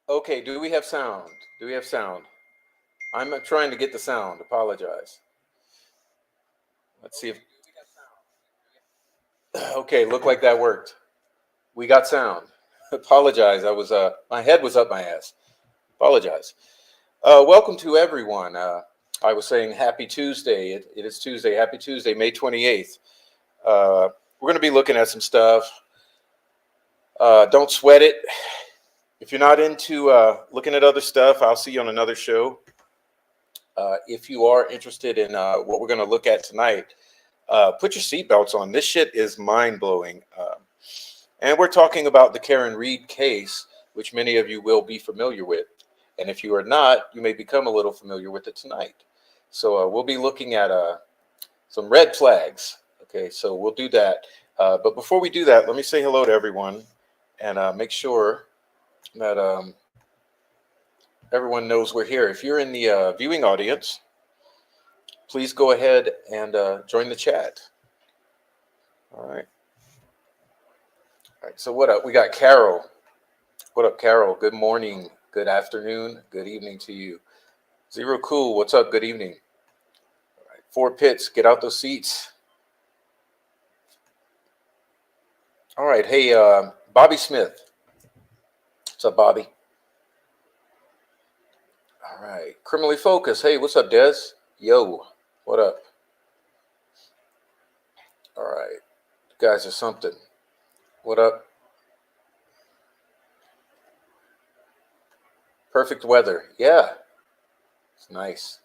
Okay, do we have sound? Do we have sound? I'm trying to get the sound. Apologize. Let's see if. Okay, look like that worked. We got sound. Apologize. I was my head was up my ass. Apologize. Welcome to everyone. I was saying happy Tuesday. It is Tuesday. Happy Tuesday, May 28th. We're going to be looking at some stuff. Don't sweat it. If you're not into looking at other stuff, I'll see you on another show. If you are interested in what we're going to look at tonight, put your seatbelts on. This shit is mind-blowing. And we're talking about the Karen Reed case, which many of you will be familiar with. And if you are not, you may become a little familiar with it tonight. So we'll be looking at some red flags. Okay, so we'll do that. But before we do that, let me say hello to everyone and make sure that everyone knows we're here. If you're in the viewing audience, please go ahead and join the chat. All right. All right, so what up? We got Carol. What up, Carol? Good morning, good afternoon, good evening to you. Zero Cool, what's up? Good evening. All right, Four Pits, get out those seats. All right, hey, Bobby Smith. What's up, Bobby? All right, Criminally Focused. Hey, what's up, Des? Yo, what up? All right, you guys are something. What up? Perfect weather. Yeah, it's nice.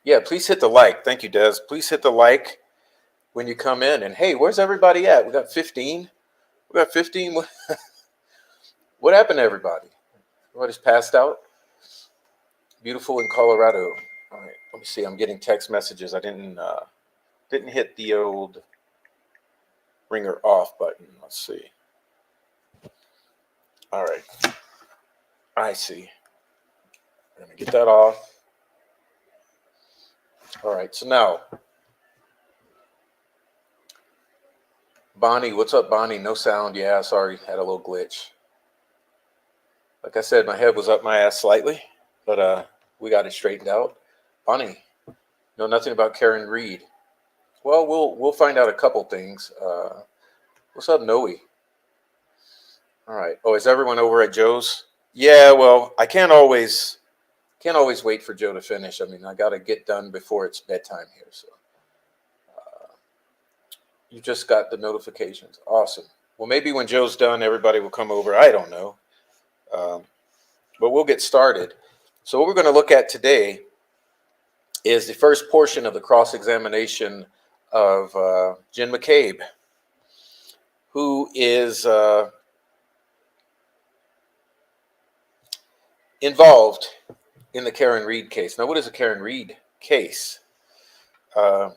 Yeah, please hit the like. Thank you, Des. Please hit the like when you come in. And hey, where's everybody at? We got 15. We got 15. What happened to everybody? Everybody's passed out? Beautiful in Colorado. All right, let me see. I'm getting text messages. I didn't hit the old ringer off button. Let's see. All right. I see. I'm going to get that off. All right, so now, Bonnie, what's up, Bonnie? No sound. Yeah, sorry, had a little glitch. Like I said, my head was up my ass slightly, but we got it straightened out. Bonnie, know nothing about Karen Reed. Well, we'll find out a couple things. What's up, Noe? All right. Oh, is everyone over at Joe's? Yeah. Well, I can't always wait for Joe to finish. I mean, I got to get done before it's bedtime here. So you just got the notifications. Awesome. Well, maybe when Joe's done, everybody will come over. I don't know. But we'll get started. So what we're going to look at today is the first portion of the cross-examination of Jen McCabe, who is involved in the Karen Reed case. Now, what is a Karen Reed case? Well,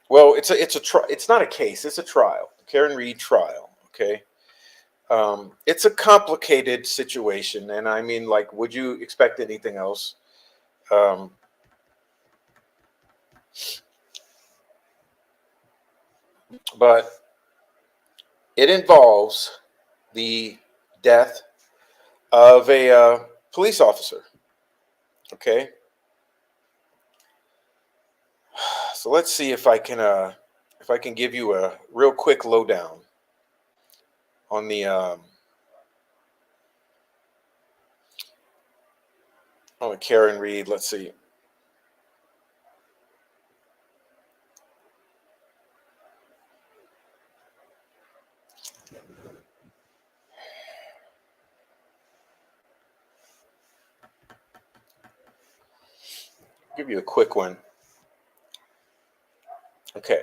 it's not a case. It's a trial. The Karen Reed trial. Okay. It's a complicated situation, and I mean, like, would you expect anything else? But it involves the death of a police officer. Okay. So let's see if I can give you a real quick lowdown on the Karen Reed. Let's see. Give you a quick one. Okay,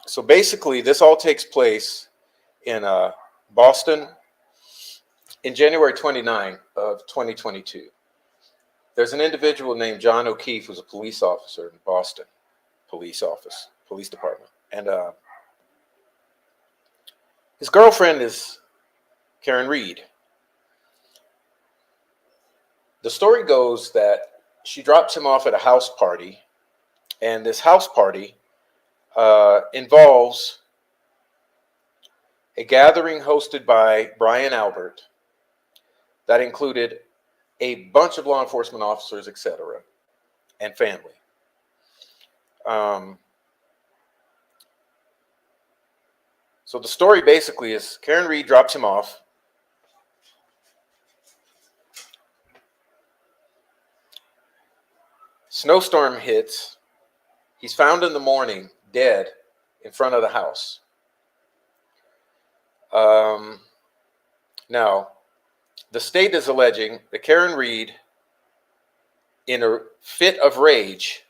so basically this all takes place in Boston in January 29 of 2022. There's an individual named John O'Keefe who's a police officer in Boston police department, and his girlfriend is Karen Reed. The story goes that she drops him off at a house party, and this house party involves a gathering hosted by Brian Albert that included a bunch of law enforcement officers, etc., and family. So the story basically is Karen Reed drops him off Snowstorm hits. He's found in the morning, dead, in front of the house. Now, the state is alleging that Karen Reed, in a fit of rage,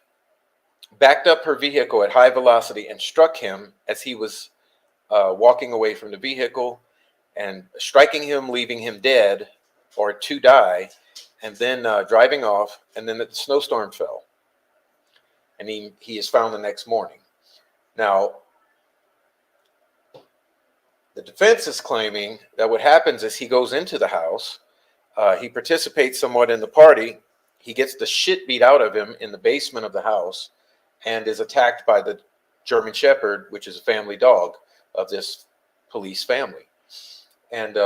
backed up her vehicle at high velocity and struck him as he was walking away from the vehicle, and striking him, leaving him dead or to die, and then driving off, and then the snowstorm fell. And he is found the next morning. Now, the defense is claiming that what happens is he goes into the house, he participates somewhat in the party, he gets the shit beat out of him in the basement of the house, and is attacked by the German Shepherd, which is a family dog of this police family. And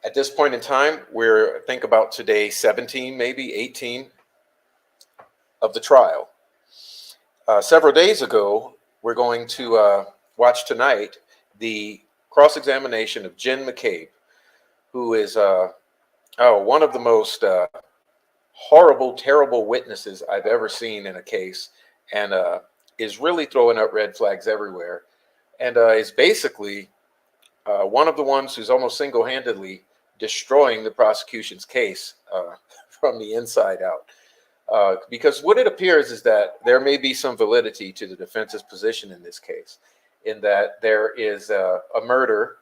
at this point in time, we're, think about today, 17, maybe 18 of the trial. Several days ago, we're going to watch tonight the cross-examination of Jen McCabe, who is one of the most horrible, terrible witnesses I've ever seen in a case, and is really throwing up red flags everywhere, and is basically one of the ones who's almost single-handedly destroying the prosecution's case from the inside out. Because what it appears is that there may be some validity to the defense's position in this case, in that there is a murder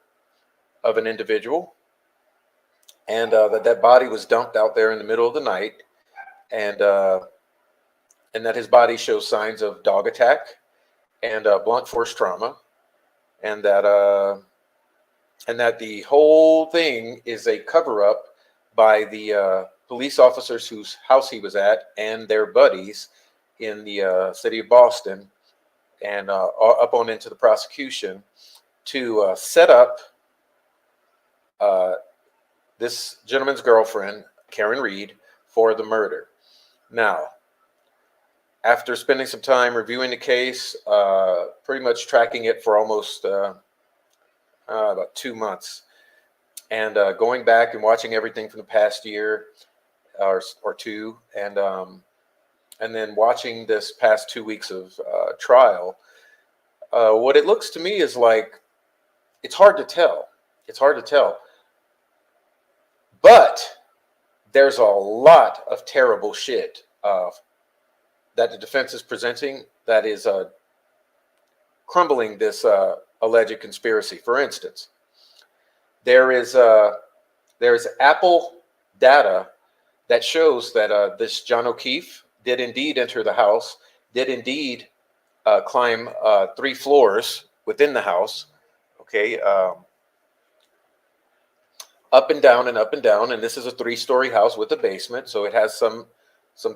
of an individual, and that body was dumped out there in the middle of the night, and that his body shows signs of dog attack and blunt force trauma, and that the whole thing is a cover-up by the police officers whose house he was at and their buddies in the city of Boston, and up on into the prosecution to set up this gentleman's girlfriend, Karen Reed, for the murder. Now, after spending some time reviewing the case, pretty much tracking it for almost about 2 months, and going back and watching everything from the past year or two, and then watching this past 2 weeks of trial, what it looks to me is like it's hard to tell. It's hard to tell. But there's a lot of terrible shit that the defense is presenting that is crumbling this alleged conspiracy. For instance, there's Apple data that shows that this John O'Keefe did indeed enter the house, did indeed climb 3 floors within the house. Okay. Up and down and up and down, and this is a 3-story house with a basement, so it has some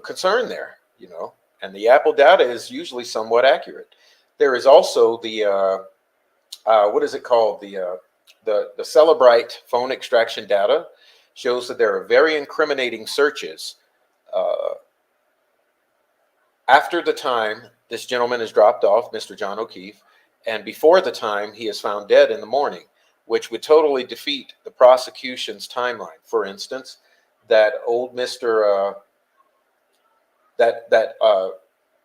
concern there, you know. And the Apple data is usually somewhat accurate. There is also the what is it called? The Celebrite phone extraction data shows that there are very incriminating searches after the time this gentleman is dropped off, Mr. John O'Keefe, and before the time he is found dead in the morning, which would totally defeat the prosecution's timeline. For instance, that old Mr.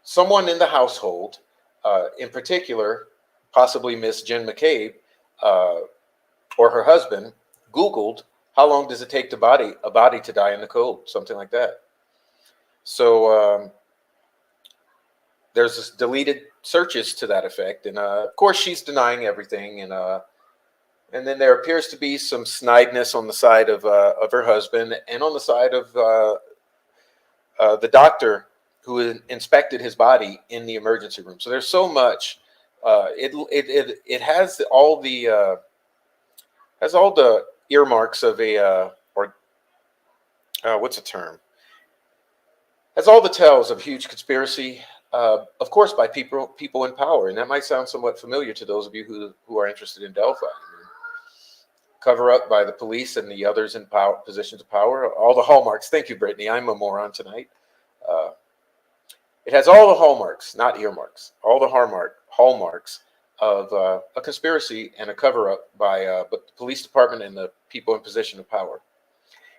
Someone in the household, in particular, possibly Miss Jen McCabe, or her husband, Googled how long does it take a body to die in the cold, something like that. So there's this deleted searches to that effect, and of course she's denying everything, and then there appears to be some snideness on the side of her husband, and on the side of the doctor who inspected his body in the emergency room. So there's so much. It has all the earmarks of a what's the term? Has all the tells of huge conspiracy, of course, by people in power, and that might sound somewhat familiar to those of you who are interested in Delphi. Cover up by the police and the others in power, positions of power, all the hallmarks. Thank you, Brittany. I'm a moron tonight. It has all the hallmarks, not earmarks, all the hallmarks of a conspiracy and a cover up by the police department and the people in position of power.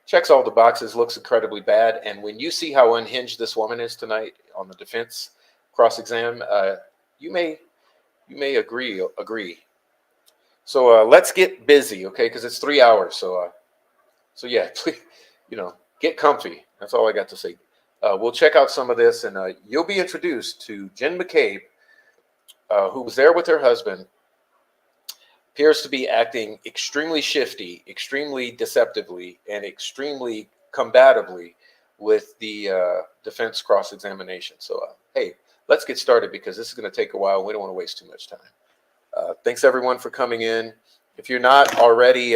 checks all the boxes, looks incredibly bad. And when you see how unhinged this woman is tonight on the defense cross-exam, you may agree. So let's get busy, okay? Because it's 3 hours. So yeah, please, get comfy. That's all I got to say. We'll check out some of this, and you'll be introduced to Jen McCabe, who was there with her husband. Appears to be acting extremely shifty, extremely deceptively, and extremely combatively with the defense cross-examination. So, hey, let's get started because this is going to take a while. We don't want to waste too much time. Thanks everyone for coming in. If you're not already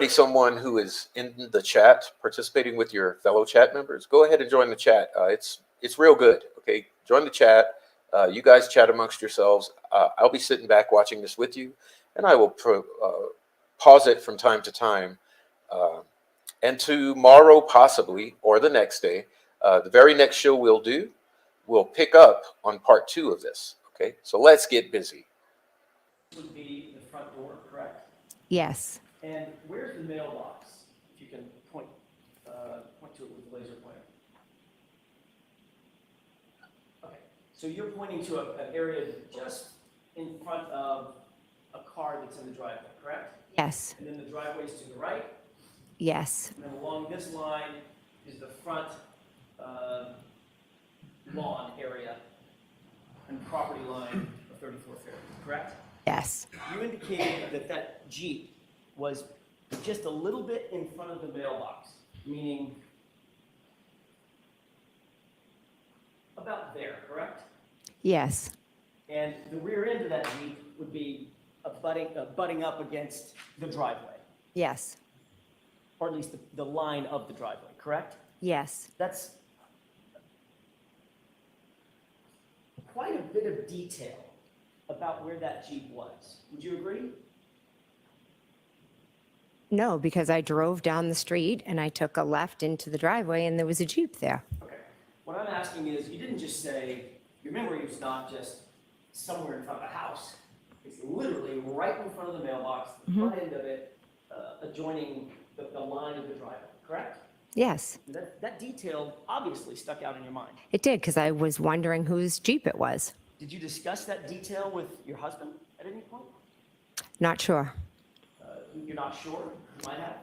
someone who is in the chat, participating with your fellow chat members, go ahead and join the chat. It's real good. Okay, join the chat. You guys chat amongst yourselves. I'll be sitting back watching this with you, and I will pause it from time to time. And tomorrow, possibly, or the next day, the very next show we'll pick up on part 2 of this. Okay, so let's get busy. This would be the front door, correct? Yes. And where's the mailbox? If you can point to it with the laser pointer. Okay, so you're pointing to an area just in front of a car that's in the driveway, correct? Yes. And then the driveway's to the right? Yes. And then along this line is the front lawn area and property line of 34th Fair, correct? Yes. You indicated that Jeep was just a little bit in front of the mailbox, meaning about there, correct? Yes. And the rear end of that Jeep would be butting up against the driveway, Yes. or at least the line of the driveway, correct? Yes. That's quite a bit of detail about where that Jeep was. Would you agree? No, because I drove down the street and I took a left into the driveway and there was a Jeep there. Okay. What I'm asking is, you didn't just say, your memory is not just somewhere in front of a house. It's literally right in front of the mailbox, the front end of it, adjoining the line of the driveway, correct? Yes. That detail obviously stuck out in your mind. It did because I was wondering whose Jeep it was. Did you discuss that detail with your husband at any point? Not sure. You're not sure? You might have?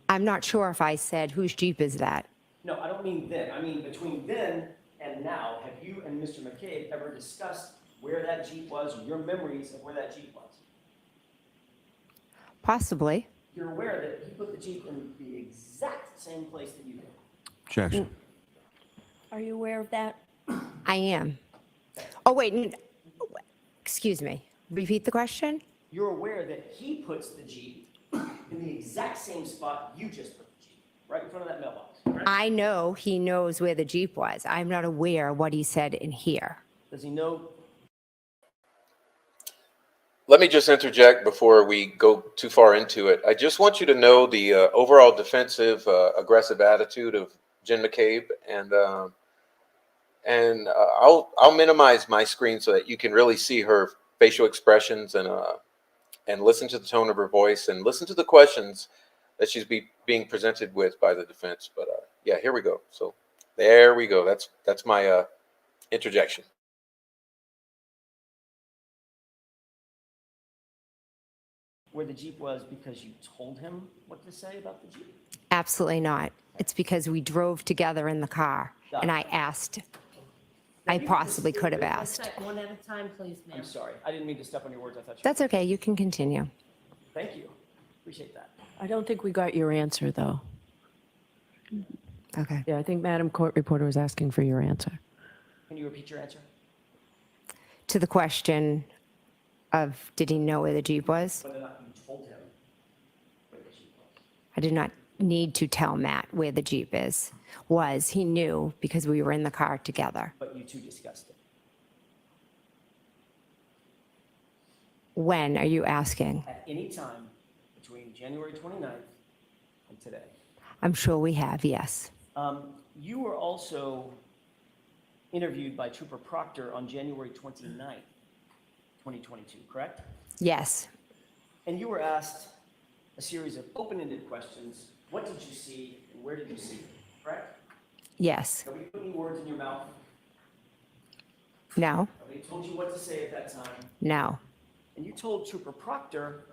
I'm not sure if I said whose Jeep is that. No, I don't mean then. I mean between then and now, have you and Mr. McCabe ever discussed where that Jeep was, or your memories of where that Jeep was? Possibly. You're aware that he put the Jeep in the exact same place that you did? Objection. Are you aware of that? I am. Oh, wait. Excuse me. Repeat the question? You're aware that he puts the Jeep in the exact same spot you just put the Jeep, right in front of that mailbox, correct? I know he knows where the Jeep was. I'm not aware what he said in here. Does he know? Let me just interject before we go too far into it. I just want you to know the overall defensive, aggressive attitude of Jen McCabe, and I'll minimize my screen so that you can really see her facial expressions and listen to the tone of her voice and listen to the questions that she's being presented with by the defense. But yeah, here we go. So there we go. That's my interjection. Where the Jeep was because you told him what to say about the Jeep? Absolutely not. It's because we drove together in the car and I asked. I possibly could have asked. One at a time, please, ma'am. I'm sorry. I didn't mean to step on your words. I thought you. That's okay. You can continue. Thank you. Appreciate that. I don't think we got your answer, though. Okay. Yeah, I think Madam Court Reporter was asking for your answer. Can you repeat your answer? To the question of did he know where the Jeep was? Whether or not you told him where the Jeep was. I did not need to tell Matt where the Jeep was. He knew because we were in the car together. But you two discussed it. When are you asking? At any time between January 29th and today. I'm sure we have, yes. You were also interviewed by Trooper Proctor on January 29th, 2022, correct? Yes. And you were asked a series of open-ended questions. What did you see and where did you see it? Correct? Yes. Nobody put any words in your mouth. No. Nobody told you what to say at that time. No. And you told Trooper Proctor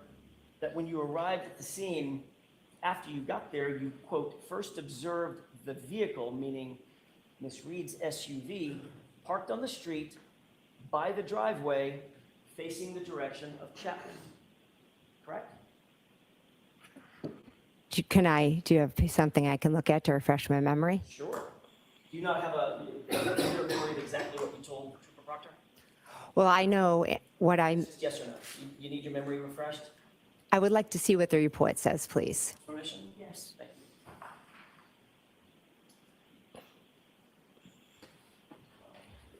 that when you arrived at the scene, after you got there, you, quote, first observed the vehicle, meaning Miss Reed's SUV, parked on the street by the driveway facing the direction of Chapman. Correct? Do you have something I can look at to refresh my memory? Sure. Do you not have a memory of exactly what you told Trooper Proctor? Well, I know what Just yes or no? You need your memory refreshed? I would like to see what the report says, please. Permission? Yes. Thank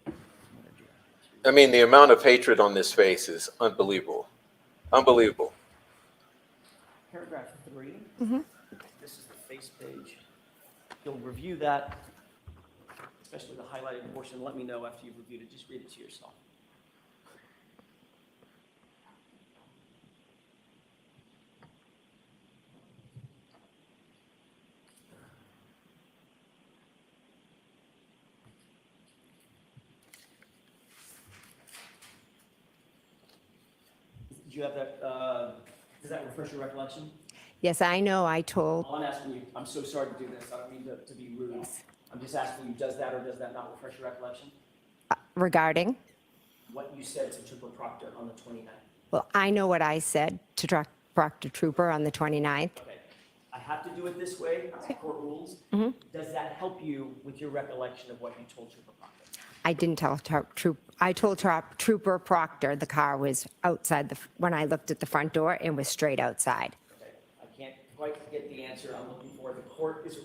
you. I mean, the amount of hatred on this face is unbelievable. Unbelievable. Paragraph 3. This is the face page. You'll review that, especially the highlighted portion. Let me know after you've reviewed it. Just read it to yourself. Did you have that, does that refresh your recollection? Yes, I know I told, All I'm asking you, I'm so sorry to do this, I don't mean to be rude. I'm just asking you, does that or does that not refresh your recollection? regarding, What you said to Trooper Proctor on the 29th? well, I know what I said to Proctor Trooper on the 29th. Okay, I have to do it this way, it's court rules. Does that help you with your recollection of what you told Trooper Proctor? I didn't tell I told Trooper Proctor the car was outside when I looked at the front door and was straight outside. Okay, I can't quite get the answer I'm looking for. The court is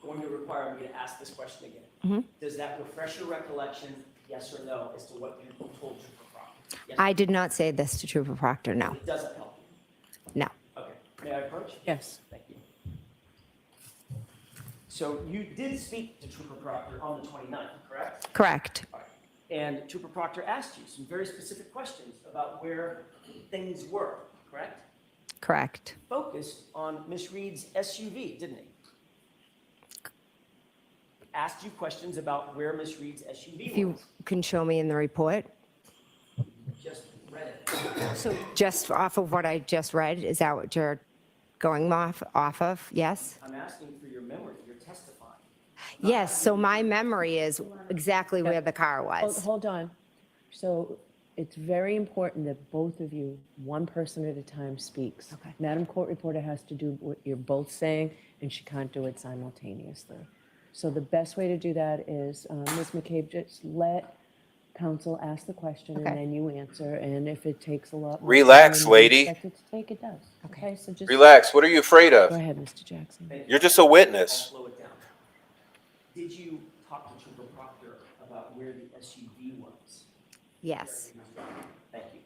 going to require me to ask this question again. Does that refresh your recollection, yes or no, as to what you told Trooper Proctor? Yes or I did not say this to Trooper Proctor, no. no? It doesn't help you. No. Okay, may I approach? Yes. Thank you. So you did speak to Trooper Proctor on the 29th, correct? Correct. All right. And Trooper Proctor asked you some very specific questions about where things were, correct? Correct. Focused on Miss Reed's SUV, didn't he? Asked you questions about where Miss Reed's SUV If you was. can show me in the report. Just read it. So just off of what I just read, is that what you're going off of? Yes? I'm asking for your memory. You're testifying. Yes, so my memory is exactly where the car was. Hold on. So it's very important that both of you, one person at a time, speaks. Okay. Madam Court Reporter has to do what you're both saying, and she can't do it simultaneously. So the best way to do that is, Ms. McCabe, just let counsel ask the question, and Okay. then you answer, and if it takes a lot more Relax, time than you lady. expect it to take, it does. Okay, so just. Relax. What are you afraid Go of? ahead, Mr. Jackson. Thank you. You're just a witness. I'll slow it down. Did you talk to Trooper Proctor about where the SUV was? Yes. Thank you.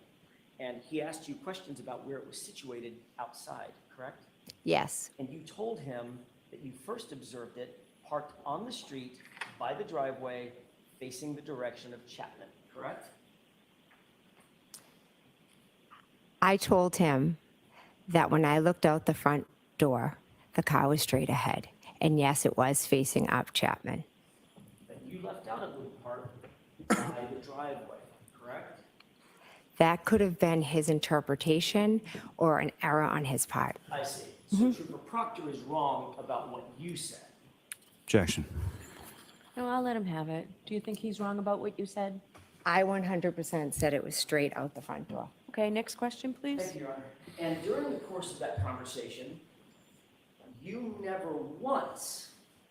And he asked you questions about where it was situated outside, correct? Yes. And you told him that you first observed it parked on the street by the driveway facing the direction of Chapman, correct? I told him that when I looked out the front door, the car was straight ahead. And yes, it was facing up Chapman. That you left out a little part by the driveway, correct? That could have been his interpretation or an error on his part. I see. So Trooper Proctor is wrong about what you said. Objection. No, I'll let him have it. Do you think he's wrong about what you said? I 100% said it was straight out the front door. Okay, next question, please. Thank you, Your Honor. And during the course of that conversation, you never once,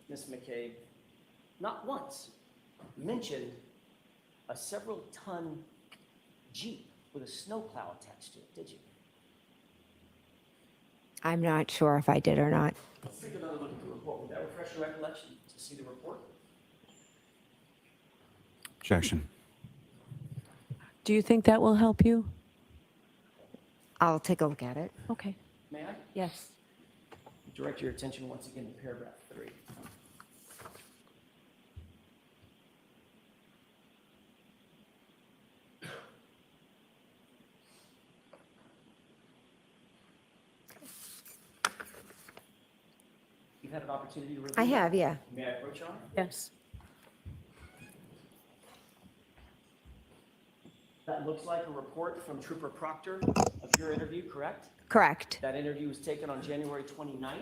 Ms. McCabe, not once, mentioned a several-ton Jeep with a snowplow attached to it, did you? I'm not sure if I did or not. Let's take another look at the report. Would that refresh your recollection to see the report? Objection. Do you think that will help you? I'll take a look at it. Okay, May I? yes. Direct your attention once again to paragraph 3. had an opportunity to review? I that? have, yeah. May I approach you on it? Yes. That looks like a report from Trooper Proctor of your interview, correct? Correct. That interview was taken on January 29th,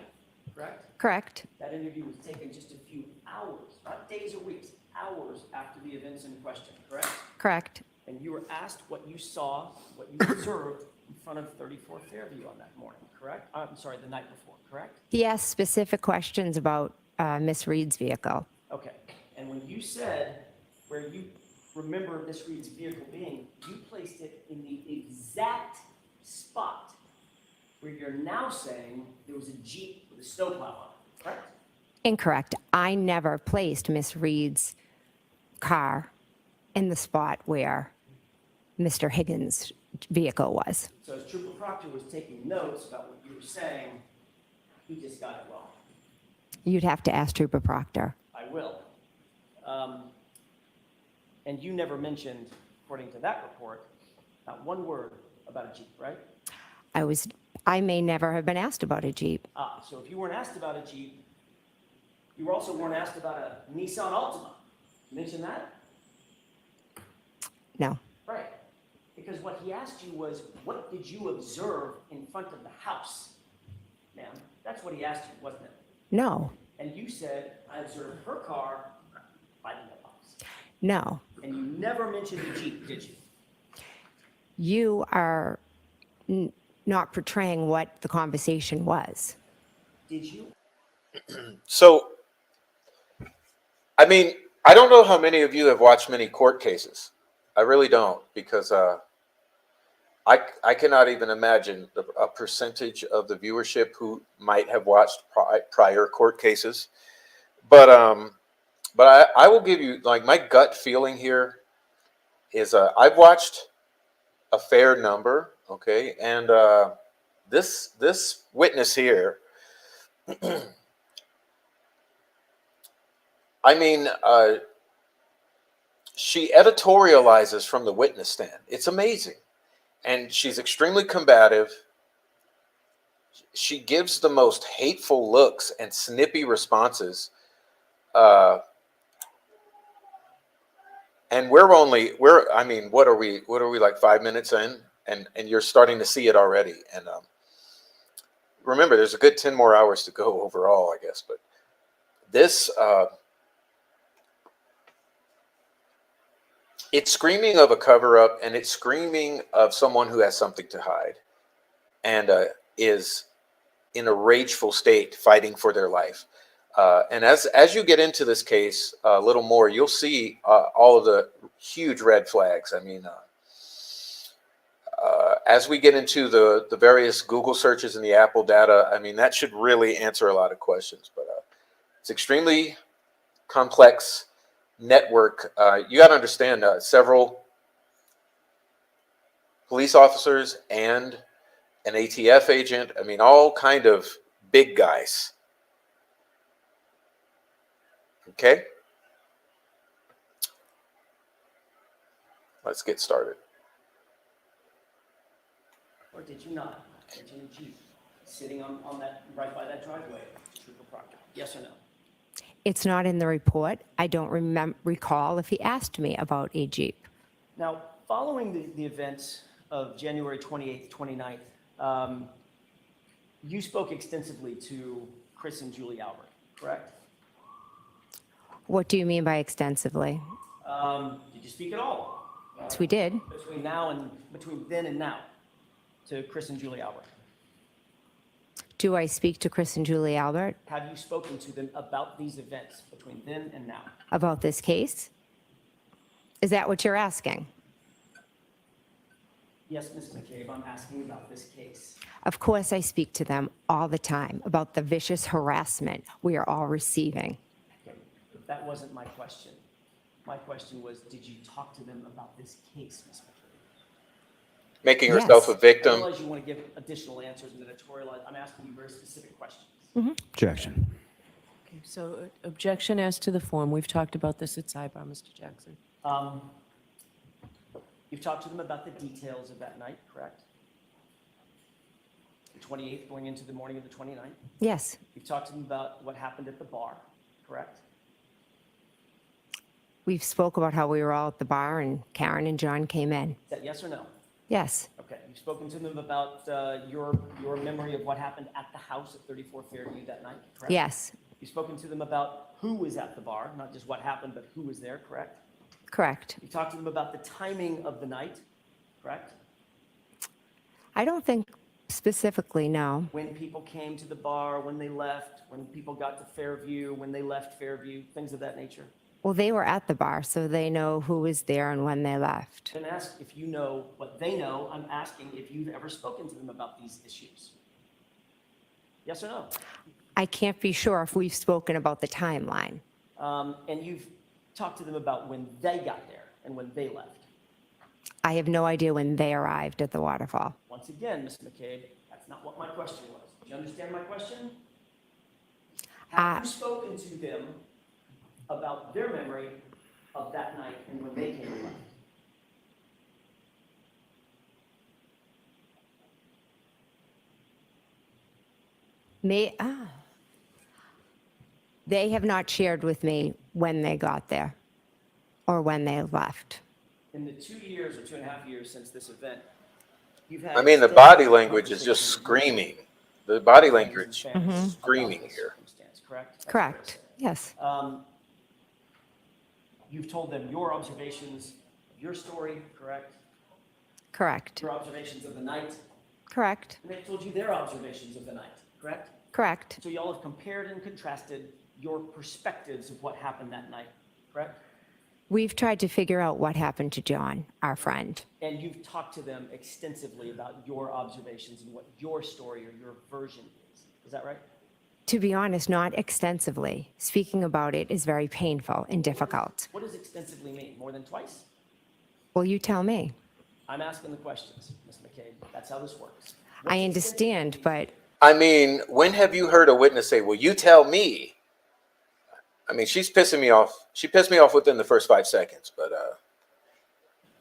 correct? Correct. That interview was taken just a few hours, not days or weeks, hours after the events in question, correct? Correct. And you were asked what you saw, what you observed in front of 34 Fairview on that morning, correct? I'm sorry, the night before, correct? He asked specific questions about Miss Reed's vehicle. Okay. And when you said where you remember Miss Reed's vehicle being, you placed it in the exact spot where you're now saying there was a Jeep with a snowplow on it, correct? Incorrect. I never placed Miss Reed's car in the spot where Mr. Higgins' vehicle was. So as Trooper Proctor was taking notes about what you were saying, he just got it wrong. You'd have to ask Trooper Proctor. I will. And you never mentioned, according to that report, not one word about a Jeep, right? I may never have been asked about a Jeep. So if you weren't asked about a Jeep, you also weren't asked about a Nissan Altima. Mention that? No. Right. Because what he asked you was, what did you observe in front of the house? Ma'am, that's what he asked you, wasn't it? No. And you said, I observed her car by the mailbox. No. And you never mentioned the Jeep, did you? You are not portraying what the conversation was. Did you? So, I mean, I don't know how many of you have watched many court cases. I really don't, because I cannot even imagine a percentage of the viewership who might have watched prior court cases. But I will give you, like, my gut feeling here is I've watched a fair number, okay, and this witness here, I mean, she editorializes from the witness stand. It's amazing. And she's extremely combative. She gives the most hateful looks and snippy responses. And I mean, what are we like 5 minutes in? And you're starting to see it already. And remember, there's a good 10 more hours to go overall, I guess. But this, it's screaming of a cover-up, and it's screaming of someone who has something to hide and is in a rageful state fighting for their life. And as you get into this case a little more, you'll see all of the huge red flags. I mean, as we get into the various Google searches and the Apple data, I mean, that should really answer a lot of questions. But it's extremely complex network. You got to understand, several police officers and an ATF agent, I mean, all kind of big guys. Okay? Let's get started. Or did you not mention a Jeep sitting on that, right by that driveway, Trooper Proctor? Yes or no? It's not in the report. I don't recall if he asked me about a Jeep. Now, following the events of January 28th, 29th, you spoke extensively to Chris and Julie Albert, correct? What do you mean by extensively? Did you speak at all? Yes, we did. Between then and now, to Chris and Julie Albert? Do I speak to Chris and Julie Albert Have you spoken to them about these events between then and now? about this case? Is that what you're asking? Yes, Ms. McCabe, I'm asking about this case. Of course, I speak to them all the time about the vicious harassment we are all receiving. Okay, but that wasn't my question. My question was, did you talk to them about this case, Ms. McCabe? Making herself a Yes. I victim. realize you want to give additional answers and editorialize. I'm asking you very specific questions. Objection. Okay, so objection as to the form. We've talked about this at sidebar, Mr. Jackson. You've talked to them about the details of that night, correct? the 28th going into the morning of the 29th. Yes, You've talked to them about what happened at the bar, correct? we've spoke about how we were all at the bar and Karen and John came in. Is that yes or no? Yes, Okay. You've spoken to them about your memory of what happened at the house at 34 Fairview that night, correct? yes, You've spoken to them about who was at the bar, not just what happened, but who was there, correct? correct. You talked to them about the timing of the night, correct? I don't think specifically, no. When people came to the bar, when they left, when people got to Fairview, when they left Fairview, things of that nature. Well, they were at the bar, so they know who was there and when they left. I didn't ask if you know what they know. I'm asking if you've ever spoken to them about these issues. Yes or no? I can't be sure if we've spoken about the timeline. And you've talked to them about when they got there and when they left. I have no idea when they arrived at the waterfall. Once again, Ms. McCabe, that's not what my question was. Do you understand my question? Have you spoken to them about their memory of that night and when they came and left? They have not shared with me when they got there or when they left. In the 2 years or 2.5 years since this event, you've had. I mean, the extensive body language is just conversations with screaming. The body friends and language family is about screaming this here. circumstance, correct? That's Correct, fair to yes, say. You've told them your observations of your story, correct? correct, Your observations of the night, correct, and they've told you their observations of the night, correct? correct, So y'all have compared and contrasted your perspectives of what happened that night, correct? We've tried to figure out what happened to John, our friend. And you've talked to them extensively about your observations and what your story or your version is. Is that right? To be honest, not extensively. Speaking about it is very painful and difficult. What does extensively mean? More than twice? Well, you tell me. I'm asking the questions, Ms. McCabe. That's how this works. I understand, but I mean, when have you heard a witness say, well, you tell me? I mean, she's pissing me off. She pissed me off within the first 5 seconds, but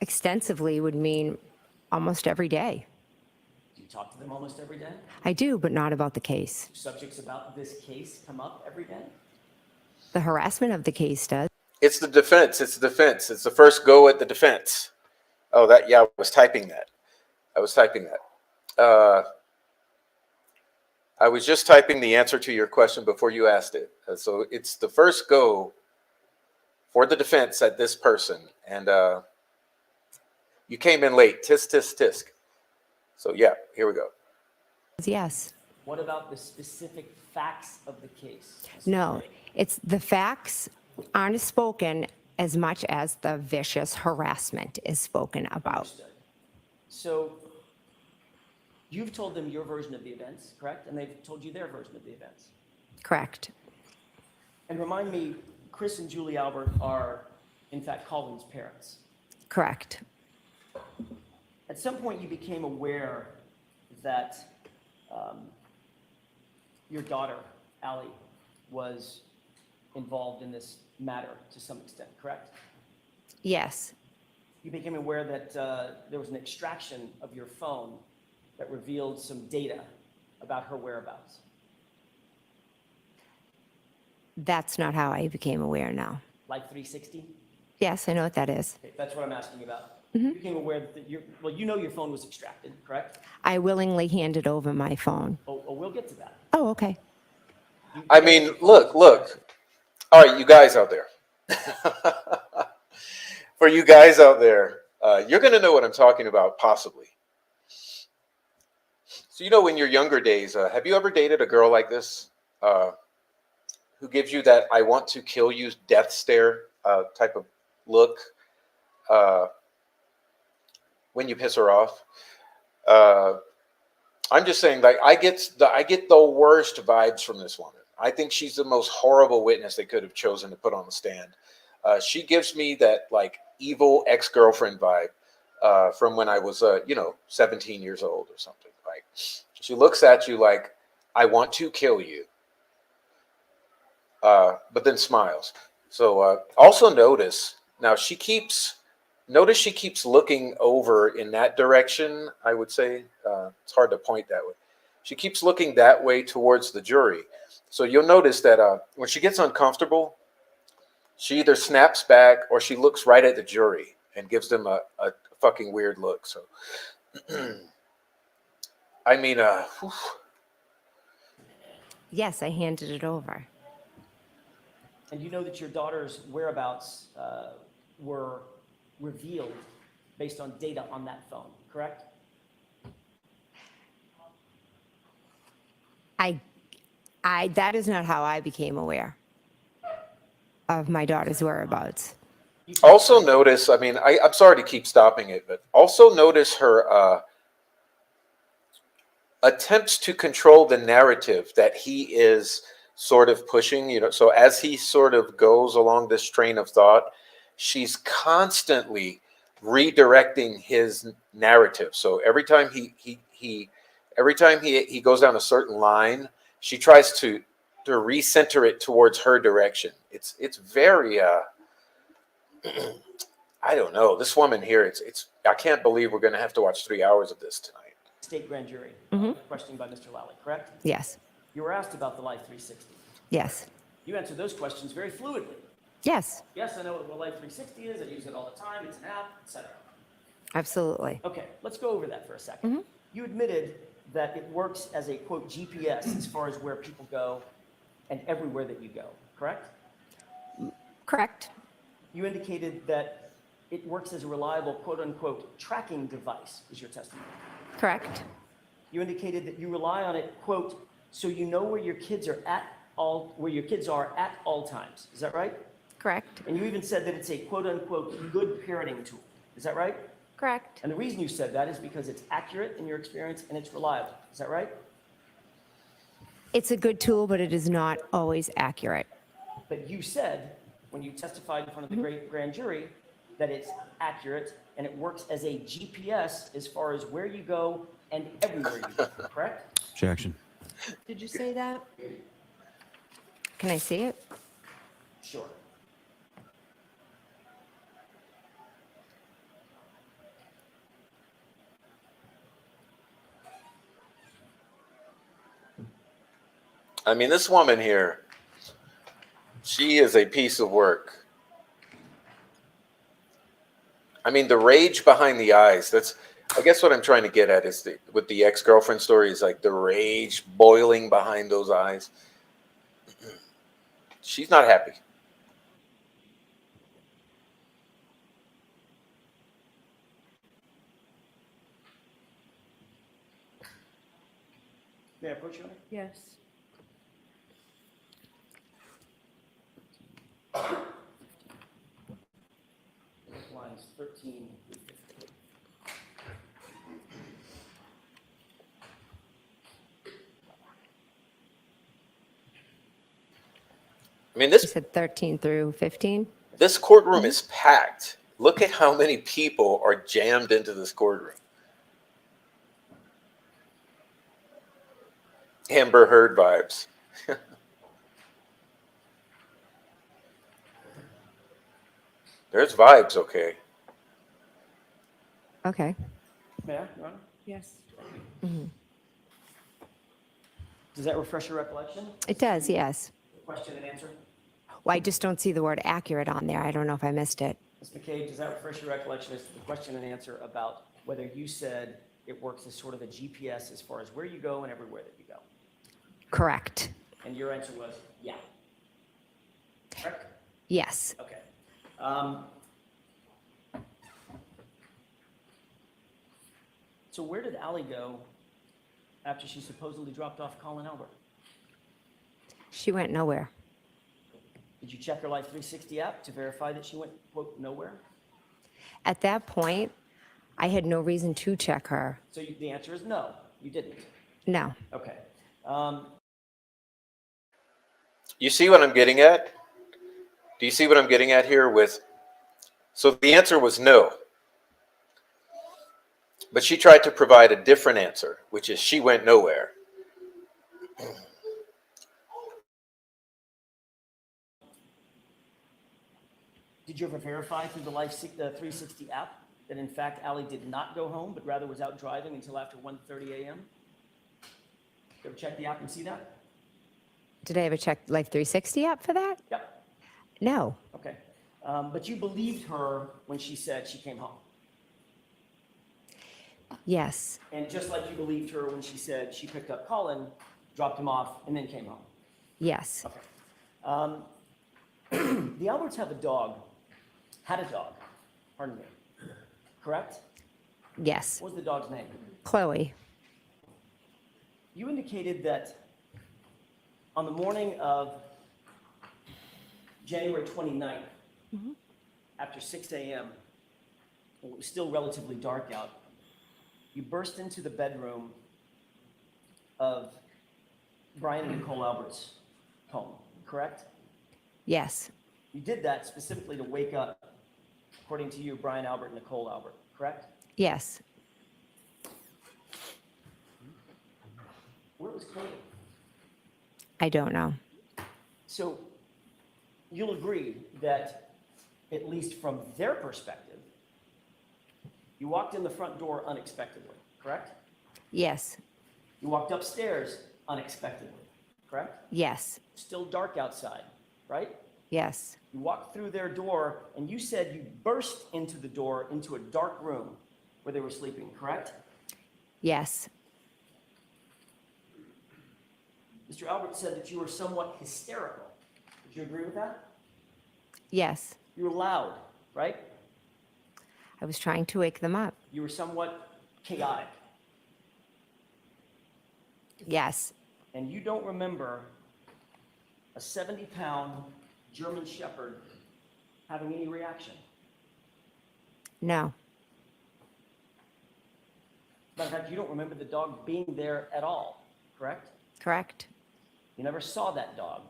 extensively would mean almost every day. Do you talk to them almost every day? I do, but not about the case. Do subjects about this case come up every day? The harassment of the case does. it's the defense. It's the defense. It's the first go at the defense. Oh, I was typing that. I was just typing the answer to your question before you asked it. So it's the first go for the defense at this person. And you came in late. Tisk, tisk, tisk. So yeah, here we go. Yes. What about the specific facts of the case? Ms. No, McCabe? it's the facts aren't spoken as much as the vicious harassment is spoken about. Understood. So you've told them your version of the events, correct? And they've told you their version of the events. Correct. And remind me, Chris and Julie Albert are, in fact, Colin's parents. Correct. At some point, you became aware that your daughter, Allie, was involved in this matter to some extent, correct? Yes. You became aware that there was an extraction of your phone that revealed some data about her whereabouts. That's not how I became aware now. Like 360? Yes, I know what that is. Okay, that's what I'm asking about. You became aware that your phone was extracted, correct? I willingly handed over my phone. Oh, we'll get to that. Oh, okay. I mean, look. All right, you guys out there. For you guys out there, you're going to know what I'm talking about, possibly. So, in your younger days, have you ever dated a girl like this who gives you that I want to kill you death stare type of look when you piss her off? I'm just saying, like, I get the worst vibes from this woman. I think she's the most horrible witness they could have chosen to put on the stand. She gives me that like evil ex-girlfriend vibe from when I was 17 years old or something. Like, she looks at you like, I want to kill you, but then smiles. So also notice she keeps looking over in that direction. I would say it's hard to point that way, She keeps looking that way towards the jury. So you'll notice that when she gets uncomfortable, she either snaps back or she looks right at the jury and gives them a fucking weird look. So, I mean, whew. Yes, I handed it over. And you know that your daughter's whereabouts were revealed based on data on that phone, correct? That is not how I became aware of my daughter's whereabouts. Also notice, I mean, I'm sorry to keep stopping it, but also notice her attempts to control the narrative that he is sort of pushing, you know. So as he sort of goes along this train of thought, she's constantly redirecting his narrative. So every time he goes down a certain line, she tries to recenter it towards her direction. It's very I don't know. This woman here, it's I can't believe we're going to have to watch 3 hours of this tonight. State grand jury, questioning by Mr. Lally, correct? Yes, You were asked about the Life 360. yes, You answered those questions very fluidly. yes, Yes, I know what Life 360 is. I use it all the time. It's an app, etc. absolutely. Okay, let's go over that for a second. You admitted that it works as a, quote, GPS as far as where people go and everywhere that you go, correct? Correct. You indicated that it works as a reliable, quote, unquote, tracking device, is your testimony. Correct. You indicated that you rely on it, quote, so you know where your kids are at all times. Is that right? Correct. And you even said that it's a, quote, unquote, good parenting tool. Is that right? Correct. And the reason you said that is because it's accurate in your experience and it's reliable. Is that right? It's a good tool, but it is not always accurate. But you said, when you testified in front of the great grand jury, that it's accurate and it works as a GPS as far as where you go and everywhere you go, correct? Objection. Did you say that? Can I see it? Sure. I mean, this woman here, she is a piece of work. I mean, the rage behind the eyes, that's, I guess what I'm trying to get at is with the ex-girlfriend story is like the rage boiling behind those eyes. She's not happy. May I approach you? Yes. Lines 13 through 15. I mean, You said 13 through 15? this courtroom is packed. Look at how many people are jammed into this courtroom. Amber Heard vibes. There's vibes, okay. Okay. May I, Your Honor? Yes. Does that refresh your recollection? It does, yes. Question and answer? Well, I just don't see the word accurate on there. I don't know if I missed it. Ms. McCabe, does that refresh your recollection as to the question and answer about whether you said it works as sort of a GPS as far as where you go and everywhere that you go? Correct. And your answer was, yeah. Correct? Yes. Okay. So where did Allie go after she supposedly dropped off Colin Albert? She went nowhere. Did you check her Life 360 app to verify that she went, quote, nowhere? At that point, I had no reason to check her. So the answer is no, you didn't. No. Okay. You see what I'm getting at? Do you see what I'm getting at here with? So the answer was no. But she tried to provide a different answer, which is she went nowhere. Did you ever verify through the Life 360 app that in fact Allie did not go home, but rather was out driving until after 1:30 a.m.? You ever check the app and see that? Did I ever check Life 360 app for that? Yep. No. Okay. But you believed her when she said she came home. Yes. And just like you believed her when she said she picked up Colin, dropped him off, and then came home. Yes. Okay. The Alberts had a dog, pardon me, correct? Yes. What was the dog's name? Chloe. You indicated that on the morning of January 29th, after 6 a.m., when it was still relatively dark out, you burst into the bedroom of Brian and Nicole Albert's home, correct? Yes. You did that specifically to wake up, according to you, Brian Albert and Nicole Albert, correct? Yes. Where was Chloe? I don't know. So you'll agree that, at least from their perspective, you walked in the front door unexpectedly, correct? Yes. You walked upstairs unexpectedly, correct? Yes. Still dark outside, right? Yes. You walked through their door, and you said you burst into the door into a dark room where they were sleeping, correct? Yes. Mr. Albert said that you were somewhat hysterical. Would you agree with that? Yes. You were loud, right? I was trying to wake them up. You were somewhat chaotic. Yes. And you don't remember a 70-pound German Shepherd having any reaction. No. Matter of fact, you don't remember the dog being there at all, correct? Correct. You never saw that dog,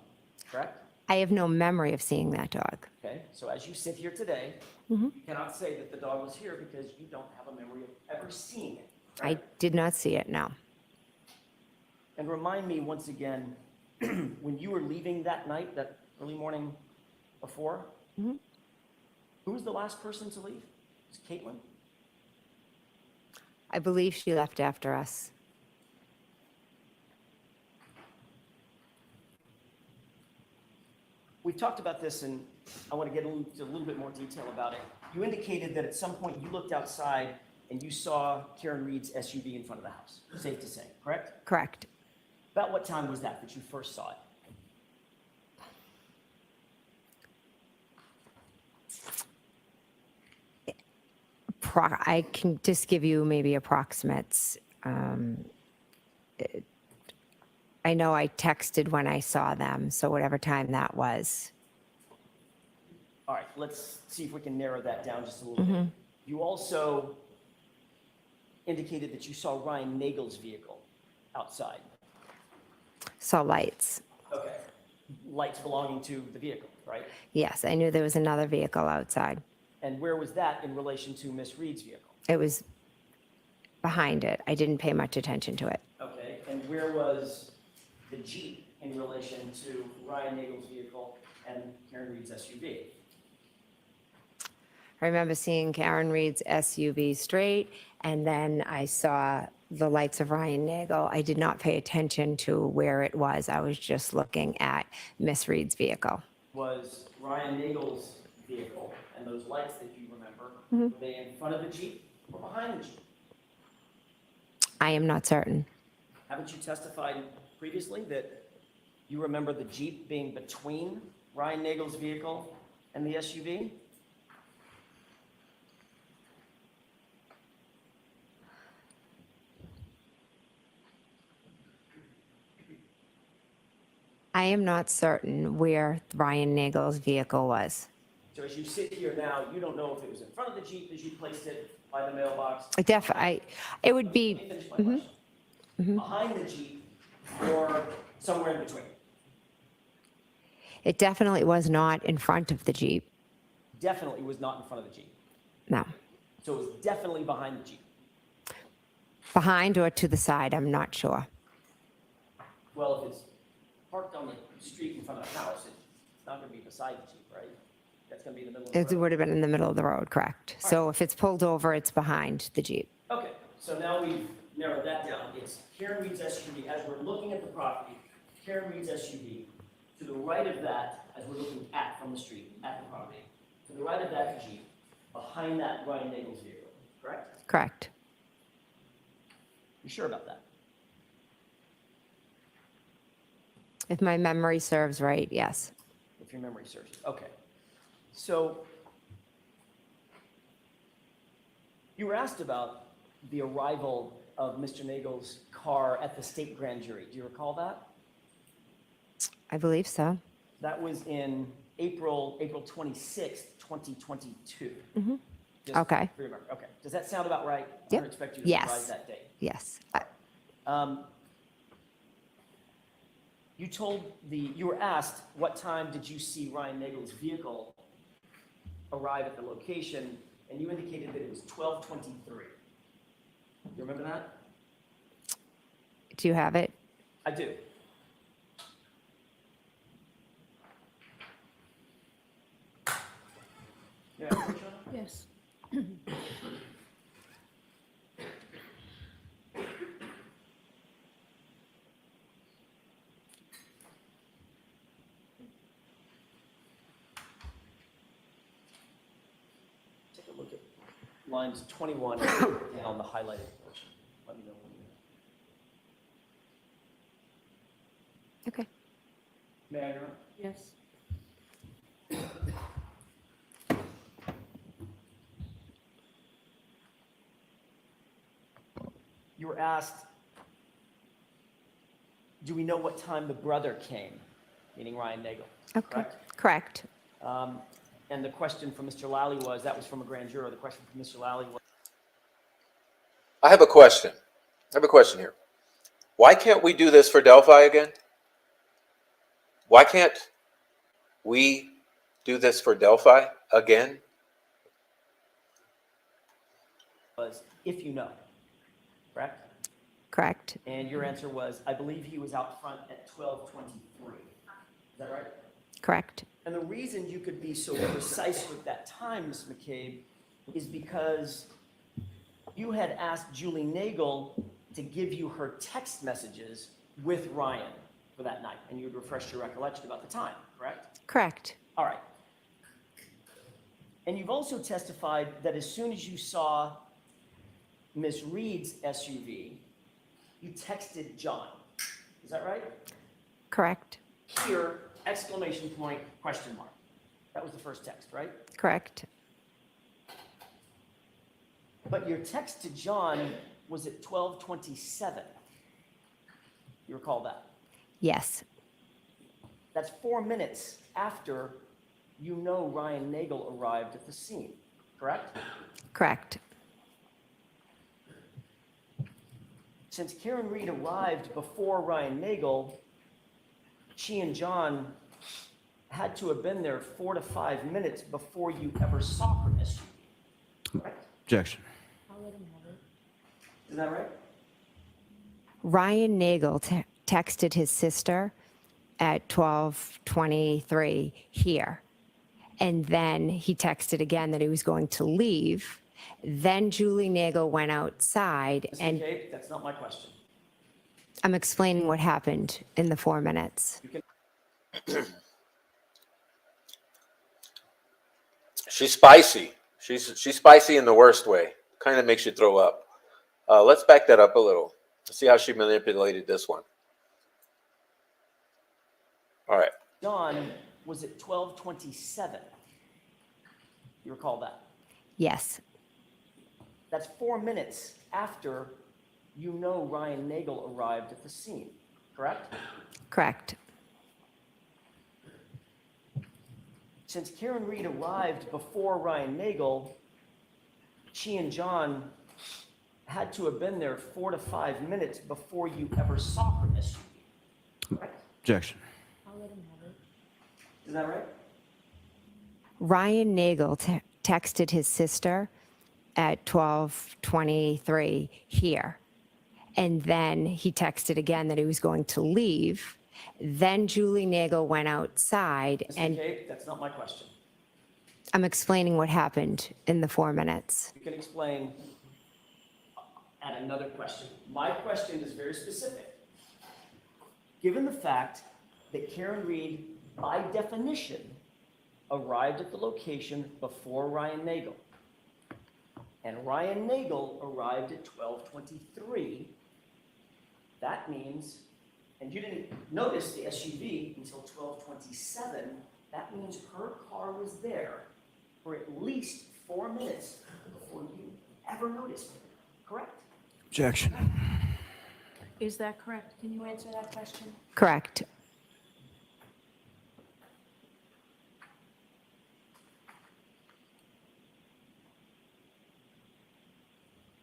correct? I have no memory of seeing that dog. Okay, so as you sit here today, you cannot say that the dog was here because you don't have a memory of ever seeing it, I right? did not see it, no. And remind me once again, when you were leaving that night, that early morning before, who was the last person to leave? Was it Caitlin? I believe she left after us. We've talked about this, and I want to get into a little bit more detail about it. You indicated that at some point you looked outside and you saw Karen Reed's SUV in front of the house. Safe to say, correct? Correct. About what time was that you first saw it? I can just give you maybe approximates. I know I texted when I saw them, so whatever time that was. All right, let's see if we can narrow that down just a little bit. You also indicated that you saw Ryan Nagel's vehicle outside. Saw lights. Okay. Lights belonging to the vehicle, right? Yes, I knew there was another vehicle outside. And where was that in relation to Miss Reed's vehicle? It was behind it. I didn't pay much attention to it. Okay, and where was the Jeep in relation to Ryan Nagel's vehicle and Karen Reed's SUV? I remember seeing Karen Reed's SUV straight, and then I saw the lights of Ryan Nagel. I did not pay attention to where it was. I was just looking at Miss Reed's vehicle. Was Ryan Nagel's vehicle and those lights that you remember, were they in front of the Jeep or behind the Jeep? I am not certain. Haven't you testified previously that you remember the Jeep being between Ryan Nagel's vehicle and the SUV? I am not certain where Ryan Nagel's vehicle was. So as you sit here now, you don't know if it was in front of the Jeep as you placed it by the mailbox. It would Let me be, finish my question. Behind the Jeep or somewhere in between? it definitely was not in front of the Jeep. Definitely was not in front of the Jeep. No. So it was definitely behind the Jeep. Behind or to the side, I'm not sure. Well, if it's parked on the street in front of the house, it's not going to be beside the Jeep, right? That's going to be in the middle of the It road. would have been in the middle of the road, correct. So if it's pulled over, it's behind the Jeep. Okay, So now we've narrowed that down. It's Karen Reed's SUV. As we're looking at the property, Karen Reed's SUV. To the right of that, as we're looking at from the street, at the property. To the right of that Jeep, behind that Ryan Nagel's vehicle, correct? Correct. You sure about that? If my memory serves right, yes. If your memory serves you. Okay. So you were asked about the arrival of Mr. Nagel's car at the state grand jury. Do you recall that? I believe so. That was in April 26th, 2022. Just Okay. for your memory. Okay. Does that sound about right? I Yep. don't expect you to Yes. surprise that day. Yes. You were asked, what time did you see Ryan Nagel's vehicle arrive at the location? And you indicated that it was 12:23. You remember that? Do you have it? I do. Yeah, Yes. take a look at lines 21 on the highlighted portion. Let me know when you. Okay. May I interrupt? Yes. You were asked, do we know what time the brother came? Meaning Ryan Nagel, Okay. correct? Correct. And the question from Mr. Lally was, that was from a grand juror, the question from Mr. Lally was, I have a question. Here. Why can't we do this for Delphi again? Why can't we do this for Delphi again? if you know, correct? Correct. And your answer was, I believe he was out front at 12:23. Is that right? Correct. And the reason you could be so precise with that time, Ms. McCabe, is because you had asked Julie Nagel to give you her text messages with Ryan for that night, and you would refresh your recollection about the time, correct? Correct. All right. And you've also testified that as soon as you saw Ms. Reed's SUV, you texted John. Is that right? Correct. Here, exclamation point, question mark. That was the first text, right? Correct. But your text to John was at 12:27. You recall that? Yes. That's 4 minutes after you know Ryan Nagel arrived at the scene, correct? Correct. Since Karen Reed arrived before Ryan Nagel, she and John had to have been there 4 to 5 minutes before you ever saw her SUV, correct? Objection. I'll let him have it. Is that right? Ryan Nagel texted his sister at 12:23 here. And then he texted again that he was going to leave. Then Julie Nagel went outside Ms. and McCabe, that's not my question. I'm explaining what happened in the 4 minutes. You can She's spicy. She's spicy in the worst way. Kind of makes you throw up. Let's back that up a little. See how she manipulated this one. All right. John was at 12:27. You recall that? Yes. That's 4 minutes after you know Ryan Nagel arrived at the scene, correct? Correct. Since Karen Reed arrived before Ryan Nagel, she and John had to have been there 4 to 5 minutes before you ever saw her SUV, correct? Objection. I'll let him have it. Is that right? Ryan Nagel texted his sister at 12:23 here. And then he texted again that he was going to leave. Then Julie Nagel went outside Ms. and McCabe, that's not my question. I'm explaining what happened in the 4 minutes. You can explain at another question. My question is very specific. Given the fact that Karen Reed, by definition, arrived at the location before Ryan Nagel, and Ryan Nagel arrived at 12:23, that means, and you didn't notice the SUV until 12:27, that means her car was there for at least 4 minutes before you ever noticed it, correct? Objection. Is that correct? Can you answer that question? Correct.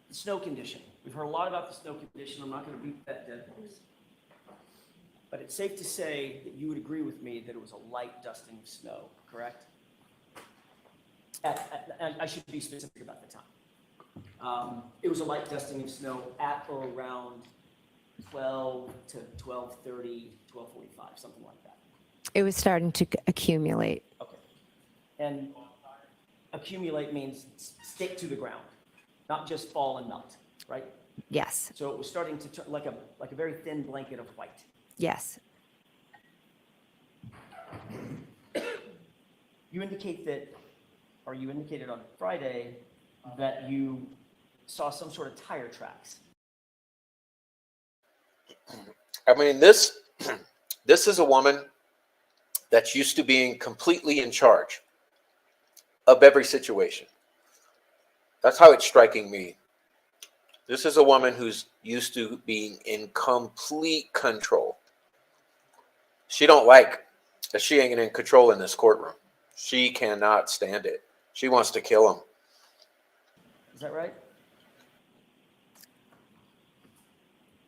The snow condition. We've heard a lot about the snow condition. I'm not going to beat that dead horse. But it's safe to say that you would agree with me that it was a light dusting of snow, correct? And I should be specific about the time. It was a light dusting of snow at or around 12 to 12:30, 12:45, something like that. It was starting to accumulate. Okay. And accumulate means stick to the ground, not just fall and melt, right? Yes. So it was starting to turn like a very thin blanket of white. Yes. You indicate that, or you indicated on Friday that you saw some sort of tire tracks. I mean, this is a woman that's used to being completely in charge of every situation. That's how it's striking me. This is a woman who's used to being in complete control. She don't like that she ain't in control in this courtroom. She cannot stand it. She wants to kill him. Is that right?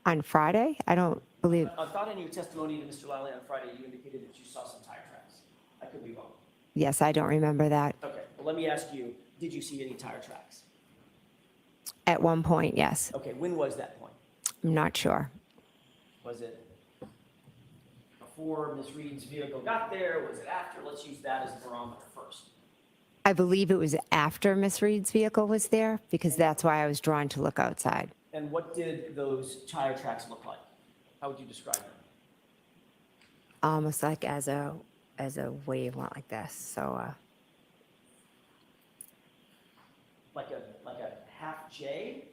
On Friday? I don't believe. I thought in your testimony to Mr. Lally on Friday, you indicated that you saw some tire tracks. I could be wrong. Yes, I don't remember that. Okay, well, let me ask you, did you see any tire tracks? At one point, yes. Okay, when was that point? I'm not sure. Was it before Ms. Reed's vehicle got there? Was it after? Let's use that as a barometer first. I believe it was after Miss Reed's vehicle was there because that's why I was drawn to look outside. And what did those tire tracks look like? How would you describe them? Almost like as a wave went like this. So Like a half J?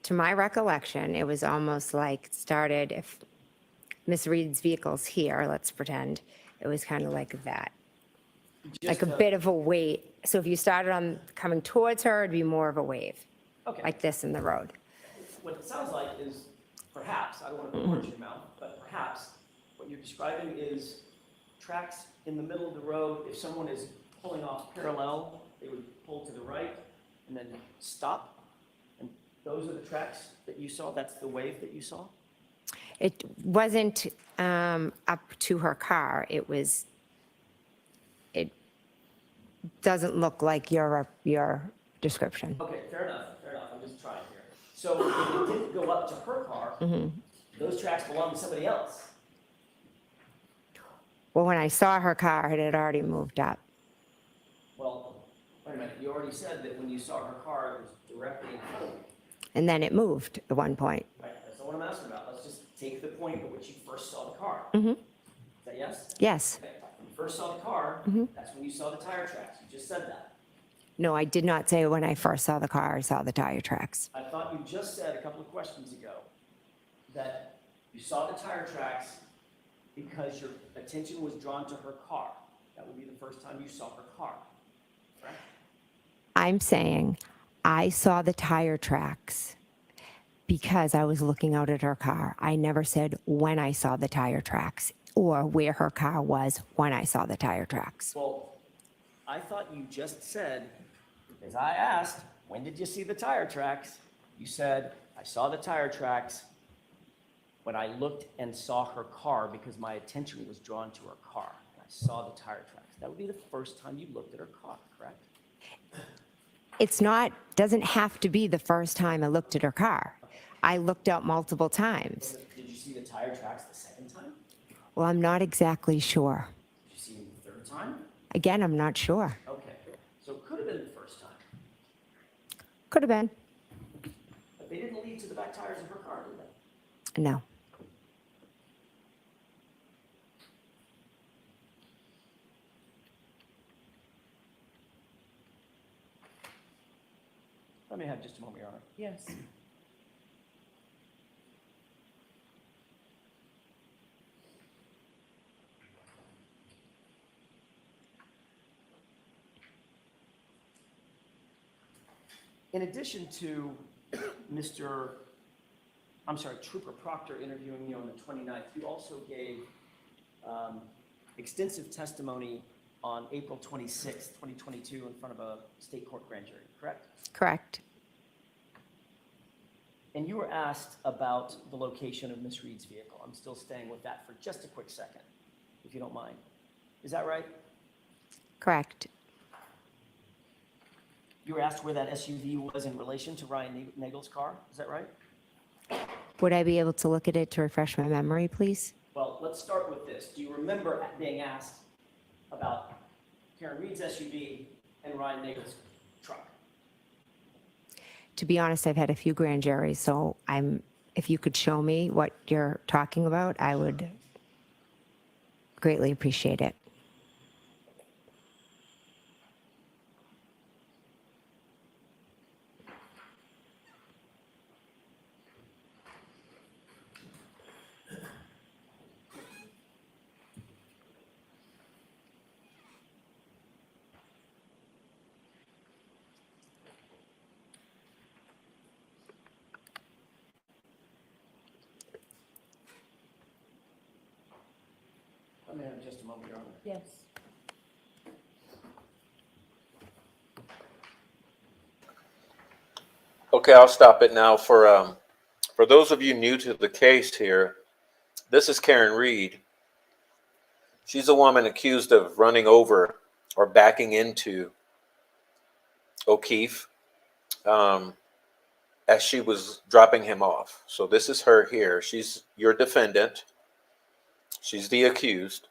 to my recollection, it was almost like started if Miss Reed's vehicle's here, let's pretend, it was kind of like that. Like a bit of a wave. So if you started on coming towards her, it'd be more of a wave, Okay. like this in the road. What it sounds like is perhaps, I don't want to put words in your mouth, but perhaps what you're describing is tracks in the middle of the road. If someone is pulling off parallel, they would pull to the right and then stop. And those are the tracks that you saw? That's the wave that you saw? It wasn't up to her car. It doesn't look like your description. Okay, fair enough, I'm just trying here. So if it didn't go up to her car, those tracks belong to somebody else. Well, when I saw her car, it had already moved up. Well, wait a minute, you already said that when you saw her car, it was directly in front of you. And then it moved at one point. Right, that's not what I'm asking about. Let's just take the point at which you first saw the car. Mhm. Is that yes? Yes. Okay. When you first saw the car, that's when you saw the tire tracks. You just said that. No, I did not say when I first saw the car, I saw the tire tracks. I thought you just said a couple of questions ago that you saw the tire tracks because your attention was drawn to her car. That would be the first time you saw her car, correct? I'm saying I saw the tire tracks because I was looking out at her car. I never said when I saw the tire tracks or where her car was when I saw the tire tracks. Well, I thought you just said, as I asked, when did you see the tire tracks? You said, I saw the tire tracks when I looked and saw her car because my attention was drawn to her car. And I saw the tire tracks. That would be the first time you looked at her car, correct? Doesn't have to be the first time I looked at her car. I looked out multiple times. Did you see the tire tracks the second time? Well, I'm not exactly sure. Did you see them the third time? Again, I'm not sure. Okay, so it could have been the first time. Could have been. But they didn't lead to the back tires of her car, did they? No. Let me have just a moment, Your Honor. Yes. In addition to Trooper Proctor interviewing you on the 29th, you also gave extensive testimony on April 26th, 2022 in front of a state court grand jury, correct? Correct. And you were asked about the location of Miss Reed's vehicle. I'm still staying with that for just a quick second, if you don't mind. Is that right? Correct. You were asked where that SUV was in relation to Ryan Nagel's car. Is that right? Would I be able to look at it to refresh my memory, please? Well, let's start with this. Do you remember being asked about Karen Reed's SUV and Ryan Nagel's truck? To be honest, I've had a few grand juries, so if you could show me what you're talking about, I would greatly appreciate it. Let me have just a moment, Your Honor. Yes. Okay, I'll stop it now. For those of you new to the case here, this is Karen Reed. She's a woman accused of running over or backing into O'Keefe as she was dropping him off. So this is her here. She's your defendant. She's the accused.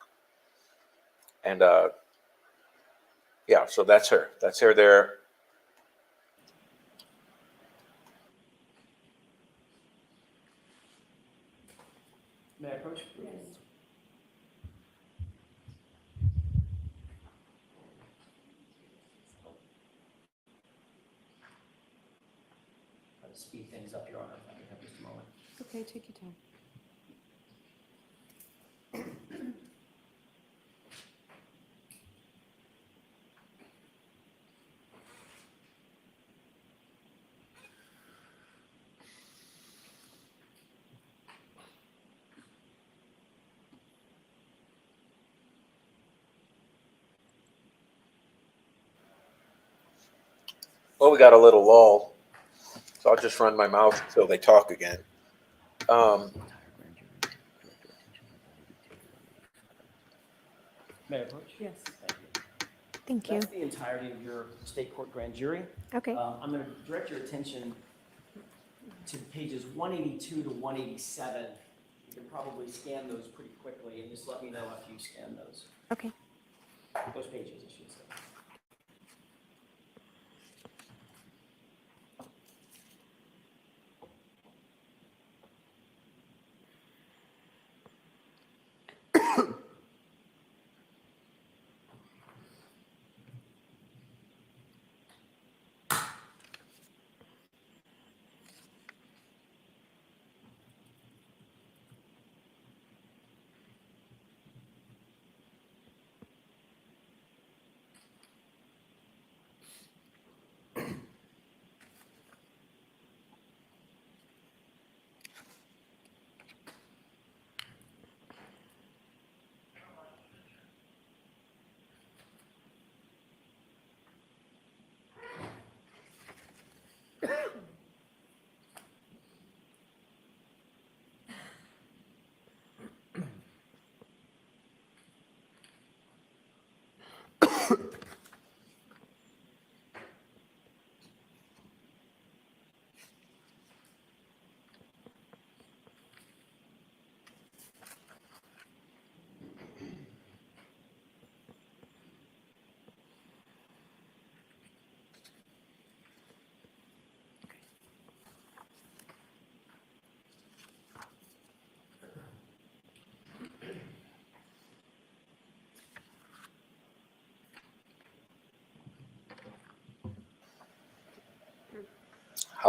And yeah, so that's her. That's her there. May I approach? Yes. Try to speed things up, Your Honor, if I could have just a moment. Okay, take your time. Well, we got a little lull, so I'll just run my mouth until they talk again. May I approach? Yes. Thank you. Thank you. That's the entirety of your state court grand jury. Okay. I'm going to direct your attention to pages 182 to 187. You can probably scan those pretty quickly and just let me know after you scan those. Okay. Those pages, I should say.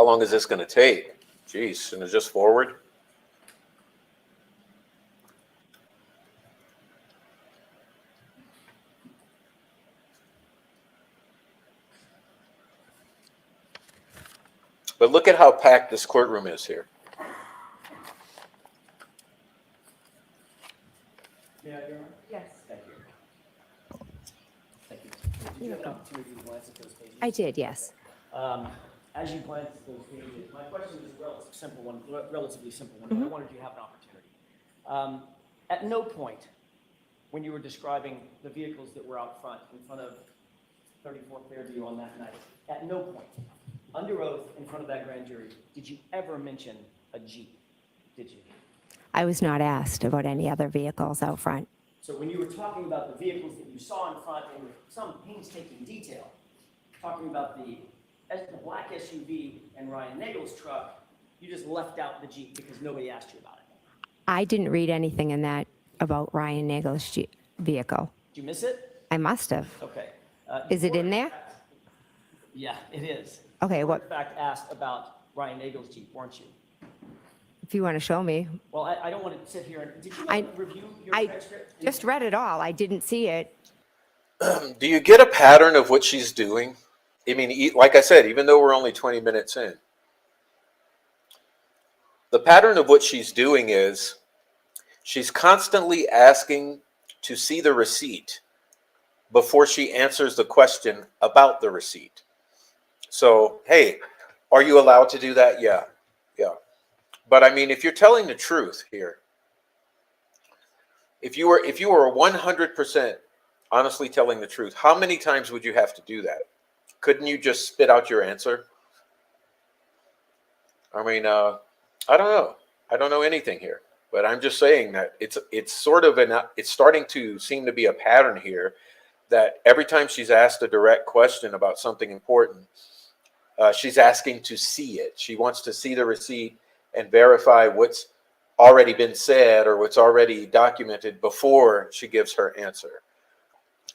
How long is this going to take? Jeez, and it's just forward? But look at how packed this courtroom is here. May I, Your Honor? Yes. Thank you. Thank you. Did you have an opportunity to glance at those pages? I did, yes. As you glance at those pages, my question is a relatively simple one, but I wanted you to have an opportunity. At no point, when you were describing the vehicles that were out front, in front of 34 Fairview on that night, at no point, under oath, in front of that grand jury, did you ever mention a Jeep? Did you? I was not asked about any other vehicles out front. So when you were talking about the vehicles that you saw in front in some painstaking detail, talking about the black SUV and Ryan Nagel's truck, you just left out the Jeep because nobody asked you about it. I didn't read anything in that about Ryan Nagel's vehicle. Did you miss it? I must have. Okay. Is it in there? Yeah, it is. Okay, You were, what, in fact, asked about Ryan Nagel's Jeep, weren't you? if you want to show me. Well, I don't want to sit here and, did you I- review your I transcript? just read it all. I didn't see it. Do you get a pattern of what she's doing? I mean, like I said, even though we're only 20 minutes in, the pattern of what she's doing is she's constantly asking to see the receipt before she answers the question about the receipt. So, hey, are you allowed to do that? Yeah, yeah. But I mean, if you're telling the truth here, if you were 100% honestly telling the truth, how many times would you have to do that? Couldn't you just spit out your answer? I mean, I don't know. I don't know anything here, but I'm just saying that it's sort of it's starting to seem to be a pattern here that every time she's asked a direct question about something important, she's asking to see it. She wants to see the receipt and verify what's already been said or what's already documented before she gives her answer.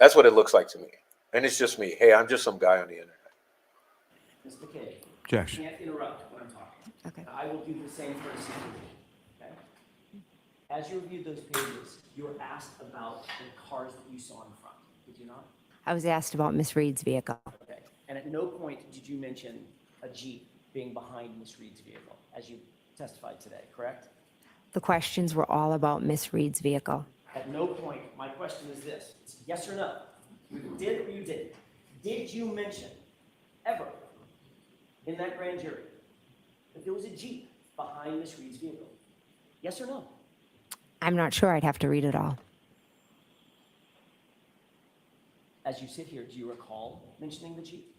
That's what it looks like to me. And it's just me. Hey, I'm just some guy on the internet. Ms. McCabe, Objection. you can't interrupt when I'm talking. Okay. I will do the same for the okay? As you reviewed those pages, you were asked about the cars that you saw in front, did you not? I was asked about Miss Reed's vehicle. Okay. And at no point did you mention a Jeep being behind Miss Reed's vehicle, as you testified today, correct? The questions were all about Miss Reed's vehicle. At no point, my question is this, it's yes or no. You did or you didn't. Did you mention ever in that grand jury that there was a Jeep behind Miss Reed's vehicle? Yes or no? I'm not sure. I'd have to read it all. As you sit here, do you recall mentioning the Jeep?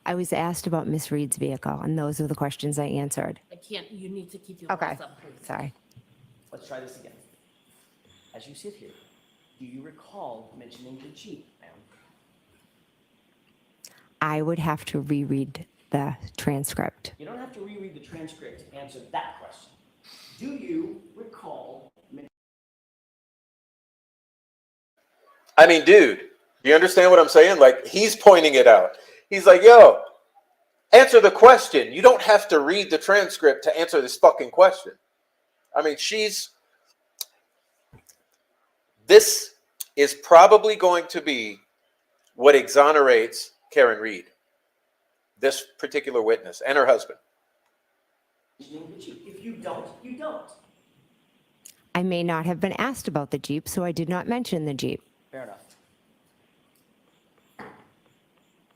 I was asked about Miss Reed's vehicle, and those are the questions I answered. I can't, you need to keep your Okay, voice up, please. sorry. Let's try this again. As you sit here, do you recall mentioning the Jeep, ma'am? I would have to reread the transcript. You don't have to reread the transcript to answer that question. Do you recall mentioning? I mean, dude, do you understand what I'm saying? Like, he's pointing it out. He's like, yo, answer the question. You don't have to read the transcript to answer this fucking question. I mean, this is probably going to be what exonerates Karen Reed, this particular witness, and her husband. The Jeep? If you don't, you don't. I may not have been asked about the Jeep, so I did not mention the Jeep. Fair enough.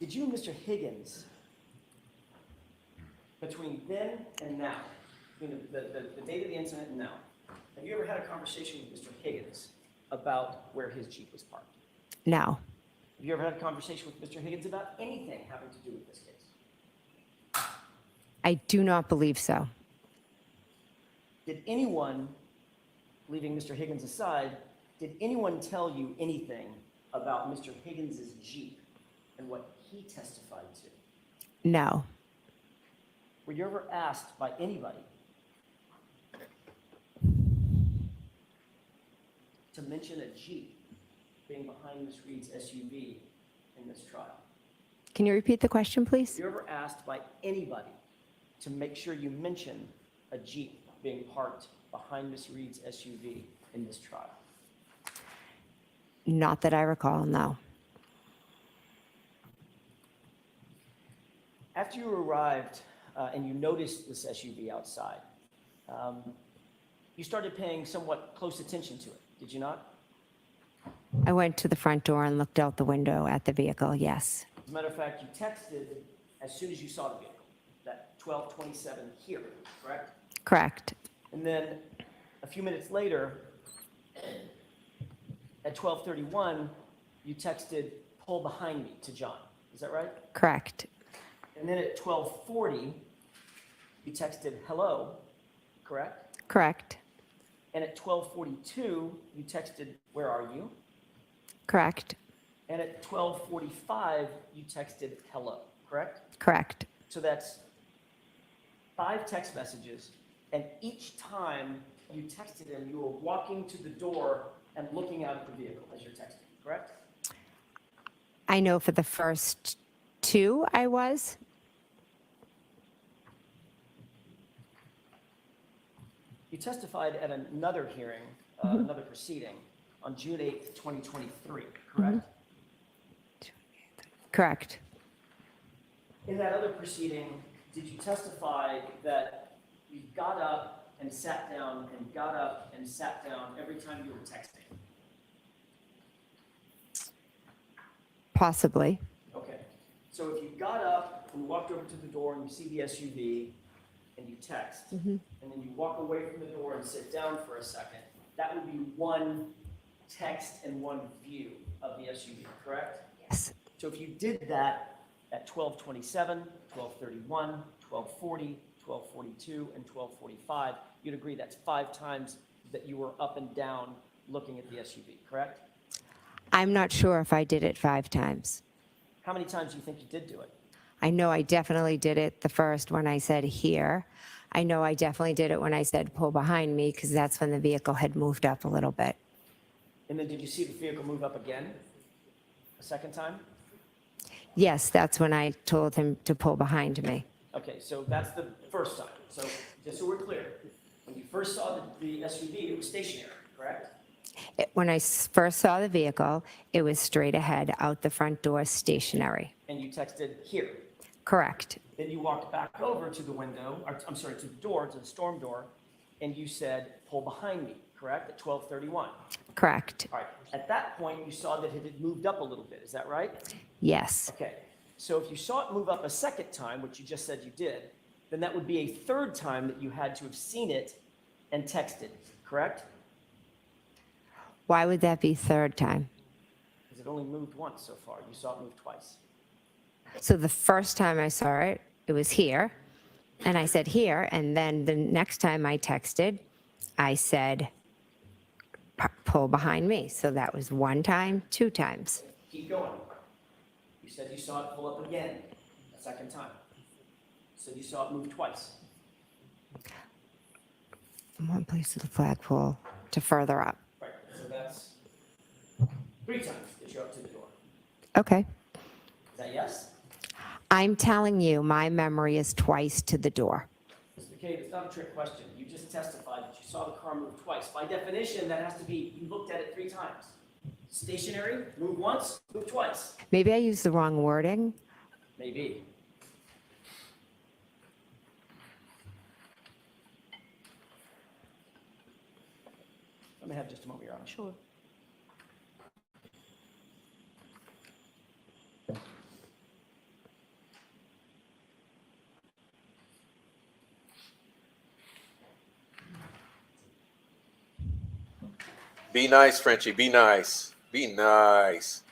Did you and Mr. Higgins, between then and now, between the date of the incident and now, have you ever had a conversation with Mr. Higgins about where his Jeep was parked? No. Have you ever had a conversation with Mr. Higgins about anything having to do with this case? I do not believe so. Did anyone, leaving Mr. Higgins aside, did anyone tell you anything about Mr. Higgins' Jeep and what he testified to? No. Were you ever asked by anybody to mention a Jeep being behind Ms. Reed's SUV in this trial? Can you repeat the question, Were please? you ever asked by anybody to make sure you mention a Jeep being parked behind Miss Reed's SUV in this trial? Not that I recall, no. After you arrived and you noticed this SUV outside, you started paying somewhat close attention to it, did you not? I went to the front door and looked out the window at the vehicle, yes. As a matter of fact, you texted as soon as you saw the vehicle, that 12:27 here, correct? Correct. And then a few minutes later, at 12:31, you texted, pull behind me to John. Is that right? Correct. And then at 12:40, you texted hello, correct? Correct. And at 12:42, you texted, where are you? Correct. And at 12:45, you texted hello, correct? Correct. So that's 5 text messages, and each time you texted him, you were walking to the door and looking out at the vehicle as you're texting, correct? I know for the first 2 I was. You testified at another hearing, another proceeding, on June 8th, 2023, correct? Correct. In that other proceeding, did you testify that you got up and sat down and got up and sat down every time you were texting? Possibly. Okay, so if you got up and walked over to the door and you see the SUV and you text, and then you walk away from the door and sit down for a second, that would be one text and one view of the SUV, correct? Yes. So if you did that at 12:27, 12:31, 12:40, 12:42, and 12:45, you'd agree that's 5 times that you were up and down looking at the SUV, correct? I'm not sure if I did it 5 times. How many times do you think you did do it? I know I definitely did it the first when I said here. I know I definitely did it when I said pull behind me because that's when the vehicle had moved up a little bit. And then did you see the vehicle move up again? A second time? Yes, that's when I told him to pull behind me. Okay, so that's the first time. So just so we're clear, when you first saw the SUV, it was stationary, correct? When I first saw the vehicle, it was straight ahead, out the front door, stationary. And you texted here. Correct. Then you walked back over to the window, or I'm sorry, to the door, to the storm door, and you said, pull behind me, correct, at 12:31. Correct. All right, at that point, you saw that it had moved up a little bit, is that right? Yes. Okay, so if you saw it move up a second time, which you just said you did, then that would be a third time that you had to have seen it and texted, correct? Why would that be third time? Because it only moved once so far. You saw it move twice. So the first time I saw it, it was here, and I said here, and then the next time I texted, I said pull behind me. So that was 1 time, 2 times. Keep going. You said you saw it pull up again a second time. So you saw it move twice. From one place to the flagpole to further up. Right, so that's 3 times that you're up to the door. Okay. Is that yes? I'm telling you, my memory is twice to the door. Mr. McCabe, it's not a trick question. You just testified that you saw the car move twice. By definition, that has to be you looked at it 3 times. Stationary, move once, move twice. Maybe I used the wrong wording. Maybe. Let me have just a moment, Your Honor. Sure. Be nice, Frenchie. Be nice. Be nice.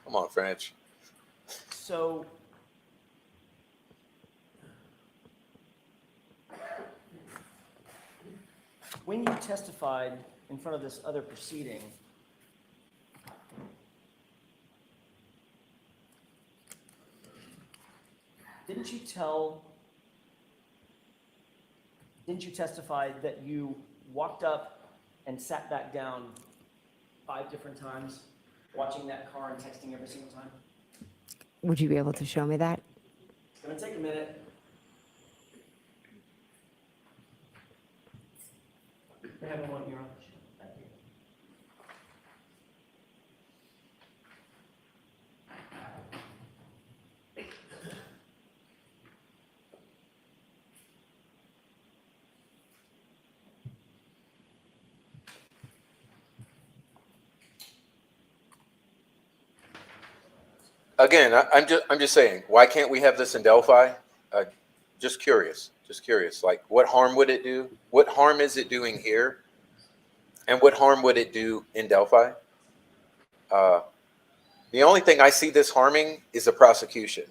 Come on, French. So, when you testified in front of this other proceeding, didn't you testify that you walked up and sat back down 5 different times, watching that car and texting every single time? Would you be able to show me that? It's gonna take a minute. We have one here on the show. Thank you. Again, I'm just saying, why can't we have this in Delphi? Just curious, Like, what harm would it do? What harm is it doing here? And what harm would it do in Delphi? The only thing I see this harming is the prosecution.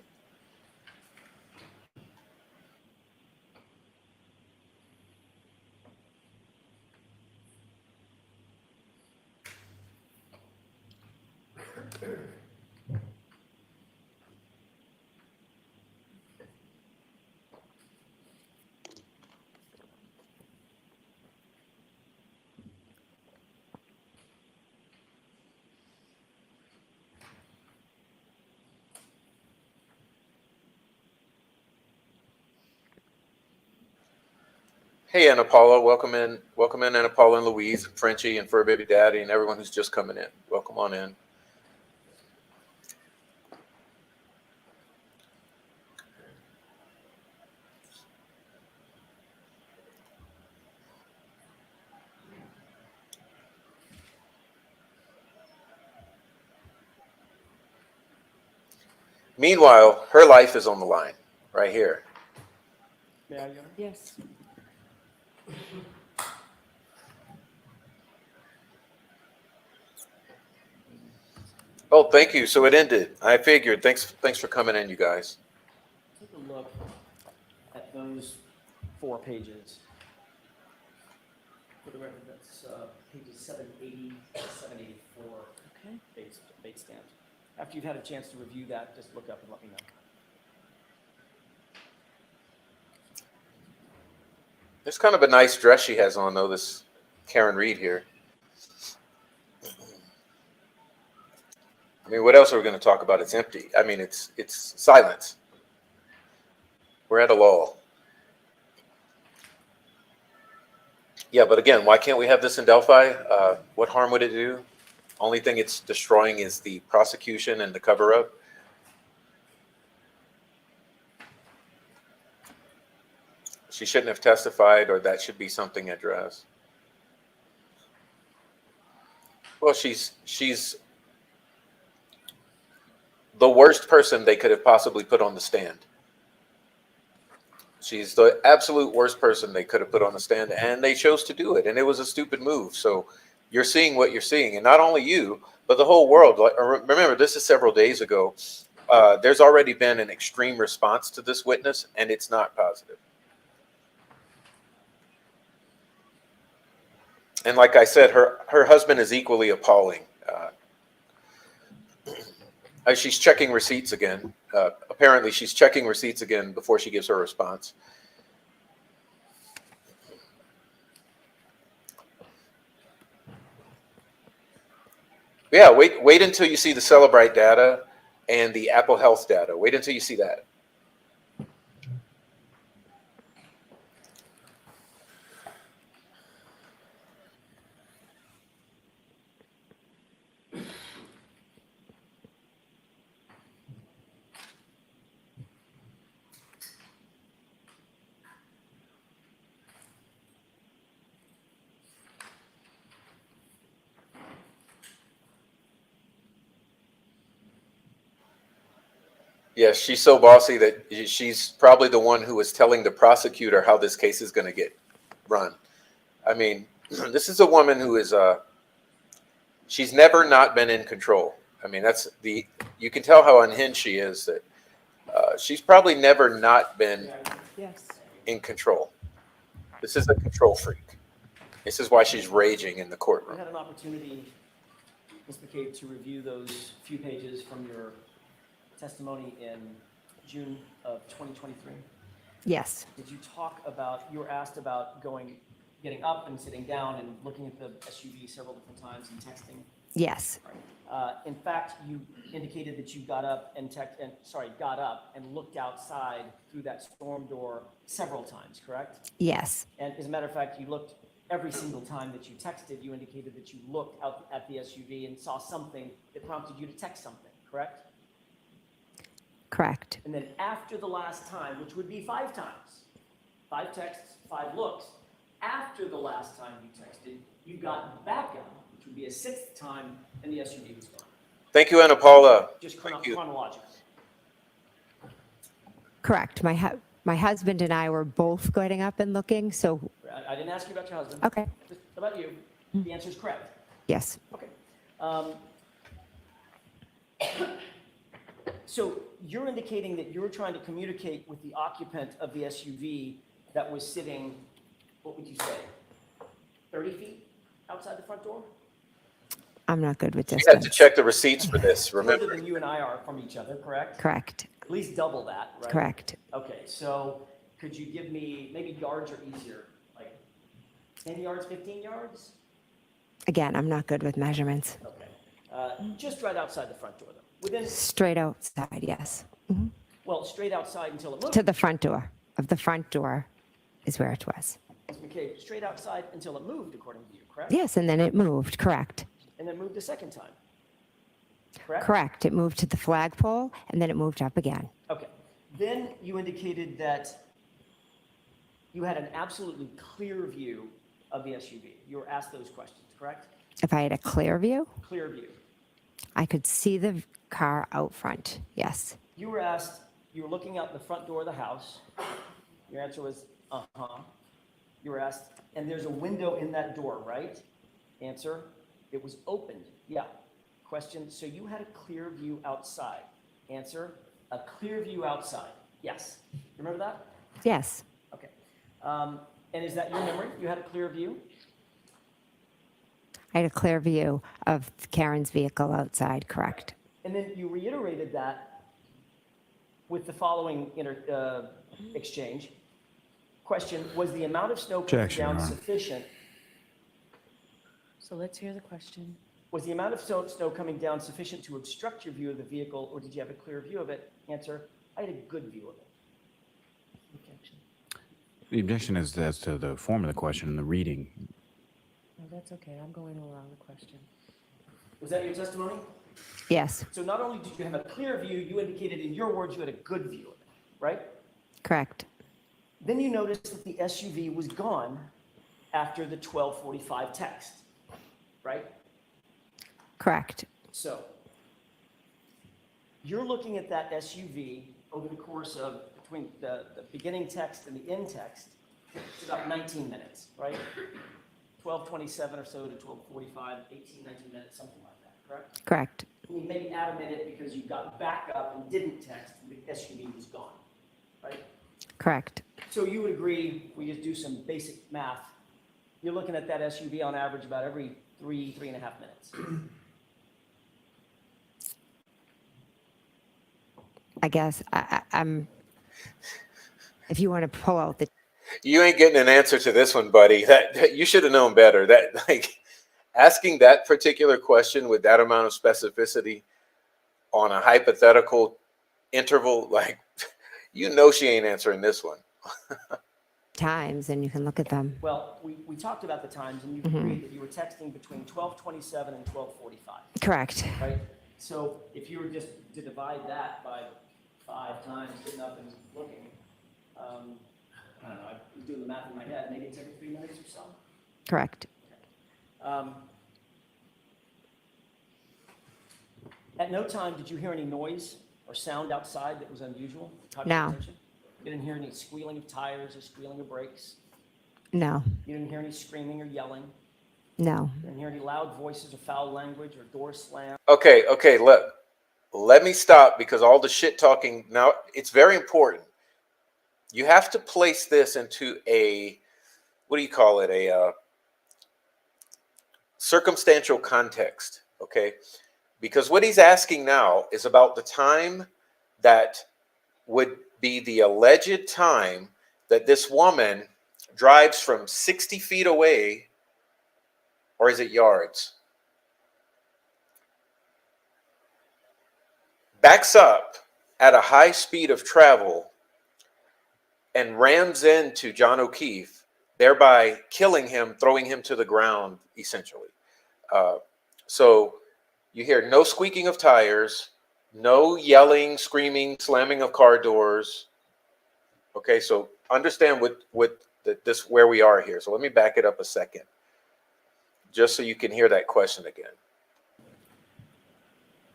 Hey, Anna Paula, welcome in, Anna Paula and Louise, and Frenchie, and Fur Baby Daddy, and everyone who's just coming in. Welcome on in. Meanwhile, her life is on the line, right here. May I, Your Honor? Yes. Oh, thank you. So it ended. I figured. Thanks for coming in, you guys. Take a look at those 4 pages. For the record, that's pages 780 to 784. Okay. Bait stamped. After you've had a chance to review that, just look up and let me know. It's kind of a nice dress she has on, though, this Karen Reed here. I mean, what else are we going to talk about? It's empty. I mean, it's silence. We're at a lull. Yeah, but again, why can't we have this in Delphi? What harm would it do? Only thing it's destroying is the prosecution and the cover-up. She shouldn't have testified, or that should be something addressed. Well, she's the worst person they could have possibly put on the stand. She's the absolute worst person they could have put on the stand, and they chose to do it, and it was a stupid move. So you're seeing what you're seeing, and not only you, but the whole world. Remember, this is several days ago. There's already been an extreme response to this witness, and it's not positive. And like I said, her husband is equally appalling. She's checking receipts again. Apparently, she's checking receipts again before she gives her response. Yeah, wait until you see the Celebrite data and the Apple Health data. Wait until you see that. Yes, she's so bossy that she's probably the one who is telling the prosecutor how this case is going to get run. I mean, this is a woman who is, she's never not been in control. I mean, you can tell how unhinged she is, that she's probably never not been Yes. in control. This is a control freak. This is why she's raging in the You courtroom. had an opportunity, Ms. McCabe, to review those few pages from your testimony in June of 2023. Yes. Did you talk about, you were asked about getting up and sitting down and looking at the SUV several different times and texting? Yes. In fact, you indicated that you got up and looked outside through that storm door several times, correct? Yes. And as a matter of fact, you looked every single time that you texted, you indicated that you looked out at the SUV and saw something that prompted you to text something, correct? Correct. And then after the last time, which would be 5 times, 5 texts, 5 looks, after the last time you texted, you got back up, which would be a 6th time, and the SUV was gone. Thank you, Anna Paula. Just Thank you. chronologically. Correct. My husband and I were both getting up and looking, so, I didn't ask you about your husband. okay, Just about you. The answer is correct. yes. Okay. So you're indicating that you were trying to communicate with the occupant of the SUV that was sitting, what would you say, 30 feet outside the front door? I'm not good with You had to distance. check the receipts for this, Further remember? than you and I are from each other, correct? Correct. At least double that, right? Correct. Okay, so could you give me, maybe yards are easier, like 10 yards, 15 yards? Again, I'm not good with measurements. Okay. Just right outside the front door, though. Within, Straight outside, yes. well, straight outside until it moved. To the front door. Of the front door is where it was. Ms. McCabe, straight outside until it moved, according to you, correct? Yes, and then it moved. Correct. And then moved a second time, correct? Correct. It moved to the flagpole, and then it moved up again. Okay. Then you indicated that you had an absolutely clear view of the SUV. You were asked those questions, correct? If I had a clear view, Clear view. I could see the car out front. Yes. You were asked, you were looking out the front door of the house. Your answer was, uh-huh. You were asked, and there's a window in that door, right? Answer, it was opened. Yeah. Question, so you had a clear view outside. Answer, a clear view outside. Yes. Remember that? Yes. Okay. And is that your memory? You had a clear view? I had a clear view of Karen's vehicle outside. Correct. And then you reiterated that with the following exchange. Question, was the amount of snow coming Objection, down Your Honor. sufficient? So let's hear the question. Was the amount of snow coming down sufficient to obstruct your view of the vehicle, or did you have a clear view of it? Answer, I had a good view of it. Objection. The objection is as to the form of the question and the reading. No, that's okay. I'm going around the question. Was that your testimony? Yes. So not only did you have a clear view, you indicated in your words you had a good view of it, right? Correct. Then you noticed that the SUV was gone after the 12:45 text, right? Correct. So you're looking at that SUV over the course of between the beginning text and the end text. It's about 19 minutes, right? 12:27 or so to 12:45, 18, 19 minutes, something like that, correct? Correct. You maybe add a minute because you got back up and didn't text, and the SUV was gone, right? Correct. So you would agree, we just do some basic math, you're looking at that SUV on average about every 3.5 minutes. I guess I'm. If you want to pull out the You ain't getting an answer to this one, buddy. That you should have known better. That like asking that particular question with that amount of specificity on a hypothetical interval, like you know she ain't answering this one. times, and you can look at them. Well, we talked about the times, and you agreed that you were texting between 12:27 and 12:45, Correct. right? So if you were just to divide that by 5 times, getting up and looking, I don't know, I was doing the math in my head, maybe it's every 3 minutes or so. Correct. At no time did you hear any noise or sound outside that was unusual? Caught No. your attention? You didn't hear any squealing of tires or squealing of brakes? No. You didn't hear any screaming or yelling? No. You didn't hear any loud voices or foul language or door slam? Okay, let me stop because all the shit talking now, it's very important. You have to place this into a, what do you call it? A circumstantial context, okay? Because what he's asking now is about the time that would be the alleged time that this woman drives from 60 feet away, or is it yards? Backs up at a high speed of travel and rams into John O'Keefe thereby killing him, throwing him to the ground, essentially. So you hear no squeaking of tires, no yelling, screaming, slamming of car doors. Okay, so understand this where we are here. So let me back it up a second, just so you can hear that question again.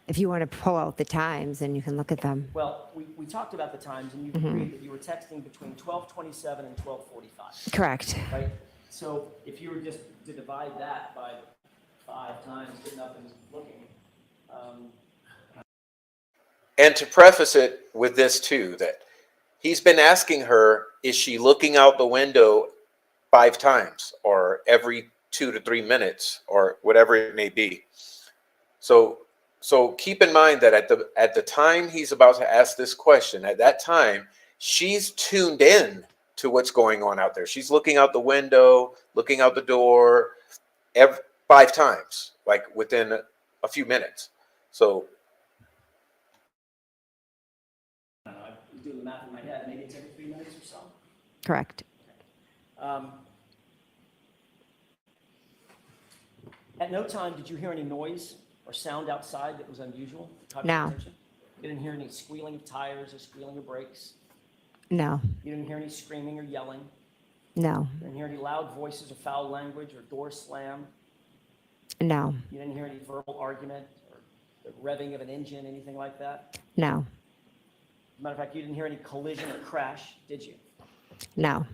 If you want to pull out the times and you can look at them. Well, we talked about the times, and you agreed that you were texting between 12:27 and 12:45, Correct. right? So if you were just to divide that by 5 times, getting up and looking. And to preface it with this too, that he's been asking her, is she looking out the window 5 times or every 2 to 3 minutes or whatever it may be. So keep in mind that at the time he's about to ask this question, at that time, she's tuned in to what's going on out there. She's looking out the window, looking out the door 5 times, like within a few minutes. So I don't know, I'm doing the math in my head, maybe it's every 3 minutes or so. Correct. At no time did you hear any noise or sound outside that was unusual? Caught your No. attention? You didn't hear any squealing of tires or squealing of brakes? No. You didn't hear any screaming or yelling? No. You didn't hear any loud voices or foul language or door slam? No. You didn't hear any verbal argument or the revving of an engine, anything like that? No. As a matter of fact, you didn't hear any collision or crash, did you? No.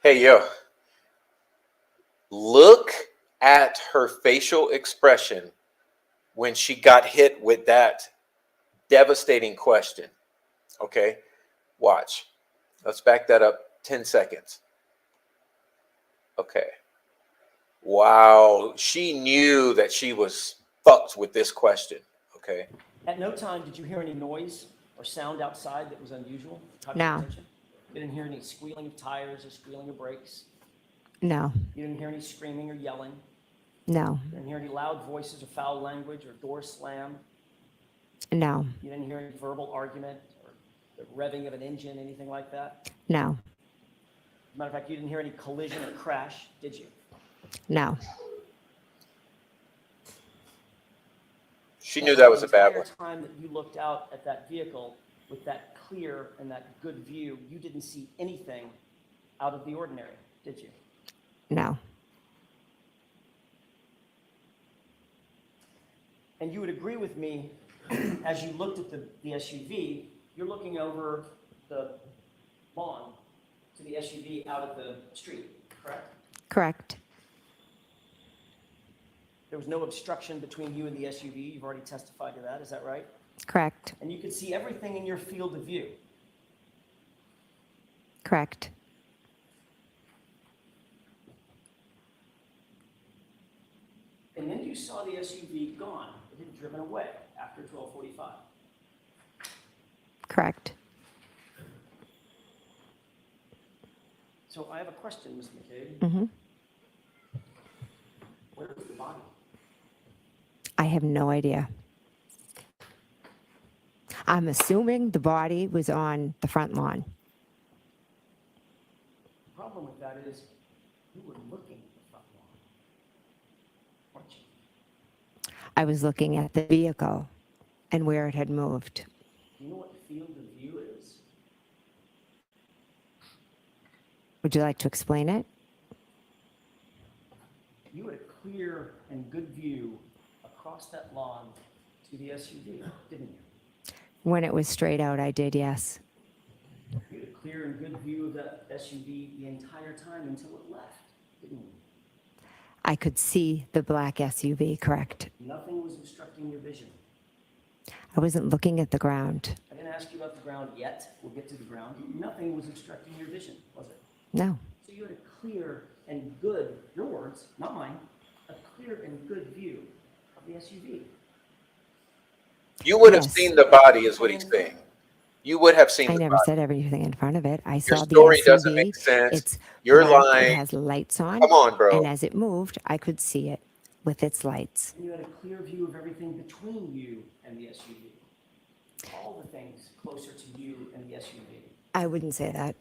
hey, yo, look at her facial expression when she got hit with that devastating question. Okay, watch. Let's back that up 10 seconds. Okay. Wow, she knew that she was fucked with this question. Okay. At no time did you hear any noise or sound outside that was unusual? Caught your No. attention? You didn't hear any squealing of tires or squealing of brakes? No. You didn't hear any screaming or yelling? No. You didn't hear any loud voices or foul language or door slam? No. You didn't hear any verbal argument or the revving of an engine, anything like that? No. As a matter of fact, you didn't hear any collision or crash, did you? No. She knew that was a bad The one. entire time that you looked out at that vehicle with that clear and that good view, you didn't see anything out of the ordinary, did you? No. And you would agree with me, as you looked at the SUV, you're looking over the lawn to the SUV out at the street, correct? Correct. There was no obstruction between you and the SUV. You've already testified to that, is that right? Correct. And you could see everything in your field of view. Correct. And then you saw the SUV gone. It had driven away after 12:45. Correct. So I have a question, Ms. McCabe. Mm-hmm. Where was the body? I have no idea. I'm assuming the body was on the front lawn. The problem with that is you were looking at the front lawn, weren't you? I was looking at the vehicle and where it had moved. Do you know what field of view is? Would you like to explain it? You had a clear and good view across that lawn to the SUV, didn't you? When it was straight out, I did, yes. You had a clear and good view of that SUV the entire time until it left, didn't you? I could see the black SUV, correct. Nothing was obstructing your vision. I wasn't looking at the ground. I didn't ask you about the ground yet. We'll get to the ground. Nothing was obstructing your vision, was it? No. So you had a clear and good, your words, not mine, a clear and good view of the SUV. You would have Yes. seen the body, is what he's saying. You would have seen I the never body. said everything in front of it. I Your saw the story SUV. doesn't make sense. It's You're black. lying. It has lights on. Come on, bro. And as it moved, I could see it with its lights. And you had a clear view of everything between you and the SUV. all the things closer to you and the SUV. I wouldn't say that.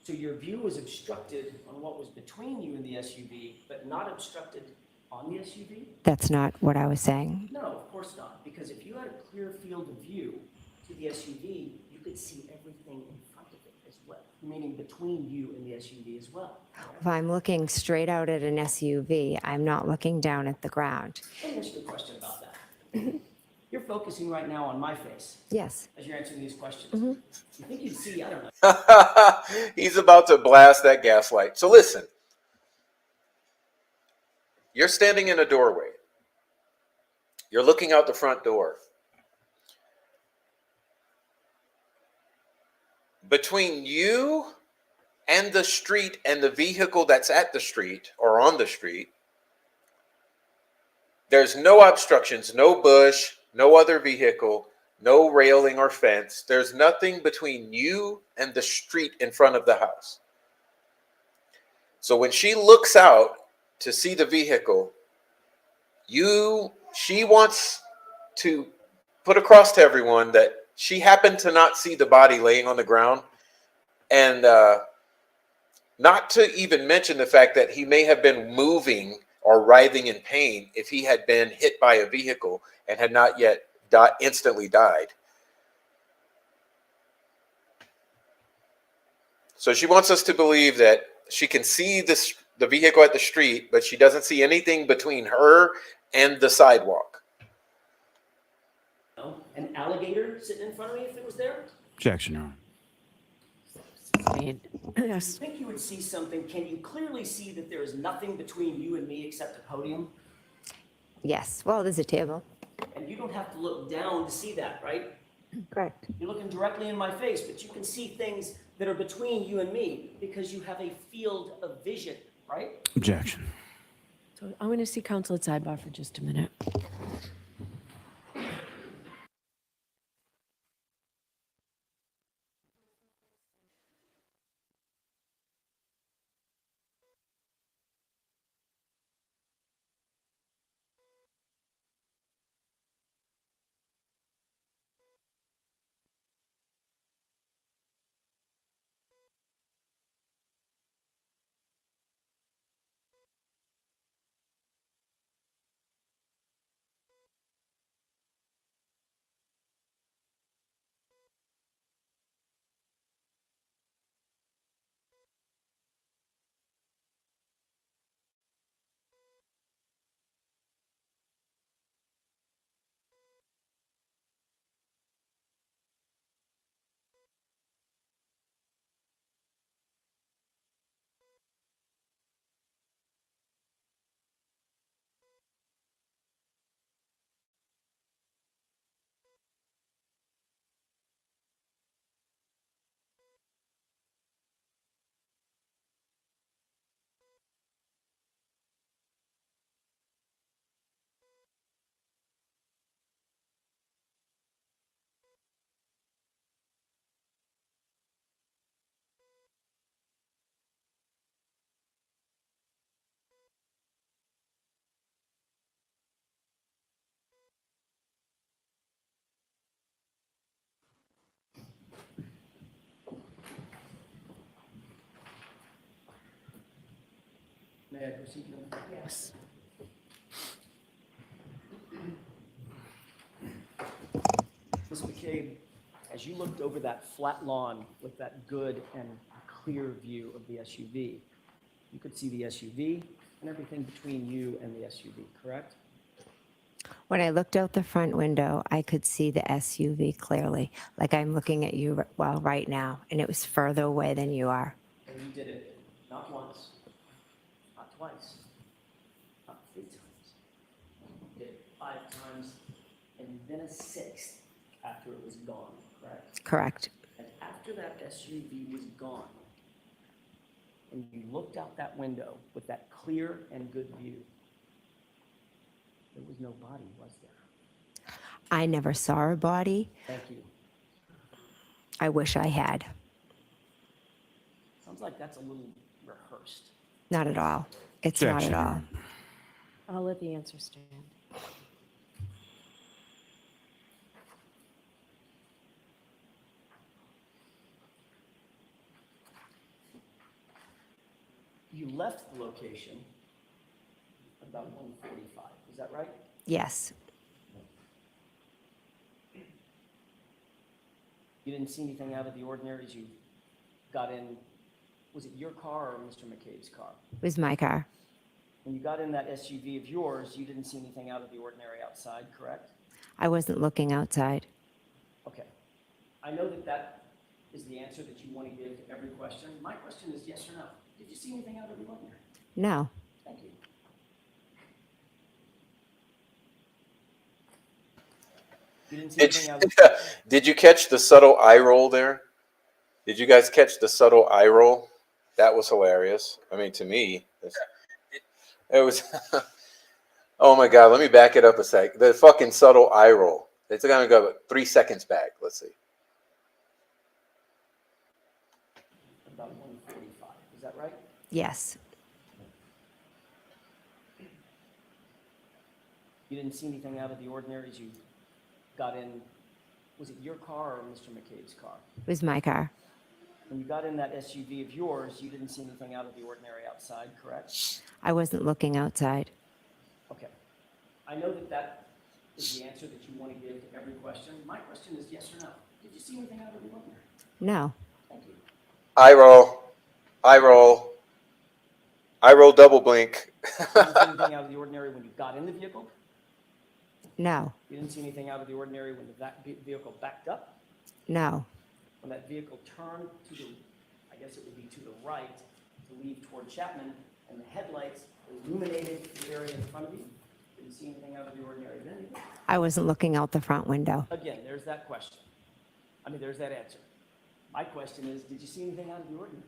So your view was obstructed on what was between you and the SUV, but not obstructed on the SUV? That's not what I was saying. No, of course not, because if you had a clear field of view to the SUV, you could see everything in front of it as well, meaning between you and the SUV as well. If I'm looking straight out at an SUV, I'm not looking down at the ground. Let me ask you a question about that. You're focusing right now on my face Yes. as you're answering these questions. You think you'd see, I don't know. He's about to blast that gaslight. So listen, you're standing in a doorway. You're looking out the front door. Between you and the street and the vehicle that's at the street or on the street, there's no obstructions, no bush, no other vehicle, no railing or fence. There's nothing between you and the street in front of the house. So when she looks out to see the vehicle, she wants to put across to everyone that she happened to not see the body laying on the ground, and not to even mention the fact that he may have been moving or writhing in pain if he had been hit by a vehicle and had not yet instantly died. So she wants us to believe that she can see the vehicle at the street, but she doesn't see anything between her and the sidewalk. An alligator sitting in front of me if it was there? Objection, Your Honor. I mean, You think you would see something? Can you clearly see that there is nothing between you and me except a podium? Yes. Well, there's a table. And you don't have to look down to see that, right? Correct. You're looking directly in my face, but you can see things that are between you and me because you have a field of vision, right? Objection. so I'm going to see counsel at sidebar for just a minute. May I proceed? Yes. Ms. McCabe, as you looked over that flat lawn with that good and clear view of the SUV, you could see the SUV and everything between you and the SUV, correct? When I looked out the front window, I could see the SUV clearly, like I'm looking at you right now, and it was further away than you are. And you did it not once, not twice, not 3 times. You did it 5 times and then a 6th after it was gone, correct? Correct. And after that SUV was gone, and you looked out that window with that clear and good view, there was no body, was there? I never saw a body. Thank you. I wish I had. Sounds like that's a little rehearsed. Not at all. It's not Objection, at Your all. Honor. I'll let the answer stand. You left the location about 1:45, is that right? Yes. You didn't see anything out of the ordinary as you got in, was it your car or Mr. McCabe's car? It was my car. When you got in that SUV of yours, you didn't see anything out of the ordinary outside, correct? I wasn't looking outside. Okay. I know that that is the answer that you want to give to every question. My question is yes or no. Did you see anything out of the ordinary? No. Thank you. You didn't see Did, anything out of the... did you catch the subtle eye roll there? Did you guys catch the subtle eye roll? That was hilarious. I mean, to me, it was. Oh my God, let me back it up a sec. The fucking subtle eye roll. It's gonna go 3 seconds back. Let's see. About 1:45, is that right? Yes. You didn't see anything out of the ordinary as you got in, was it your car or Mr. McCabe's car? It was my car. When you got in that SUV of yours, you didn't see anything out of the ordinary outside, correct? I wasn't looking outside. Okay. I know that that is the answer that you want to give to every question. My question is yes or no. Did you see anything out of the ordinary? No. Thank you. Eye roll. Eye roll. Eye roll double blink. You didn't see anything out of the ordinary when you got in the vehicle? No. You didn't see anything out of the ordinary when the vehicle backed up? No. When that vehicle turned to the, I guess it would be to the right, to leave toward Chapman, and the headlights illuminated the area in front of you? Didn't see anything out of the ordinary then either? I wasn't looking out the front window. Again, there's that question. There's that answer. My question is, did you see anything out of the ordinary?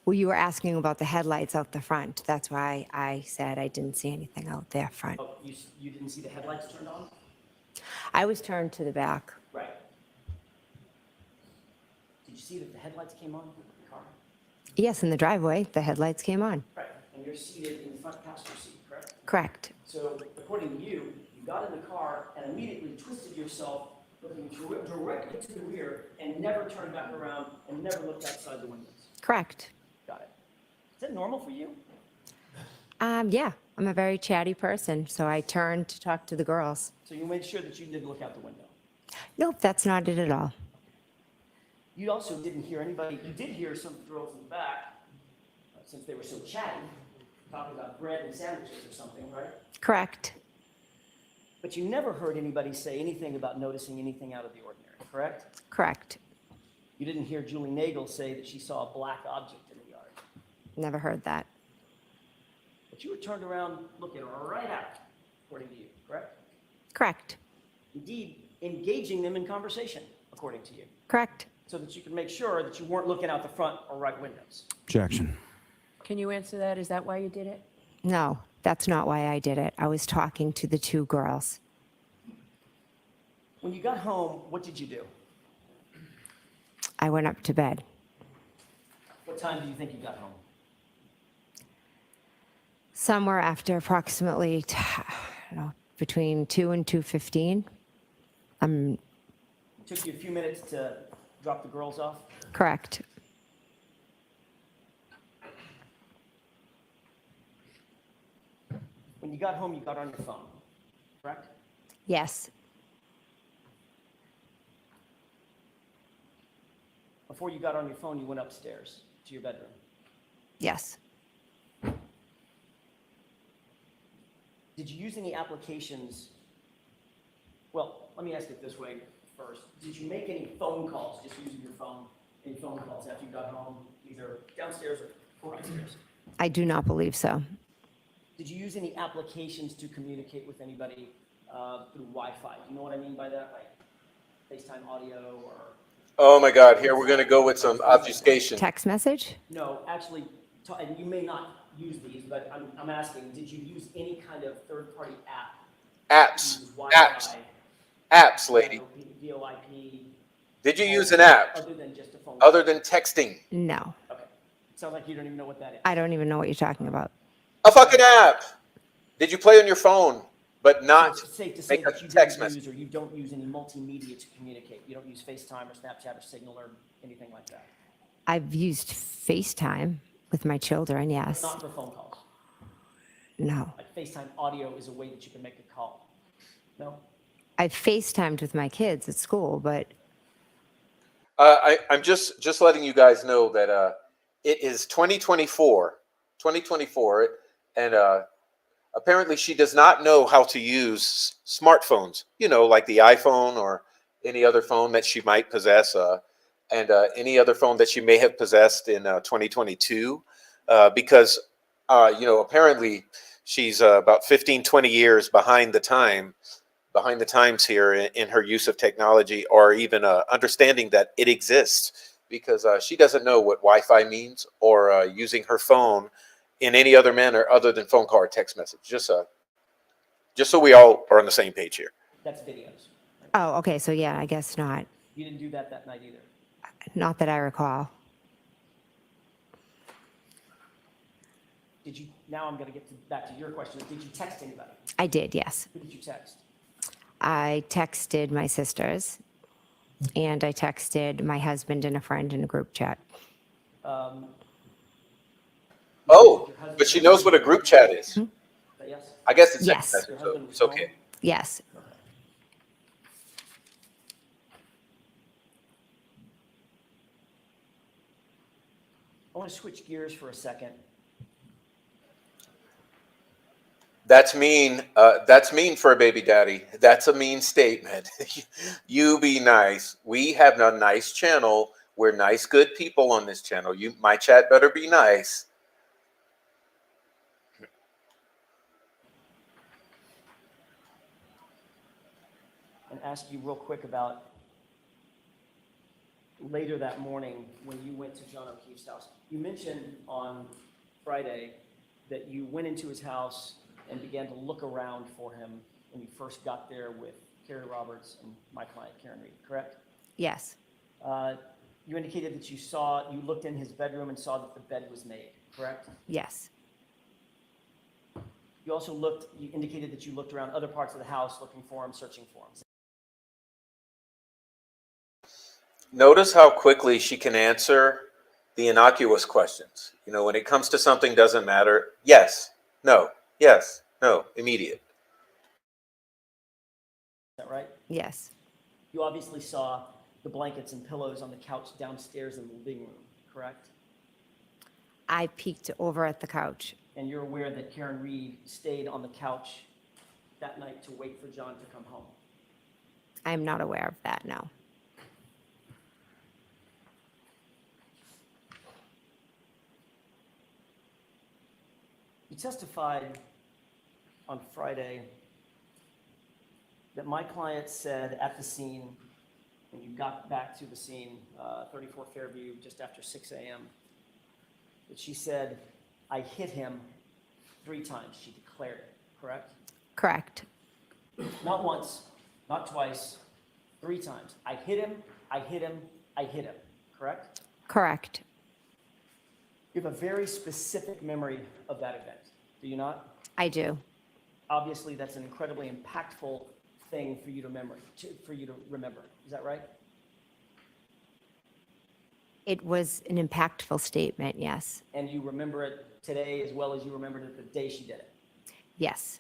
Well, you were asking about the headlights out the front. That's why I said I didn't see anything out there front. Oh, you didn't see the headlights turned on? I was turned to the back. Right. Did you see that the headlights came on in the car? Yes, in the driveway, the headlights came on. Right. And you're seated in the front passenger seat, correct? Correct. So according to you, you got in the car and immediately twisted yourself, looking directly to the rear and never turned back around and never looked outside the windows. Correct. Got it. Is that normal for you? Yeah, I'm a very chatty person, so I turned to talk to the girls. So you made sure that you didn't look out the window. Nope, that's not it at all. You also didn't hear anybody, you did hear some girls in the back, since they were so chatty, talking about bread and sandwiches or something, right? Correct. But you never heard anybody say anything about noticing anything out of the ordinary, correct? Correct. You didn't hear Julie Nagel say that she saw a black object in the yard. Never heard that. But you were turned around looking right at it, according to you, correct? Correct. Indeed, engaging them in conversation, according to you, Correct. so that you can make sure that you weren't looking out the front or right windows. Objection. Can you answer that? Is that why you did it? No, that's not why I did it. I was talking to the two girls. When you got home, what did you do? I went up to bed. What time do you think you got home? Somewhere after approximately, between 2 and 2:15. It took you a few minutes to drop the girls off? Correct. When you got home, you got on your phone, correct? Yes. Before you got on your phone, you went upstairs to your bedroom. Yes. Did you use any applications? Well, let me ask it this way first. Did you make any phone calls, just using your phone, any phone calls after you got home, either downstairs or upstairs? I do not believe so. Did you use any applications to communicate with anybody through Wi-Fi? Do you know what I mean by that? Like FaceTime audio or? Oh my God, here we're gonna go with some obfuscation. Text message? No, actually, and you may not use these, but I'm asking, did you use any kind of third-party app? Apps, Use apps, Wi-Fi, apps, lady. VoIP? Did you use an app Other than just a phone? other than texting? No. Okay. Sounds like you don't even know what that is. I don't even know what you're talking about. A fucking app. Did you play on your phone, but not So it's safe to say make a that you text didn't message? use or you don't use any multimedia to communicate. You don't use FaceTime or Snapchat or Signal or anything like that. I've used FaceTime. With my children, yes. Not for phone calls. No. Like FaceTime audio is a way that you can make a call. No? I've FaceTimed with my kids at school, but I'm just letting you guys know that it is 2024, and apparently she does not know how to use smartphones. You know, like the iPhone or any other phone that she might possess, and any other phone that she may have possessed in 2022, because apparently she's about 15, 20 years behind the times here in her use of technology, or even understanding that it exists, because she doesn't know what Wi-Fi means, or using her phone in any other manner other than phone call or text message. Just so we all are on the same page here. That's videos. oh, okay, so yeah, I guess not. You didn't do that night either. Not that I recall. Did you, now I'm going to get back to your question. Did you text anybody? I did, yes. Who did you text? I texted my sisters, and I texted my husband and a friend in a group chat. Um, Oh, but she knows what a group chat is. but yes? I guess it's Yes. text Your message, so husband was it's okay. home? Yes. Okay. I want to switch gears for a second. That's mean. That's mean for a baby daddy. That's a mean statement. You be nice. We have a nice channel. We're nice, good people on this channel. My chat better be nice. And ask you real quick about later that morning when you went to John O'Keefe's house. You mentioned on Friday that you went into his house and began to look around for him when you first got there with Carrie Roberts and my client, Karen Reed, correct? Yes. You indicated that you looked in his bedroom and saw that the bed was made, correct? Yes. You indicated that you looked around other parts of the house looking for him, searching for him. Notice how quickly she can answer the innocuous questions. You know, when it comes to something doesn't matter. Yes, no, yes, no, immediate. Is that right? Yes. You obviously saw the blankets and pillows on the couch downstairs in the living room, correct? I peeked over at the couch. And you're aware that Karen Reed stayed on the couch that night to wait for John to come home. I'm not aware of that, no. You testified on Friday that my client said at the scene, when you got back to the scene, 34 Fairview, just after 6 a.m., that she said, "I hit him 3 times." She declared it, correct? Correct. Not once, not twice, 3 times. I hit him, I hit him, I hit him, correct? Correct. You have a very specific memory of that event, do you not? I do. Obviously, that's an incredibly impactful thing for you to remember. Is that right? It was an impactful statement, yes. And you remember it today as well as you remembered it the day she did it. Yes.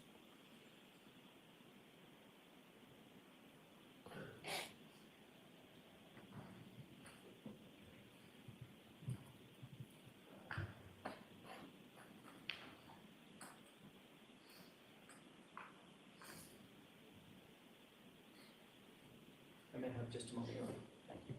I may have just a moment. Thank you.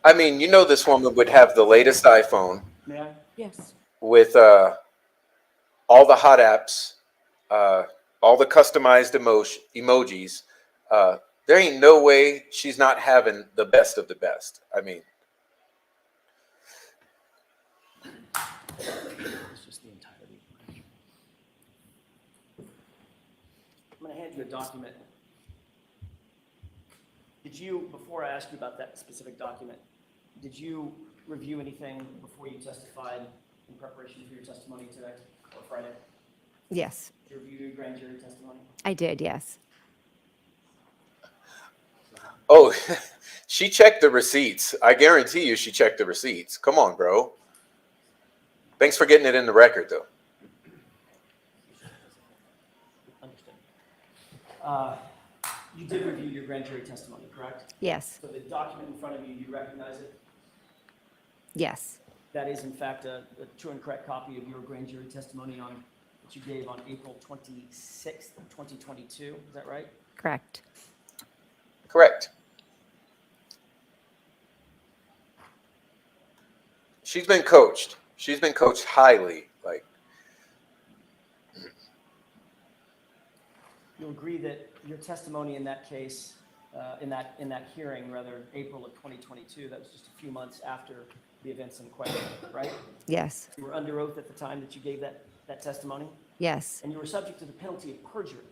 I mean, you know, this woman would have the latest iPhone May I? Yes. with all the hot apps, all the customized emojis. There ain't no way she's not having the best of the best. I mean, It's just the entirety. I'm going to hand you a document. Before I ask you about that specific document, did you review anything before you testified in preparation for your testimony today or Friday? Yes, Did you review your grand jury testimony? I did, yes. Oh, she checked the receipts. I guarantee you she checked the receipts. Come on, bro. Thanks for getting it in the record, though. Understood. You did review your grand jury testimony, correct? Yes, So the document in front of you, you recognize it? yes, That is in fact a true and correct copy of your grand jury testimony on, that you gave on April 26th, 2022, is that right? correct. Correct. She's been coached. She's been coached highly. Like, You'll agree that your testimony in that case, in that hearing, rather, April of 2022, that was just a few months after the events in question, right? Yes, You were under oath at the time that you gave that testimony, yes, and you were subject to the penalty of perjury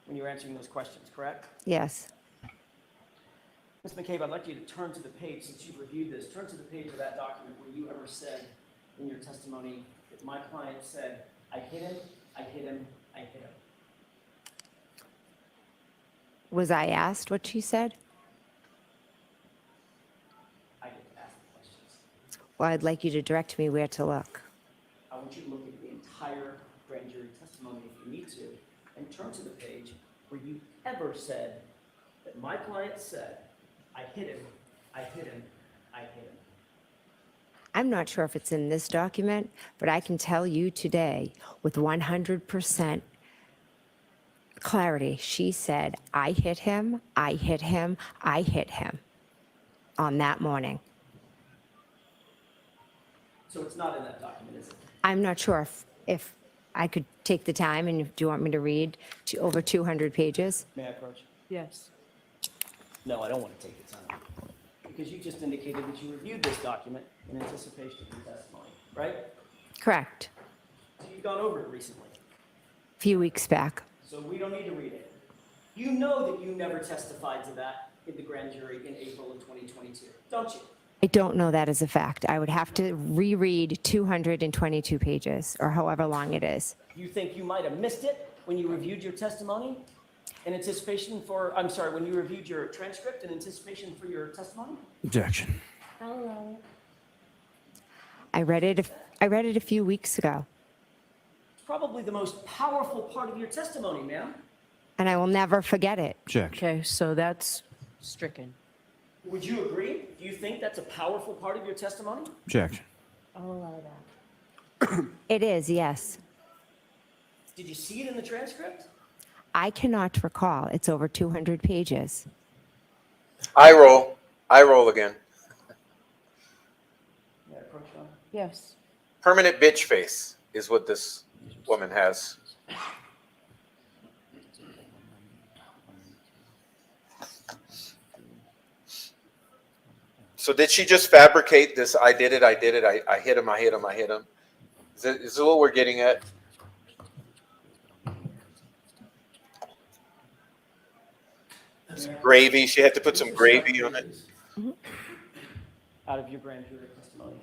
when you were answering those questions, correct? yes. Ms. McCabe, I'd like you to turn to the page, since you've reviewed this, turn to the page of that document where you ever said in your testimony that my client said, I hit him, I hit him, I hit him. Was I asked what she said? I get to ask the questions. Well, I'd like you to direct me where to look. I want you to look at the entire grand jury testimony if you need to, and turn to the page where you ever said that my client said, I hit him, I hit him, I hit him. I'm not sure if it's in this document, but I can tell you today with 100% clarity, she said, I hit him, I hit him, I hit him on that morning. So it's not in that document, is it? I'm not sure if I could take the time, and do you want me to read over 200 pages? May I approach? Yes. No, I don't want to take the time. Because you just indicated that you reviewed this document in anticipation of your testimony, right? Correct. So you've gone over it recently. A few weeks back. So we don't need to read it. You know that you never testified to that in the grand jury in April of 2022, don't you? I don't know that as a fact. I would have to reread 222 pages, or however long it is. You think you might have missed it when you reviewed your testimony in anticipation for, I'm sorry, when you reviewed your transcript in anticipation for your testimony? Objection. I'll allow it. I read it a few weeks ago, It's probably the most powerful part of your testimony, ma'am. and I will never forget it. Objection. Okay, so that's stricken. Would you agree? Do you think that's a powerful part of your testimony? Objection. I'll allow that. It is, yes. Did you see it in the transcript? I cannot recall. It's over 200 pages. I roll. I roll again. Yeah, approach on. Yes. Permanent bitch face is what this woman has. So did she just fabricate this? I did it. I hit him. I hit him. I hit him. Is that what we're getting at? Some gravy. She had to put some gravy on it. Out of your grand jury testimony.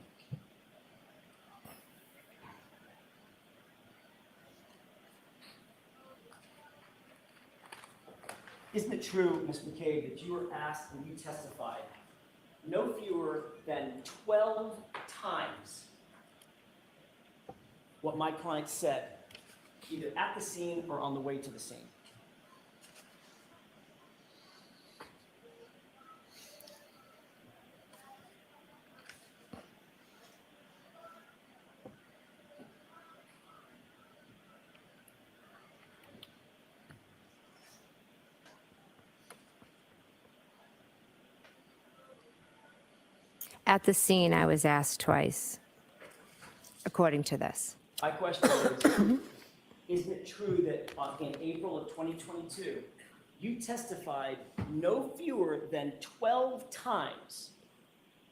Isn't it true, Ms. McCabe, that you were asked and you testified no fewer than 12 times what my client said, either at the scene or on the way to the scene? At the scene, I was asked twice, according to this. My question is, isn't it true that in April of 2022, you testified no fewer than 12 times,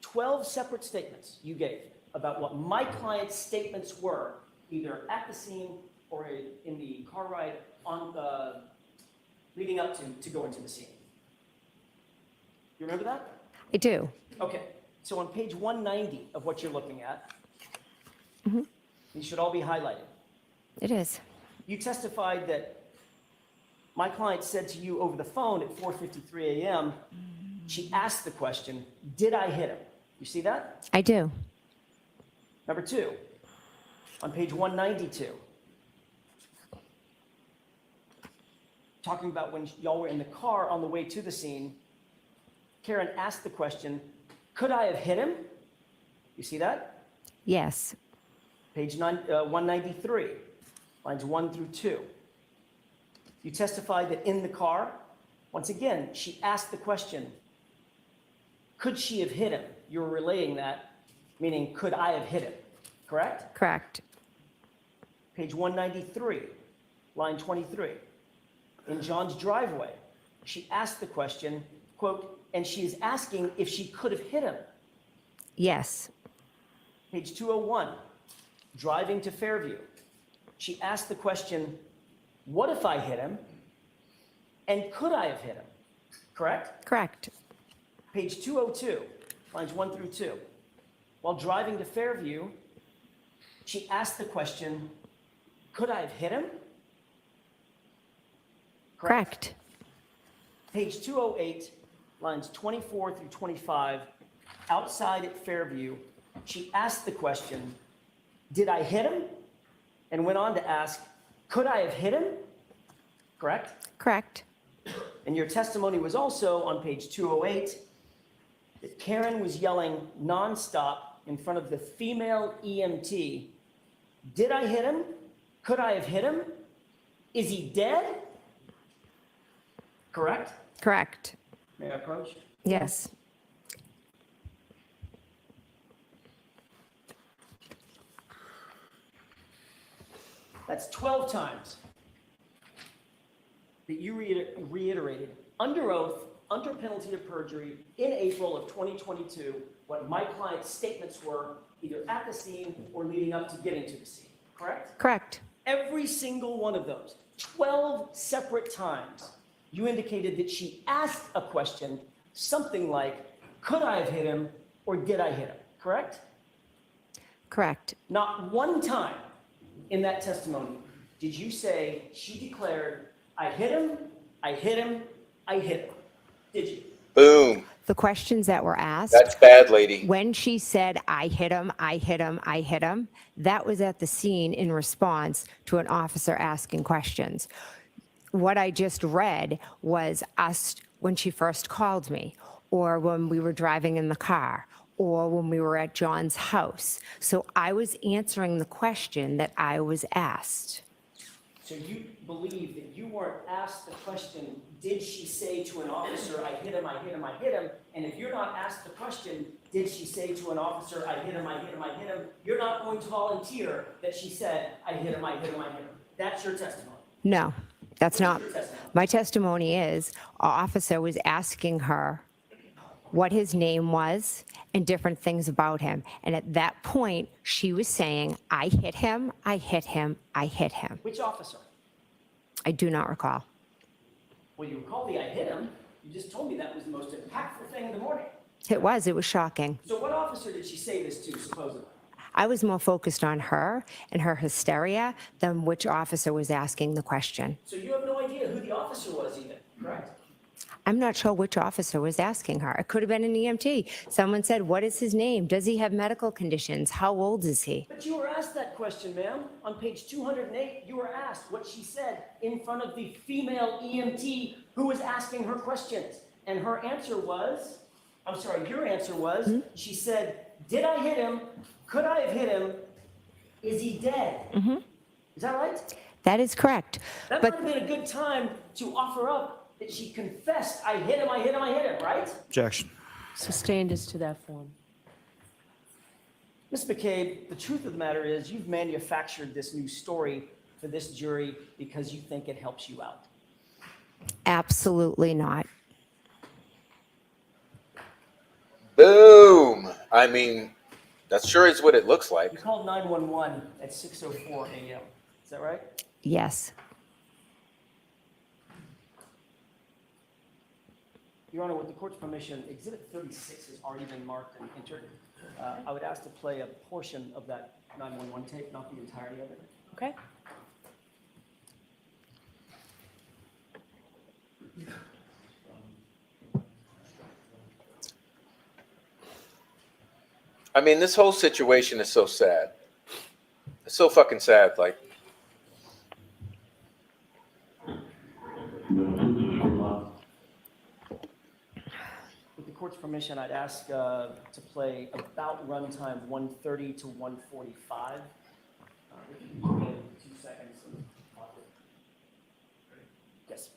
12 separate statements you gave about what my client's statements were, either at the scene or in the car ride on leading up to going to the scene? You remember that? I do. Okay, so on page 190 of what you're looking at, These should all be highlighted. It is. You testified that my client said to you over the phone at 4:53 a.m., she asked the question, did I hit him? You see that? I do. Number two, on page 192, talking about when y'all were in the car on the way to the scene, Karen asked the question, could I have hit him? You see that? Yes. Page 193, lines 1 through 2. You testified that in the car, once again, she asked the question, could she have hit him? You were relaying that, meaning could I have hit him, correct? Correct. Page 193, line 23. In John's driveway, she asked the question, quote, and she is asking if she could have hit him. Yes. Page 201, driving to Fairview. She asked the question, what if I hit him? And could I have hit him? Correct? Correct. Page 202, lines 1 through 2. While driving to Fairview, she asked the question, could I have hit him? Correct. Page 208, lines 24 through 25, outside at Fairview, she asked the question, did I hit him? And went on to ask, could I have hit him? Correct? Correct. And your testimony was also on page 208 that Karen was yelling nonstop in front of the female EMT, did I hit him? Could I have hit him? Is he dead? Correct? Correct. May I approach? Yes. That's 12 times that you reiterated under oath, under penalty of perjury, in April of 2022, what my client's statements were either at the scene or leading up to getting to the scene, correct? Correct. Every single one of those, 12 separate times, you indicated that she asked a question, something like, could I have hit him or did I hit him, correct? Correct. Not one time in that testimony did you say she declared, I hit him, I hit him, I hit him. Did you? Boom. The questions that were asked, That's bad, lady. when she said, I hit him, I hit him, I hit him, that was at the scene in response to an officer asking questions. What I just read was us when she first called me, or when we were driving in the car, or when we were at John's house. So I was answering the question that I was asked. So you believe that you weren't asked the question, did she say to an officer, I hit him, I hit him, I hit him? And if you're not asked the question, did she say to an officer, I hit him, I hit him, I hit him? You're not going to volunteer that she said, I hit him, I hit him, I hit him. That's your testimony. No, that's not. Your testimony. My testimony is, an officer was asking her what his name was and different things about him. And at that point, she was saying, I hit him, I hit him, I hit him. Which officer? I do not recall. Well, you recall the I hit him. You just told me that was the most impactful thing in the morning. It was shocking. So what officer did she say this to, supposedly? I was more focused on her and her hysteria than which officer was asking the question. So you have no idea who the officer was even, correct? I'm not sure which officer was asking her. It could have been an EMT. Someone said, what is his name? Does he have medical conditions? How old is he? But you were asked that question, ma'am. On page 208, you were asked what she said in front of the female EMT who was asking her questions. And her answer was, your answer was, she said, did I hit him? Could I have hit him? Is he dead? Is that right? That is correct. That But might have been a good time to offer up that she confessed, I hit him, I hit him, I hit him, right? Objection. Sustained as to that form. Ms. McCabe, the truth of the matter is you've manufactured this new story for this jury because you think it helps you out. absolutely not. Boom. I mean, that sure is what it looks like. You called 911 at 6:04 a.m. Is that right? Yes. Your Honor, with the court's permission, Exhibit 36 has already been marked and entered. I would ask to play a portion of that 911 tape, not the entirety of it. Okay? I mean, this whole situation is so sad. It's so fucking sad. Like, With the court's permission, I'd ask to play about runtime 130 to 145. If you can give me 2 seconds. Yes.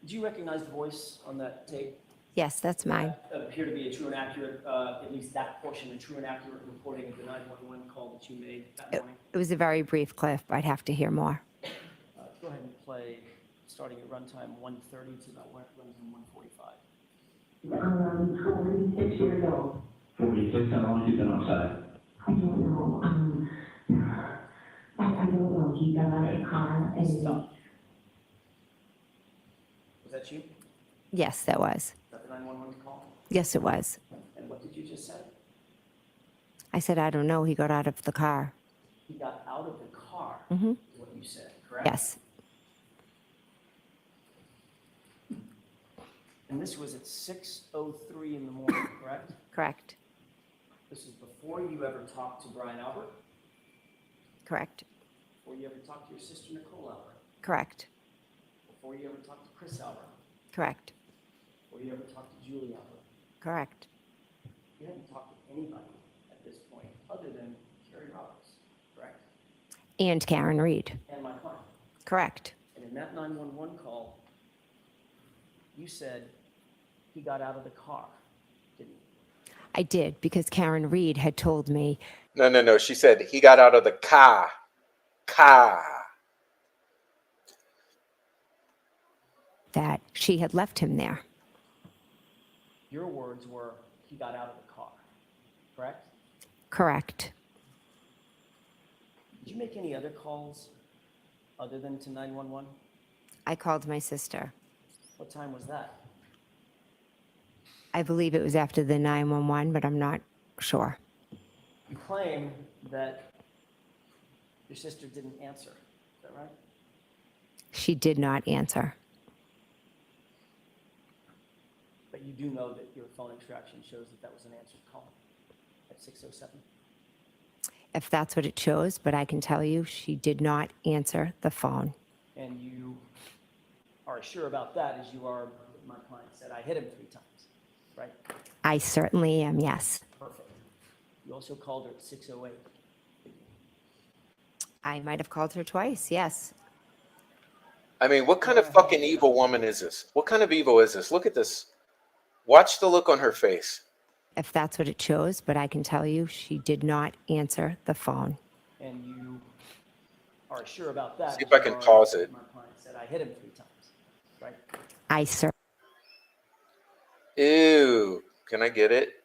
Do you recognize the voice on that tape? Yes, that's mine. Appear to be a true and accurate, at least that portion, a true and accurate reporting of the 911 call that you made that morning? It was a very brief clip. I'd have to hear more. Go ahead and play, starting at runtime 130 to about runtime 145. 46 years old. 46, how long has he been outside? I don't know. I don't know. He got out of the car and Stop. Was that you? Yes, that was. Is that the 911 call? Yes, it was. And what did you just say? I said, I don't know. He got out of the car. He got out of the car, Mhm. is what you said, correct? Yes, And this was at 6:03 in the morning, correct? correct. This is before you ever talked to Brian Albert, Correct. before you ever talked to your sister Nicole Albert, Correct. before you ever talked to Chris Albert, Correct. before you ever talked to Julie Albert. Correct. You haven't talked to anybody at this point other than Carrie Roberts, correct? And Karen Reed. And my client. Correct. And in that 911 call, you said he got out of the car, didn't you? I did because Karen Reed had told me no. She said he got out of the car. that she had left him there. Your words were, he got out of the car, correct? Correct. Did you make any other calls other than to 911? I called my sister. What time was that? I believe it was after the 911, but I'm not sure. You claim that your sister didn't answer, is that right? She did not answer. But you do know that your phone extraction shows that that was an answered call at 6:07? If that's what it shows, but I can tell you she did not answer the phone. And you are as sure about that as you are, my client said, I hit him 3 times, right? I certainly am, yes. Perfect. You also called her at 6:08. I might have called her twice, yes. I mean, what kind of fucking evil woman is this? What kind of evil is this? Look at this. Watch the look on her face. If that's what it shows, but I can tell you she did not answer the phone. And you are as sure about that. See if as I you can are, pause it. My client said, I hit him 3 times, right? I certainly. Ew. Can I get it?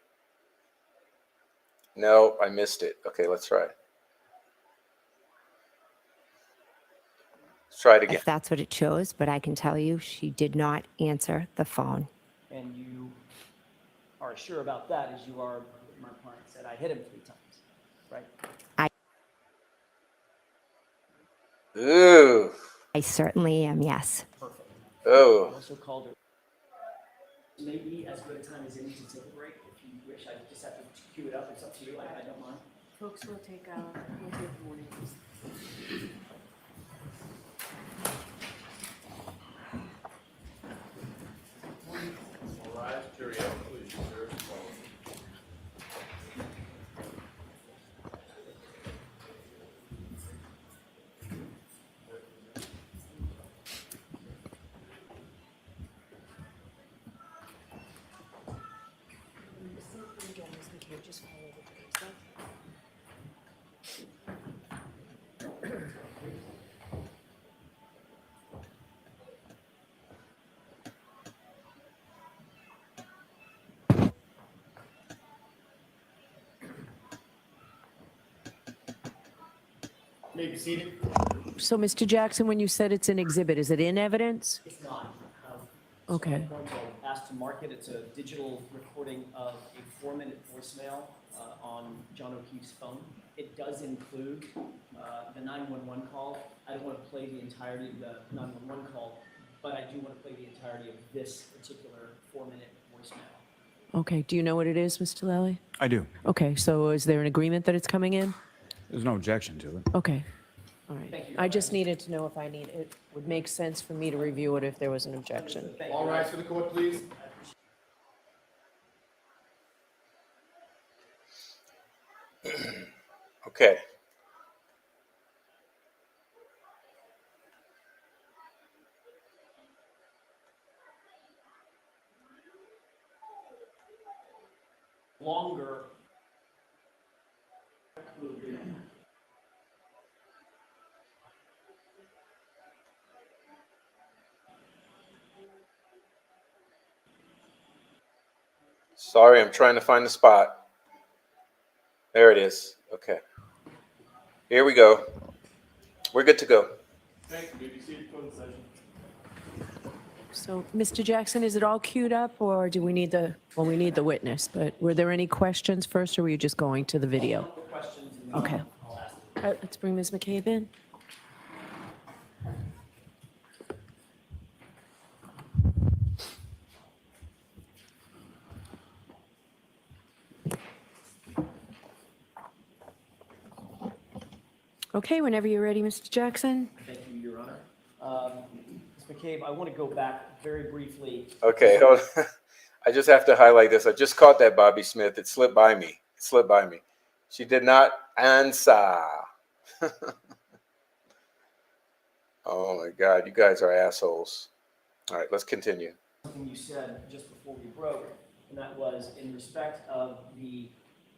No, I missed it. Okay, let's try it. Let's try it again. If that's what it shows, but I can tell you she did not answer the phone. And you are as sure about that as you are, my client said, I hit him 3 times, right? Ooh. I certainly am, yes. Perfect. Oh. You also called her. Maybe as good a time as any to take a break. If you wish, I just have to cue it up. It's up to you. I don't mind. Folks, we'll take mornings. May be seated. So, Mr. Jackson, when you said it's an exhibit, is it in evidence? It's not. Okay. I'm going to ask to mark it. It's a digital recording of a 4-minute voicemail on John O'Keefe's phone. It does include the 911 call. I don't want to play the entirety of the 911 call, but I do want to play the entirety of this particular 4-minute voicemail. Okay, do you know what it is, Mr. Lally? I do. Okay, so is there an agreement that it's coming in? There's no objection to it. Okay, all right. Thank you. I just needed to know if it would make sense for me to review it if there was an objection. Thank you. All rise for the court, please. Okay. Longer. Sorry, I'm trying to find the spot. There it is. Okay. Here we go. We're good to go. Thank you. May be seated for the session. So, Mr. Jackson, is it all queued up, or do we need we need the witness, but were there any questions first, or were you just going to the video? Questions? And then Okay. I'll ask. All right, let's bring Ms. McCabe in. Okay, whenever you're ready, Mr. Jackson. Thank you, Your Honor. Ms. McCabe, I want to go back very briefly. Okay. hold on. I just have to highlight this. I just caught that, Bobby Smith. It slipped by me. It slipped by me. She did not answer. Oh my God, you guys are assholes. All right, let's continue. Something you said just before we broke, and that was in respect of the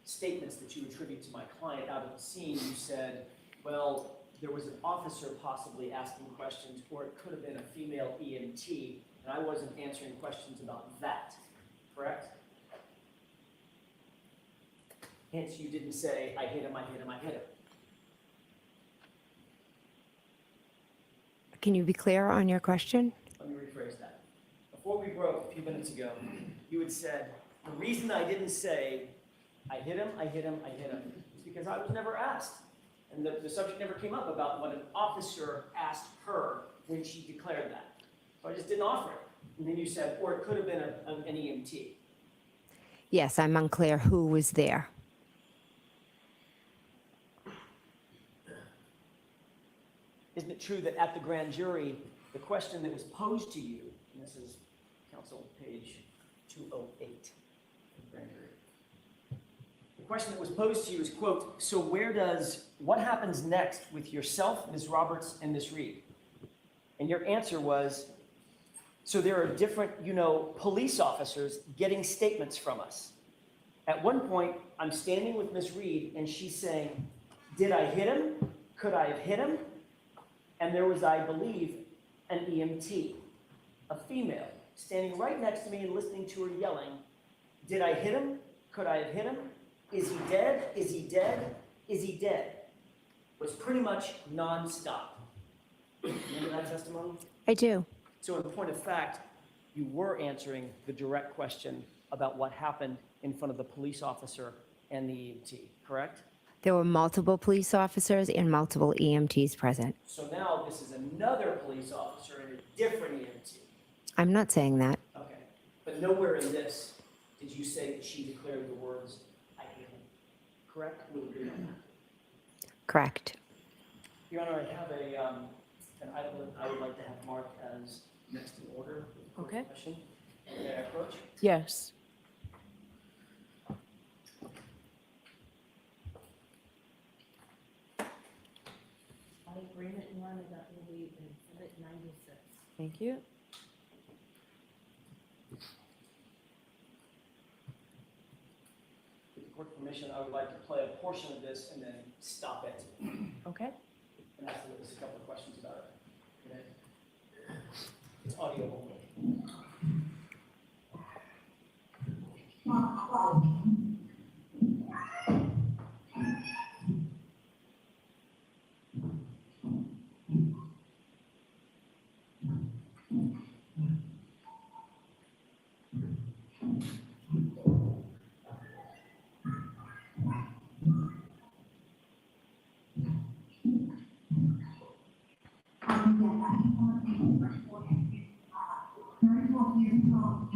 statements that you attribute to my client out of the scene. You said, well, there was an officer possibly asking questions, or it could have been a female EMT, and I wasn't answering questions about that, correct? Hence, you didn't say, I hit him, I hit him, I hit him. Can you be clear on your question? Let me rephrase that. Before we broke a few minutes ago, you had said, the reason I didn't say, I hit him, I hit him, I hit him, is because I was never asked. And the subject never came up about what an officer asked her when she declared that. So I just didn't offer it. And then you said, or it could have been an EMT. Yes, I'm unclear who was there. Isn't it true that at the grand jury, the question that was posed to you, and this is counsel page 208, of the grand jury. The question that was posed to you is, quote, so what happens next with yourself, Ms. Roberts, and Ms. Reed? And your answer was, so there are different, police officers getting statements from us. At one point, I'm standing with Ms. Reed, and she's saying, did I hit him? Could I have hit him? And there was, I believe, an EMT, a female, standing right next to me and listening to her yelling, did I hit him? Could I have hit him? Is he dead? Is he dead? Is he dead? It was pretty much nonstop. Remember that testimony? I do. So in point of fact, you were answering the direct question about what happened in front of the police officer and the EMT, correct? There were multiple police officers and multiple EMTs present. So now this is another police officer and a different EMT. I'm not saying that. Okay. But nowhere in this did you say that she declared the words, I hate him. Correct? We'll agree on that. Correct. Your Honor, I have an item I would like to have marked as next in order. Okay. Question. May I approach? Yes. Agreement one is that will be in exhibit 96. Thank you. With the court permission, I would like to play a portion of this and then stop it Okay. and ask the witness a couple of questions about it. Okay? It's audio only.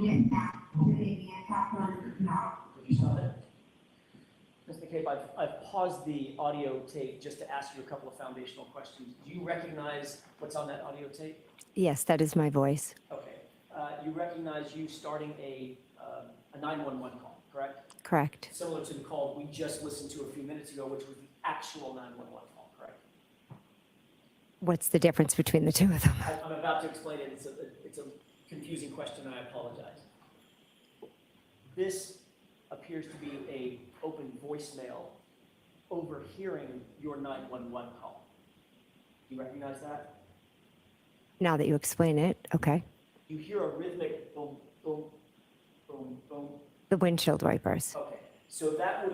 Could you stop it? Ms. McCabe, I've paused the audio tape just to ask you a couple of foundational questions. Do you recognize what's on that audio tape? Yes, that is my voice. Okay. You recognize you starting a 911 call, correct? Correct. Similar to the call we just listened to a few minutes ago, which was the actual 911 call, correct? What's the difference between the two of them? I'm about to explain it. It's a confusing question, and I apologize. This appears to be a open voicemail overhearing your 911 call. Do you recognize that? Now that you explain it, okay. You hear a rhythmic boom, boom, boom, boom. The windshield wipers. Okay, so that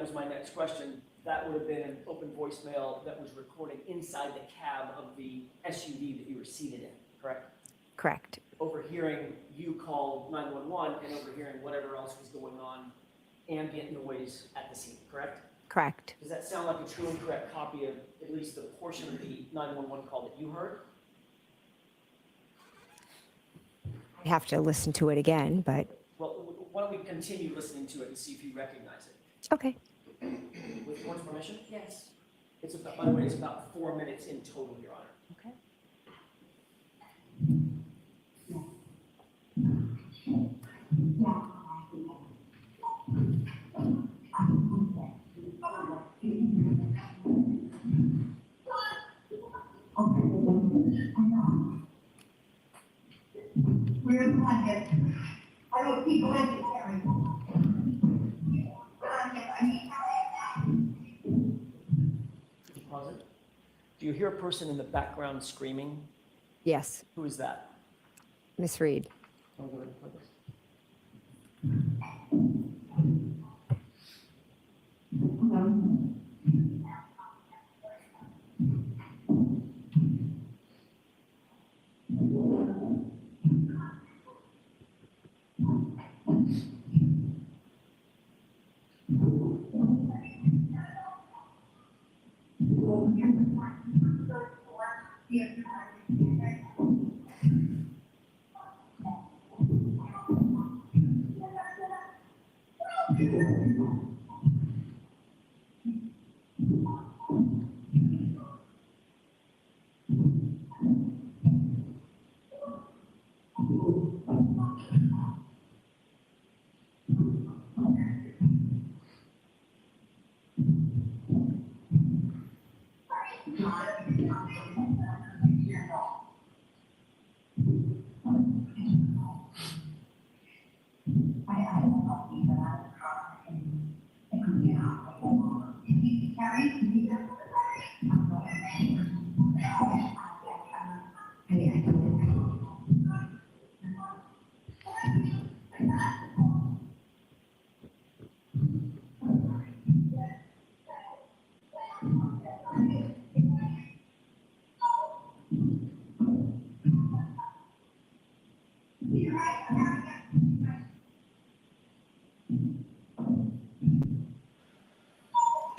was my next question. That would have been an open voicemail that was recording inside the cab of the SUV that you were seated in, correct? Correct. Overhearing you call 911 and overhearing whatever else was going on, ambient noise at the scene, correct? Correct. Does that sound like a true and correct copy of at least the portion of the 911 call that you heard? I have to listen to it again, but Well, why don't we continue listening to it and see if you recognize it? okay. With your permission? Yes. It's about, by the way, it's about 4 minutes in total, Your Honor. Okay. I don't keep going. Could you pause it? Do you hear a person in the background screaming? Yes, Who is that? Miss Reed. I'll go ahead and play this.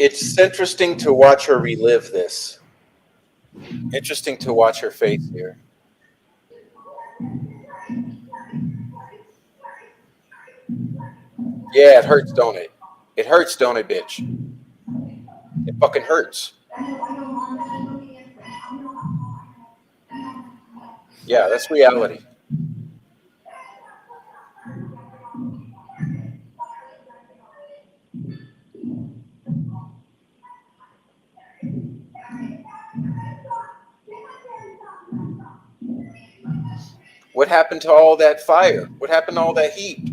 It's interesting to watch her relive this. Interesting to watch her face here. Yeah, it hurts, don't it? It hurts, don't it, bitch? It fucking hurts. Yeah, that's reality. What happened to all that fire? What happened to all that heat?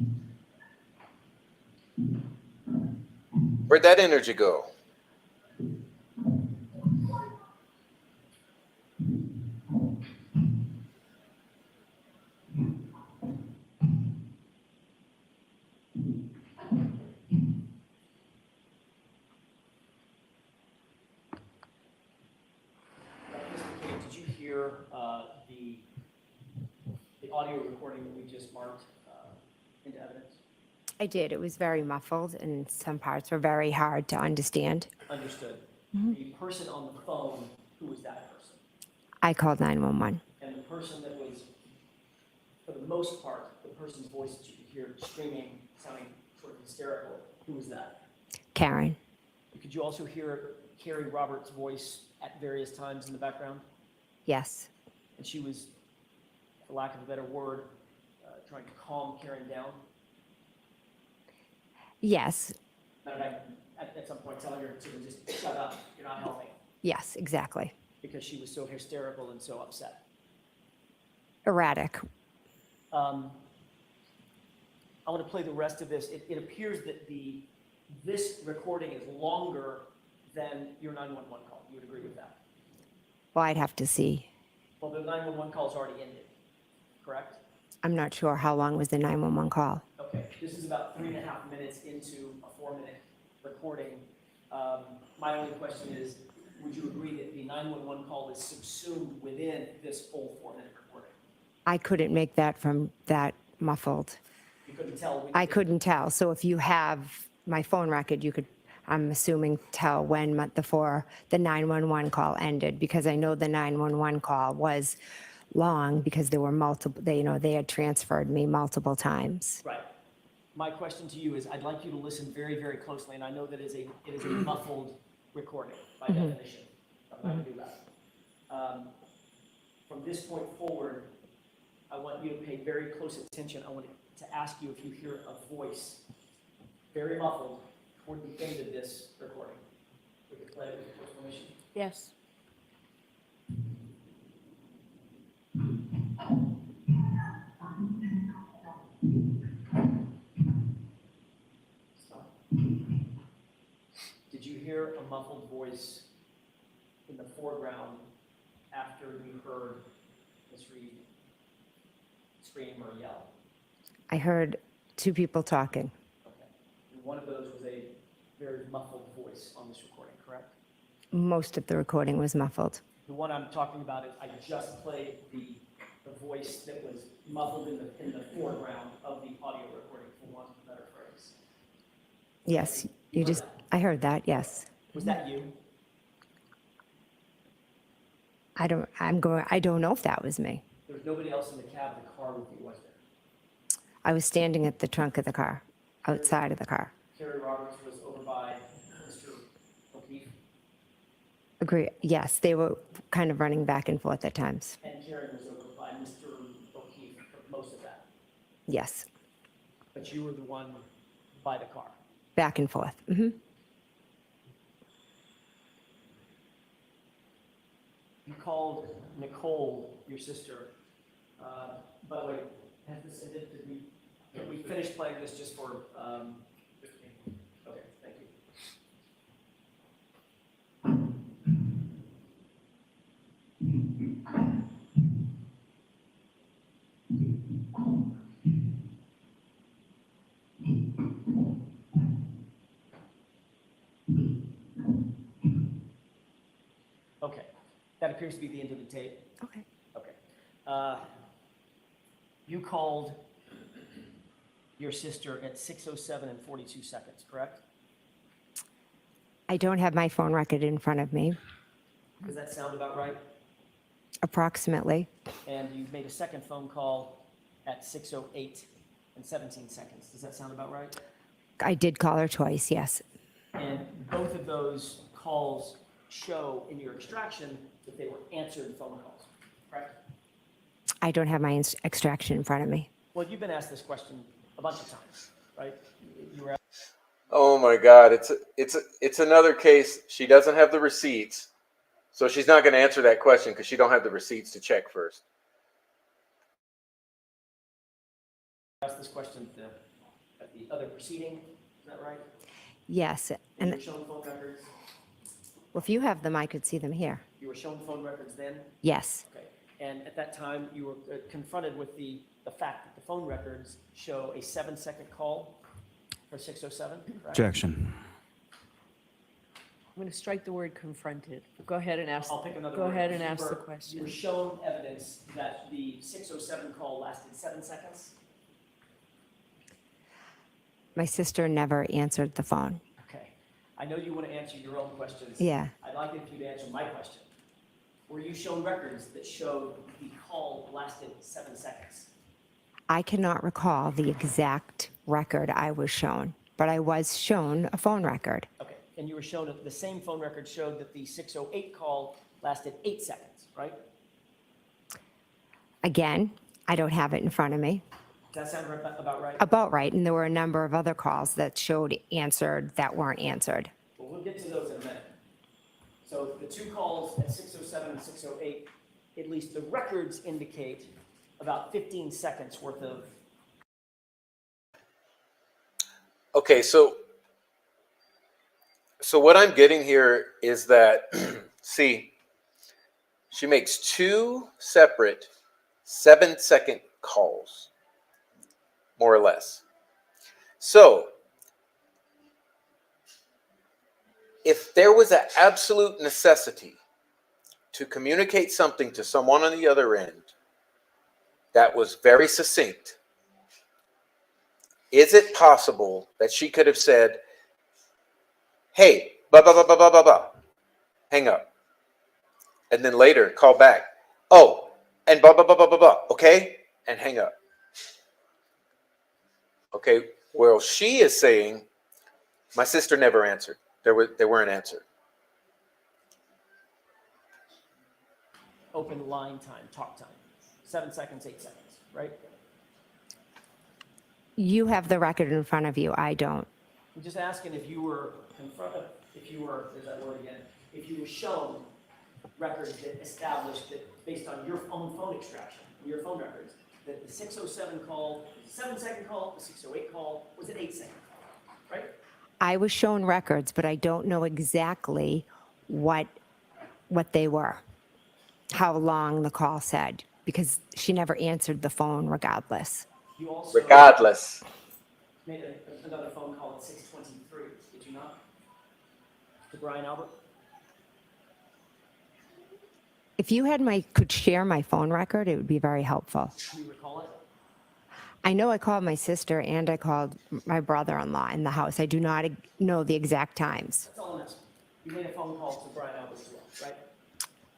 Where'd that energy go? Ms. McCabe, did you hear the audio recording that we just marked into evidence? I did. It was very muffled and some parts were very hard to understand. Understood. The person on the phone, who was that person? I called 911. And the person that was, for the most part, the person's voice that you could hear screaming, sounding sort of hysterical, who was that? Karen. Could you also hear Carrie Roberts' voice at various times in the background? Yes. And she was, for lack of a better word, trying to calm Karen down? Yes. Matter of fact, at some point telling her to just shut up, you're not helping, Yes, exactly. because she was so hysterical and so upset. Erratic. I want to play the rest of this. It appears that this recording is longer than your 911 call. You would agree with that? Well, I'd have to see. Well, the 911 call's already ended, correct? I'm not sure how long was the 911 call. Okay, this is about 3.5 minutes into a 4-minute recording. My only question is, would you agree that the 911 call is subsumed within this full 4-minute recording? I couldn't make that from that muffled. You couldn't tell? When I couldn't tell. So if you have my phone record, you could, I'm assuming, tell when the 911 call ended, because I know the 911 call was long because there were multiple, they had transferred me multiple times. Right. My question to you is, I'd like you to listen very, very closely, and I know that it is a muffled recording by definition. I'm not going to do that. From this point forward, I want you to pay very close attention. I want to ask you if you hear a voice, very muffled, toward the end of this recording. We can play it with your permission. Yes. Stop. Did you hear a muffled voice in the foreground after you heard Ms. Reed scream or yell? I heard two people talking. Okay. And one of those was a very muffled voice on this recording, correct? Most of the recording was muffled. The one I'm talking about is I just played the voice that was muffled in the foreground of the audio recording, for want of a better phrase. Yes, You heard that? I heard that, yes. Was that you? I don't know if that was me. There was nobody else in the cab of the car with you, was there? I was standing at the trunk of the car, outside of the car. Carrie Roberts was over by Mr. O'Keefe, Agree, yes, they were kind of running back and forth at times. and Karen was over by Mr. O'Keefe for most of that. Yes, But you were the one by the car. back and forth. You called Nicole, your sister. By the way, did we finish playing this just for, okay, thank you. Okay, that appears to be the end of the tape. Okay. Okay. You called your sister at 6:07 and 42 seconds, correct? I don't have my phone record in front of me, Does that sound about right? approximately. And you made a second phone call at 6:08 and 17 seconds. Does that sound about right? I did call her twice, yes. And both of those calls show in your extraction that they were answered phone calls, correct? I don't have my extraction in front of me. Well, you've been asked this question a bunch of times, right? You were asked. Oh my God, it's another case. She doesn't have the receipts, so she's not going to answer that question because she don't have the receipts to check first. Asked this question at the other proceeding, is that right? Yes, And you and were shown phone records? well, if you have them, I could see them here. You were shown phone records then? Yes, Okay. And at that time, you were confronted with the fact that the phone records show a 7-second call for 6:07, correct? Objection. I'm going to strike the word confronted. Go ahead and ask, I'll pick another go word. ahead and You ask the were- question. You were shown evidence that the 6:07 call lasted 7 seconds? my sister never answered the phone. Okay. I know you want to answer your own questions. Yeah. I'd like it if you'd answer my question. Were you shown records that showed the call lasted 7 seconds? I cannot recall the exact record I was shown, but I was shown a phone record. Okay, and you were shown, the same phone record showed that the 608 call lasted 8 seconds, right? Again, I don't have it in front of me. Does that sound about right? About right, and there were a number of other calls that showed answered that weren't answered. Well, we'll get to those in a minute. So the two calls at 607 and 608, at least the records indicate about 15 seconds worth of. Okay, so what I'm getting here is that, see, she makes 2 separate 7-second calls, more or less. So if there was an absolute necessity to communicate something to someone on the other end that was very succinct, is it possible that she could have said, hey, blah, blah, blah, blah, blah, blah, blah, hang up, and then later call back, oh, and blah, blah, blah, blah, blah, blah, okay, and hang up? Okay, well, she is saying, my sister never answered. They weren't answered. Open line time, talk time, 7 seconds, 8 seconds, right? You have the record in front of you. I don't. I'm just asking if you were confronted, there's that word again, if you were shown records that established that based on your own phone extraction, your phone records, that the 607 call was a 7-second call, the 608 call was an 8-second call, right? I was shown records, but I don't know exactly what they were, how long the call said, because she never answered the phone regardless. You also Regardless. made another phone call at 6:23, did you not? To Brian Albert? If you could share my phone record, it would be very helpful. Do you recall it? I know I called my sister and I called my brother-in-law in the house. I do not know the exact times. That's all I'm asking. You made a phone call to Brian Albert as well, right?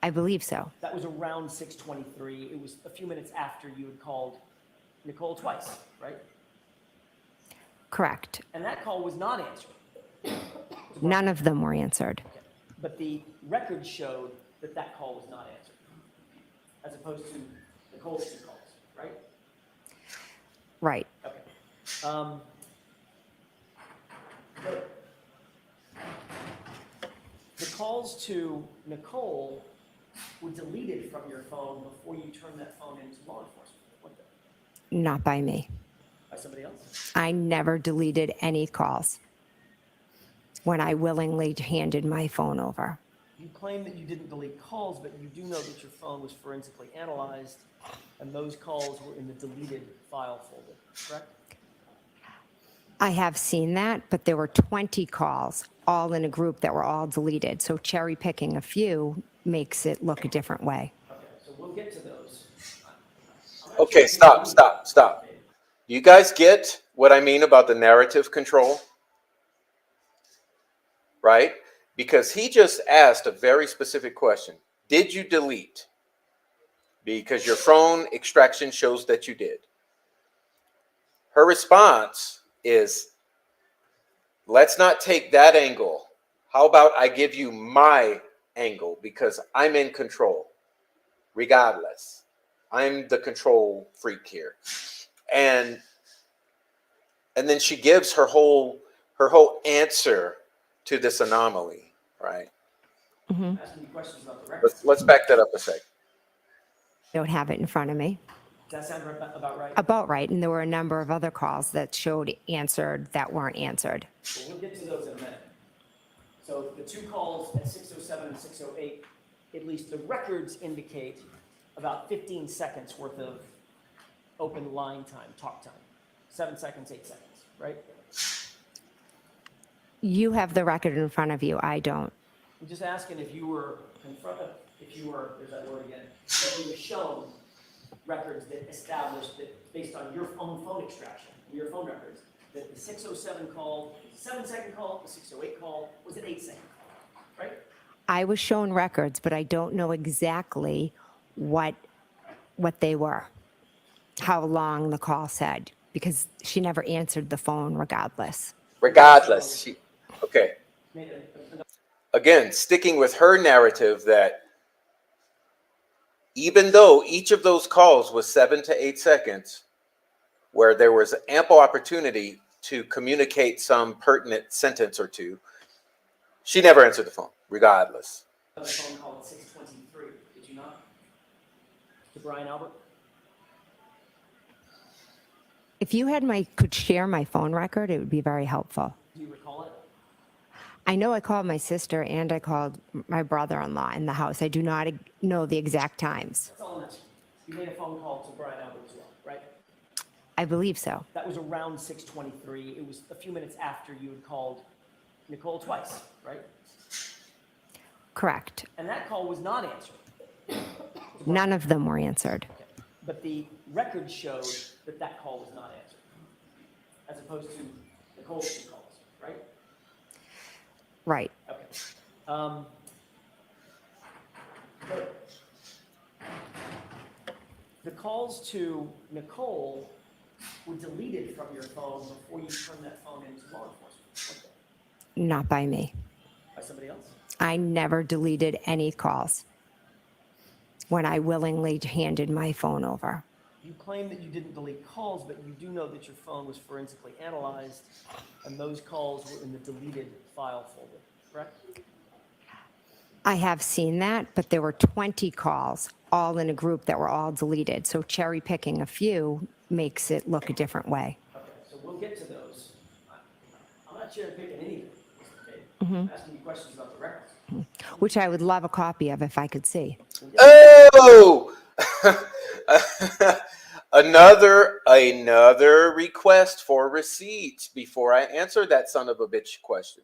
I believe so. That was around 6:23. It was a few minutes after you had called Nicole twice, right? Correct. And that call was not answered. None of them were answered. Okay. But the record showed that that call was not answered, as opposed to Nicole's 2 calls, right? Right. Okay. The calls to Nicole were deleted from your phone before you turned that phone into law enforcement, weren't they? Not by me. By somebody else? I never deleted any calls when I willingly handed my phone over. You claim that you didn't delete calls, but you do know that your phone was forensically analyzed, and those calls were in the deleted file folder, correct? I have seen that, but there were 20 calls, all in a group that were all deleted. So cherry picking a few makes it look a different way. Okay, so we'll get to those. Okay, stop. You guys get what I mean about the narrative control? Right? Because he just asked a very specific question. Did you delete? Because your phone extraction shows that you did. Her response is, let's not take that angle. How about I give you my angle because I'm in control, regardless. I'm the control freak here. And then she gives her whole answer to this anomaly, right? Asking you questions about the record. Let's back that up a sec. Don't have it in front of me. Does that sound about right? About right, and there were a number of other calls that showed answered that weren't answered. Well, we'll get to those in a minute. So the 2 calls at 607 and 608, at least the records indicate about 15 seconds worth of open line time, talk time. 7 seconds, 8 seconds, right? You have the record in front of you. I don't. I'm just asking if you were confronted, there's that word again, if you were shown records that established that based on your own phone extraction, your phone records, that the 607 call was a 7-second call, the 608 call was an 8-second call, right? I was shown records, but I don't know exactly what they were, how long the call said, because she never answered the phone regardless. Regardless, okay. Made Again, sticking with her narrative that even though each of those calls was 7 to 8 seconds, where there was ample opportunity to communicate some pertinent sentence or two, she never answered the phone, regardless. a phone call at 6:23, did you not? To Brian Albert? If you could share my phone record, it would be very helpful. Do you recall it? I know I called my sister and I called my brother-in-law in the house. I do not know the exact times. That's all I'm asking. You made a phone call to Brian Albert as well, right? I believe so. That was around 6:23. It was a few minutes after you had called Nicole twice, right? Correct. And that call was not answered. None of them were answered. Okay. But the record showed that that call was not answered, as opposed to Nicole's two calls, right? Right. Okay. Um, the calls to Nicole were deleted from your phone before you turned that phone into law enforcement, weren't they? Not by me. By somebody else? I never deleted any calls when I willingly handed my phone over. You claim that you didn't delete calls, but you do know that your phone was forensically analyzed, and those calls were in the deleted file folder, correct? I have seen that, but there were 20 calls, all in a group that were all deleted. So cherry picking a few makes it look a different way. Okay, so we'll get to those. I'm not cherry picking any of them, okay? I'm asking you questions about the records. Which I would love a copy of if I could see. Oh! another request for receipts before I answer that son of a bitch question.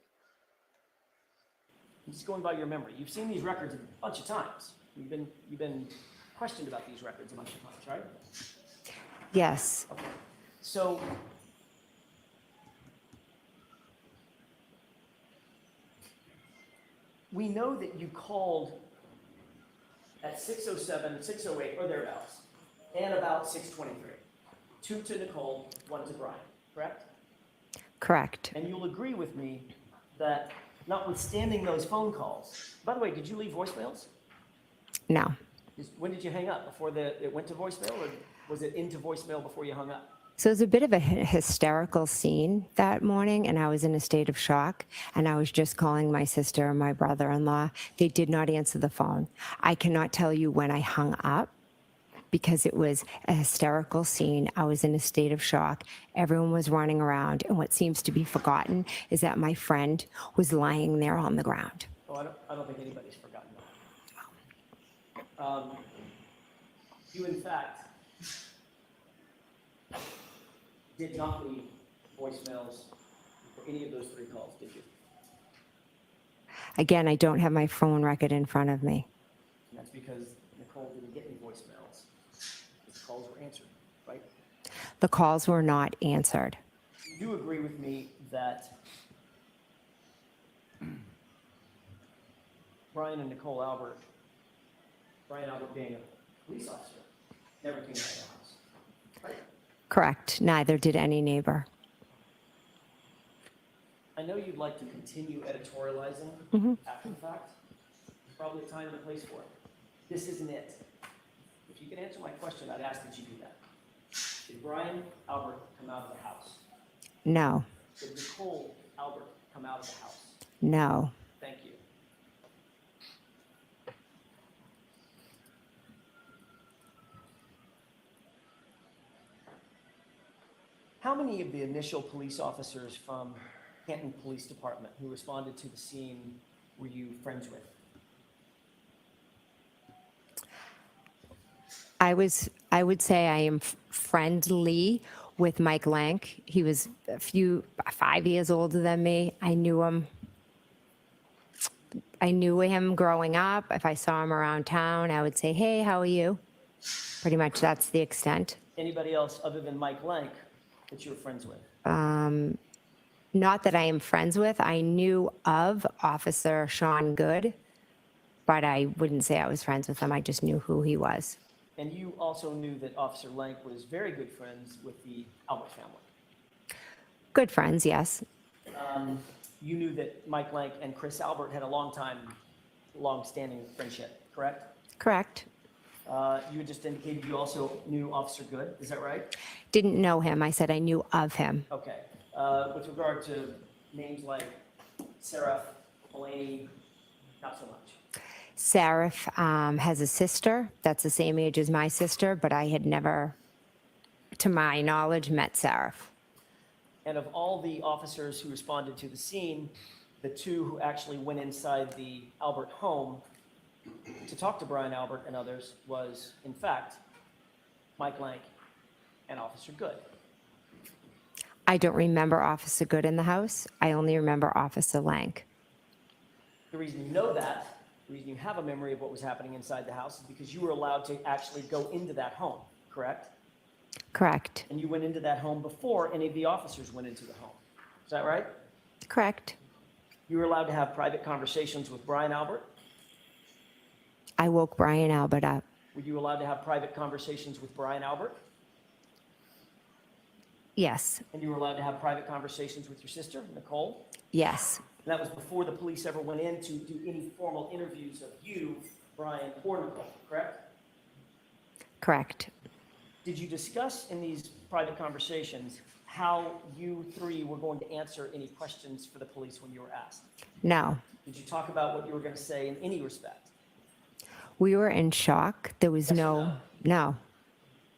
I'm just going by your memory. You've seen these records a bunch of times. You've been questioned about these records a bunch of times, right? Yes. Okay. So we know that you called at 6:07, 6:08, or thereabouts, and about 6:23. 2 to Nicole, 1 to Brian, correct? Correct. And you'll agree with me that notwithstanding those phone calls, by the way, did you leave voicemails? No. When did you hang up? Before it went to voicemail, or was it into voicemail before you hung up? So it was a bit of a hysterical scene that morning, and I was in a state of shock, and I was just calling my sister and my brother-in-law. They did not answer the phone. I cannot tell you when I hung up because it was a hysterical scene. I was in a state of shock. Everyone was running around, and what seems to be forgotten is that my friend was lying there on the ground. Oh, I don't think anybody's forgotten that. You, in fact, did not leave voicemails for any of those 3 calls, did you? Again, I don't have my phone record in front of me. And that's because Nicole didn't get any voicemails. The calls were answered, right? The calls were not answered. You agree with me that Brian and Nicole Albert, Brian Albert being a police officer, never came out of the house, right? Correct. Neither did any neighbor. I know you'd like to continue editorializing after the fact. There's probably a time and a place for it. This isn't it. If you can answer my question, I'd ask that you do that. Did Brian Albert come out of the house? No. Did Nicole Albert come out of the house? No. Thank you. How many of the initial police officers from Canton Police Department who responded to the scene were you friends with? I would say I am friendly with Mike Lank. He was 5 years older than me. I knew him growing up. If I saw him around town, I would say, "Hey, how are you?" Pretty much that's the extent. Anybody else other than Mike Lank that you were friends with? Not that I am friends with. I knew of Officer Sean Good, but I wouldn't say I was friends with him. I just knew who he was. And you also knew that Officer Lank was very good friends with the Albert family. Good friends, yes. You knew that Mike Lank and Chris Albert had a long-standing friendship, correct? Correct. You had just indicated you also knew Officer Good, is that right? Didn't know him. I said I knew of him. Okay. With regard to names like Seraph, Mulaney, not so much. Sarif has a sister that's the same age as my sister, but I had never, to my knowledge, met Sarif. And of all the officers who responded to the scene, the two who actually went inside the Albert home to talk to Brian Albert and others was, in fact, Mike Lank and Officer Good. I don't remember Officer Good in the house. I only remember Officer Lank. The reason you know that, the reason you have a memory of what was happening inside the house is because you were allowed to actually go into that home, correct? Correct. And you went into that home before any of the officers went into the home. Is that right? Correct. You were allowed to have private conversations with Brian Albert? I woke Brian Albert up. Were you allowed to have private conversations with Brian Albert? Yes. And you were allowed to have private conversations with your sister, Nicole? Yes. And that was before the police ever went in to do any formal interviews of you, Brian, or Nicole, correct? Correct. Did you discuss in these private conversations how you three were going to answer any questions for the police when you were asked? No. Did you talk about what you were going to say in any respect? We were in shock. There was Yes or no. No.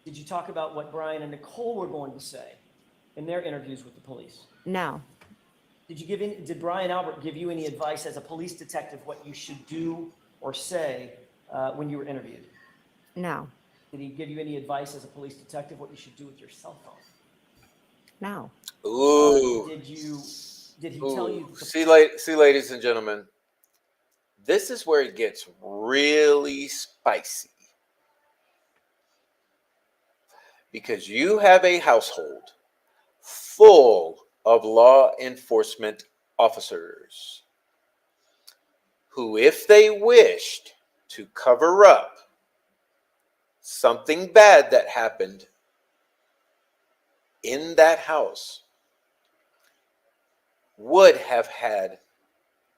Did you talk about what Brian and Nicole were going to say in their interviews with the police? No. Did Brian Albert give you any advice as a police detective what you should do or say when you were interviewed? No. Did he give you any advice as a police detective what you should do with your cell phone? No. Ooh. Did he tell you? See, ladies and gentlemen, this is where it gets really spicy. Because you have a household full of law enforcement officers who, if they wished to cover up something bad that happened in that house, would have had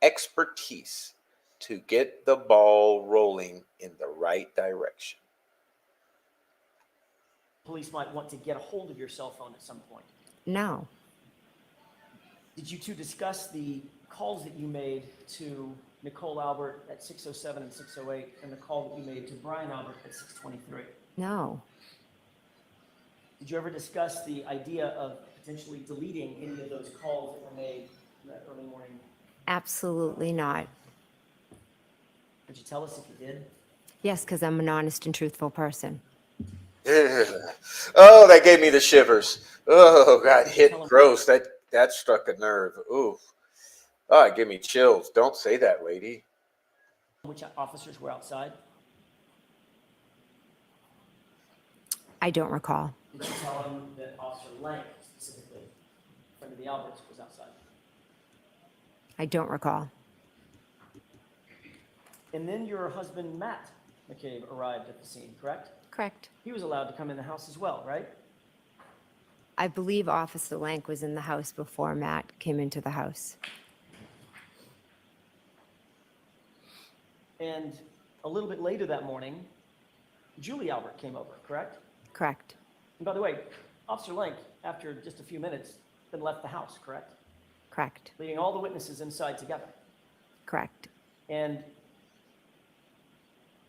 expertise to get the ball rolling in the right direction. Police might want to get a hold of your cell phone at some point. No. Did you two discuss the calls that you made to Nicole Albert at 6:07 and 6:08 and the call that you made to Brian Albert at 6:23? No. Did you ever discuss the idea of potentially deleting any of those calls that were made in that early morning? Absolutely not. Could you tell us if you did? Yes, because I'm an honest and truthful person. Oh, that gave me the shivers. Oh, God, hit gross. That struck a nerve. Ooh. Oh, it gave me chills. Don't say that, lady. Which officers were outside? I don't recall. Did you tell him that Officer Lank, specifically, friend of the Alberts, was outside? I don't recall. And then your husband, Matt McCabe, arrived at the scene, correct? Correct. He was allowed to come in the house as well, right? I believe Officer Lank was in the house before Matt came into the house. And a little bit later that morning, Julie Albert came over, correct? Correct. And by the way, Officer Lank, after just a few minutes, then left the house, correct? Correct. Leaving all the witnesses inside together. Correct. And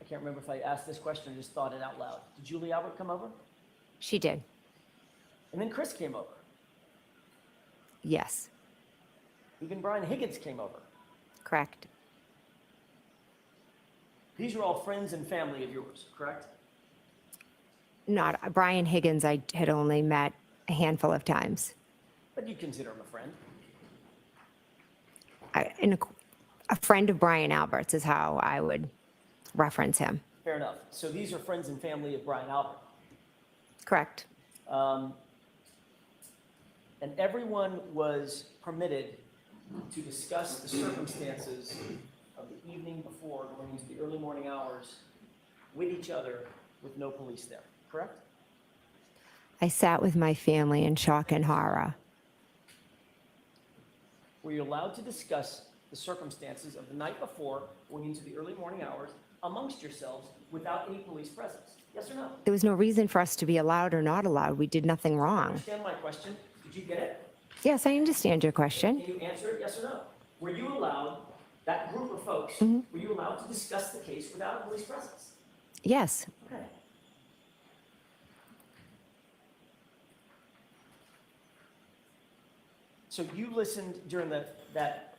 I can't remember if I asked this question or just thought it out loud. Did Julie Albert come over? She did. And then Chris came over. Yes. Even Brian Higgins came over. Correct. These are all friends and family of yours, correct? Not Brian Higgins. I had only met a handful of times. But you consider him a friend. A friend of Brian Albert's is how I would reference him. Fair enough. So these are friends and family of Brian Albert. Correct. And everyone was permitted to discuss the circumstances of the evening before, going into the early morning hours, with each other with no police there, correct? I sat with my family in shock and horror. Were you allowed to discuss the circumstances of the night before going into the early morning hours amongst yourselves without any police presence? Yes or no? There was no reason for us to be allowed or not allowed. We did nothing wrong. Understand my question? Did you get it? Yes, I understand your question. Can you answer it yes or no? Were you allowed, that group of folks, were you allowed to discuss the case without a police presence? Yes, Okay. So you listened during that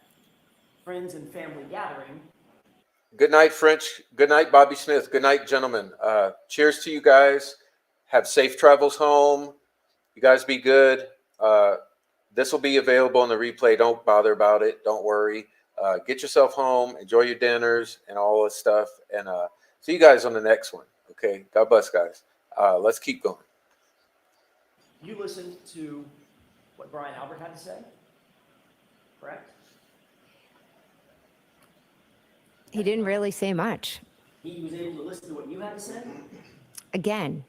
friends and family gathering. Good night, French. Good night, Bobby Smith. Good night, gentlemen. Cheers to you guys. Have safe travels home. You guys be good. This will be available on the replay. Don't bother about it. Don't worry. Get yourself home. Enjoy your dinners and all this stuff. And see you guys on the next one. Okay. God bless, guys. Let's keep going. You listened to what Brian Albert had to say, correct? he didn't really say much. He was able to listen to what you had to say? Again,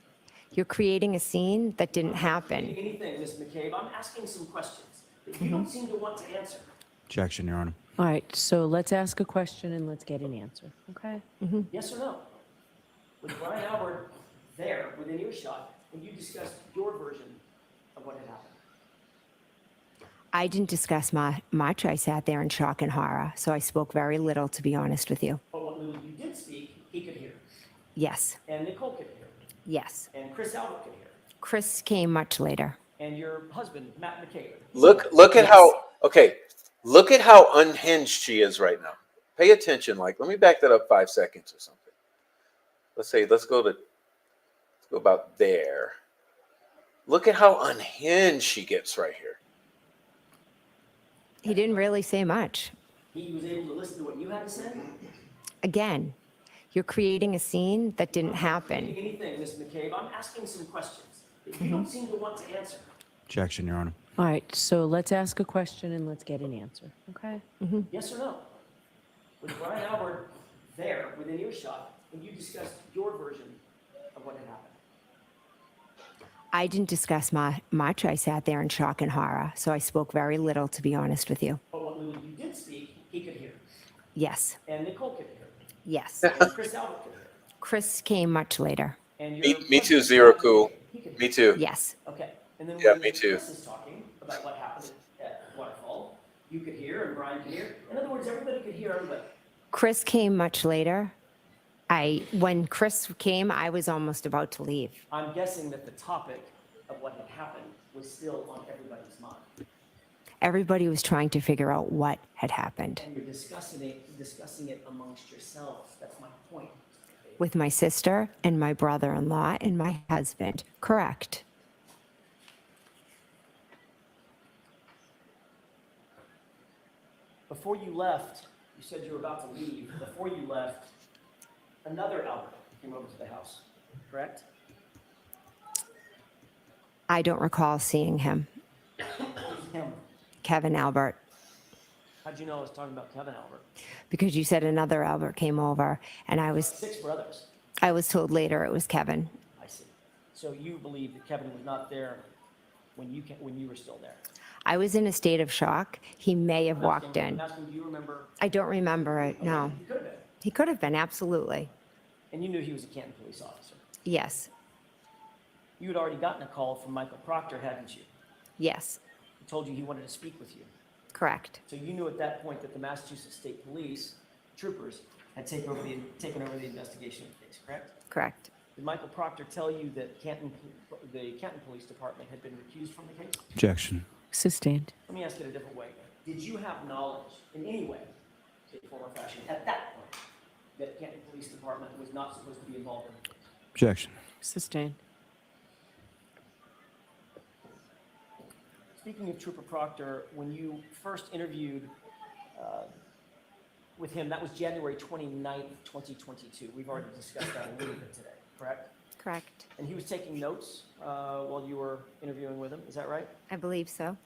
you're creating a scene that didn't happen. Anything, Ms. McCabe, I'm asking some questions that you don't seem to want to answer. Objection, Your Honor. All right, so let's ask a question and let's get an answer, okay? Yes or no? Was Brian Albert there within earshot when you discussed your version of what had happened? I didn't discuss much. I sat there in shock and horror, so I spoke very little, to be honest with you. But what little you did speak, he could hear. Yes, And Nicole could hear. yes. And Chris Albert could hear. Chris came much later. And your husband, Matt McCabe. Look at how, okay, look at how unhinged she is right now. Pay attention. Like, let me back that up 5 seconds or something. Let's go about there. Look at how unhinged she gets right here. He didn't really say much. He was able to listen to what you had to say? Again, you're creating a scene that didn't happen. Anything, Ms. McCabe, I'm asking some questions that you don't seem to want to answer. Objection, Your Honor. All right, so let's ask a question and let's get an answer, okay? Yes or no? Was Brian Albert there within earshot when you discussed your version of what had happened? I didn't discuss much. I sat there in shock and horror, so I spoke very little, to be honest with you. But what little you did speak, he could hear. Yes, And Nicole could hear. yes. And Chris Albert could hear. Chris came much later. And Me too, Zero Cool. He could hear. Me too. Yes, Okay. And then Yeah, when me too. Chris is talking about what happened at Waterfall, you could hear and Brian could hear. In other words, everybody could hear everybody. Chris came much later. When Chris came, I was almost about to leave. I'm guessing that the topic of what had happened was still on everybody's mind. Everybody was trying to figure out what had happened And you're discussing it amongst yourselves. That's my point. with my sister and my brother-in-law and my husband. Correct. Before you left, you said you were about to leave. Before you left, another Albert came over to the house, correct? I don't recall seeing him. Who's him? Kevin Albert, How'd you know I was talking about Kevin Albert? because you said another Albert came over, and I was 6 brothers. told later it was Kevin. I see. So you believe that Kevin was not there when you were still there? I was in a state of shock. He may have walked I'm in. asking, do you remember? I don't remember it, no. He could have been. He could have been, absolutely. And you knew he was a Canton police officer. Yes, You had already gotten a call from Michael Proctor, hadn't you? yes, He told you he wanted to speak with you. correct. So you knew at that point that the Massachusetts State Police troopers had taken over the investigation of the case, correct? Correct. Did Michael Proctor tell you that the Canton Police Department had been recused from the case? Objection. Sustained. Let me ask it a different way. Did you have knowledge in any way, shape, form, or fashion, at that point, that Canton Police Department was not supposed to be involved in? Objection. Sustained. Speaking of Trooper Proctor, when you first interviewed with him, that was January 29th, 2022. We've already discussed that a little bit today, correct? Correct. And he was taking notes while you were interviewing with him, is that right? I believe so.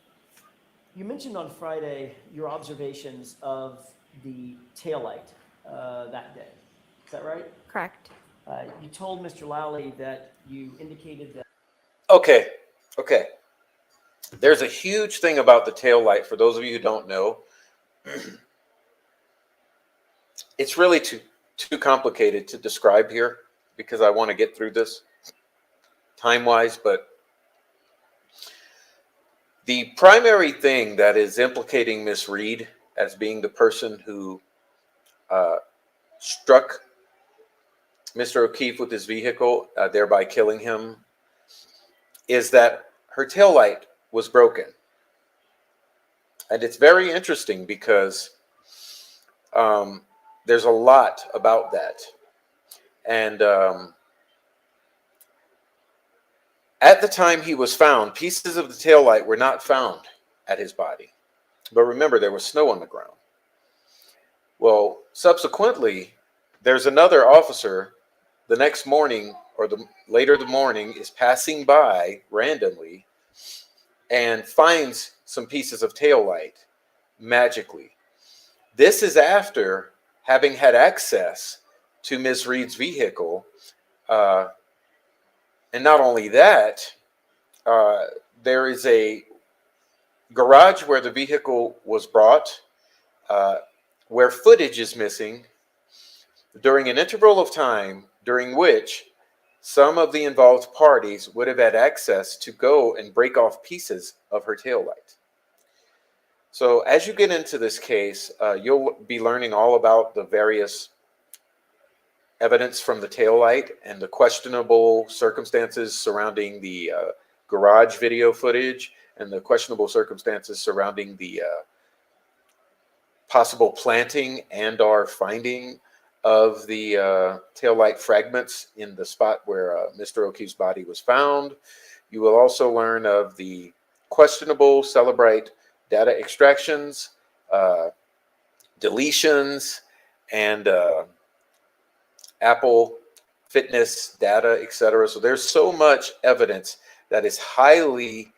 You mentioned on Friday your observations of the taillight that day. Is that right? Correct. You told Mr. Lowley that you indicated that Okay, okay. There's a huge thing about the tail light. For those of you who don't know, it's really too complicated to describe here because I want to get through this time-wise, but the primary thing that is implicating Miss Reed as being the person who struck Mr. O'Keefe with his vehicle, thereby killing him, is that her taillight was broken. And it's very interesting because there's a lot about that. And at the time he was found, pieces of the taillight were not found at his body. But remember, there was snow on the ground. Well, subsequently, there's another officer the next morning or later the morning is passing by randomly and finds some pieces of taillight magically. This is after having had access to Ms. Reed's vehicle. And not only that, there is a garage where the vehicle was brought, where footage is missing during an interval of time during which some of the involved parties would have had access to go and break off pieces of her taillight. So as you get into this case, you'll be learning all about the various evidence from the taillight and the questionable circumstances surrounding the garage video footage and the questionable circumstances surrounding the possible planting and or finding of the taillight fragments in the spot where Mr. O'Keefe's body was found. You will also learn of the questionable Celebrite data extractions, deletions, and Apple fitness data, etc. So there's so much evidence that is highly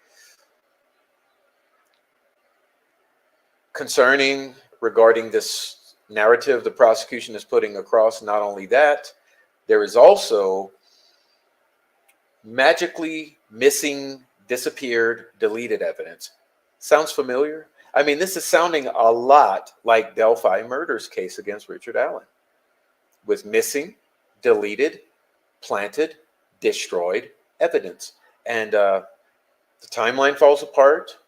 concerning regarding this narrative the prosecution is putting across. Not only that, there is also magically missing, disappeared, deleted evidence. Sounds familiar? I mean, this is sounding a lot like Delphi murders case against Richard Allen, with missing, deleted, planted, destroyed evidence. And the timeline falls apart,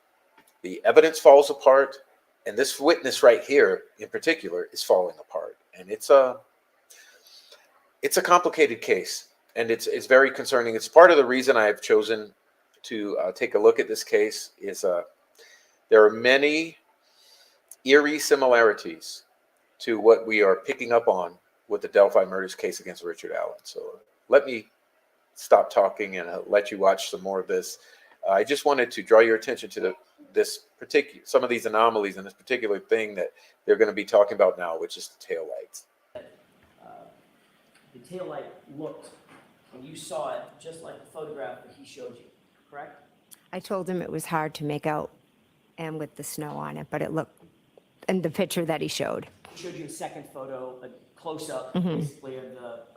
the evidence falls apart, and this witness right here in particular is falling apart. And it's a complicated case, and it's very concerning. It's part of the reason I have chosen to take a look at this case is there are many eerie similarities to what we are picking up on with the Delphi murders case against Richard Allen. So let me stop talking and let you watch some more of this. I just wanted to draw your attention to some of these anomalies and this particular thing that they're going to be talking about now, which is the taillights. the taillight looked, when you saw it, just like the photograph that he showed you, correct? I told him it was hard to make out and with the snow on it, but it looked, and the picture that he showed. He showed you a second photo, a close-up, basically, of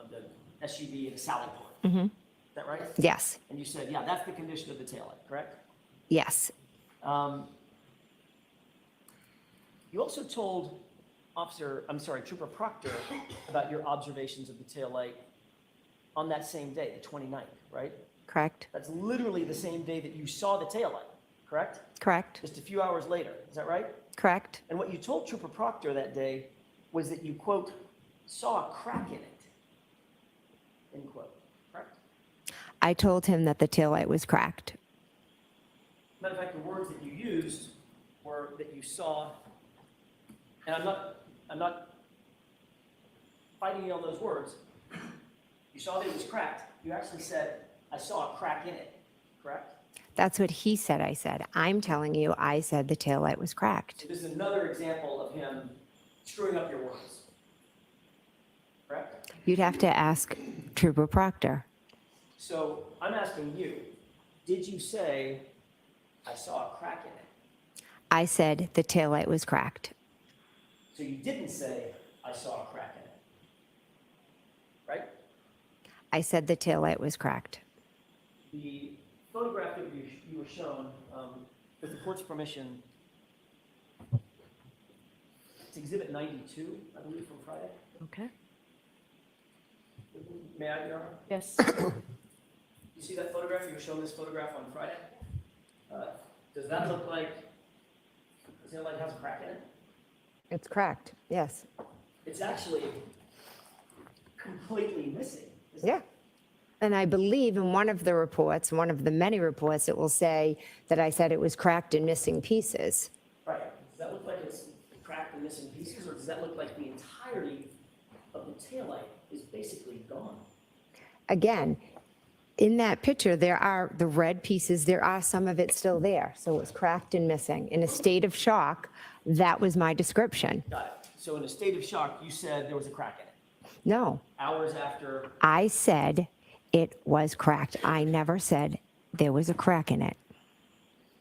the SUV and the Sally port. Is that right? Yes, And you said, yeah, that's the condition of the taillight, correct? yes. You also told Trooper Proctor about your observations of the taillight on that same day, the 29th, right? Correct, That's literally the same day that you saw the taillight, correct? correct, Just a few hours later, is that right? correct. And what you told Trooper Proctor that day was that you, quote, saw a crack in it, end quote, correct? I told him that the taillight was cracked. Matter of fact, the words that you used were that you saw, and I'm not fighting you on those words. You saw that it was cracked. You actually said, I saw a crack in it, correct? That's what he said, I said. I'm telling you, I said the taillight was cracked. This is another example of him screwing up your words, correct? You'd have to ask Trooper Proctor. So I'm asking you, did you say, I saw a crack in it? I said the taillight was cracked. So you didn't say, I saw a crack in it, right? I said the taillight was cracked. The photograph that you were shown, with the court's permission, it's Exhibit 92, I believe, from Friday. Okay. May I, Your Honor? Yes. You see that photograph? You were shown this photograph on Friday. Does that look like the taillight has a crack in it? It's cracked, yes. It's actually completely missing. isn't it? Yeah. And I believe in one of the reports, one of the many reports, it will say that I said it was cracked and missing pieces. Right. Does that look like it's cracked and missing pieces, or does that look like the entirety of the taillight is basically gone? Again, in that picture, there are the red pieces, there are some of it still there. So it's cracked and missing. In a state of shock, that was my description. Got it. So in a state of shock, you said there was a crack in it. No, Hours after, I said it was cracked. I never said there was a crack in it.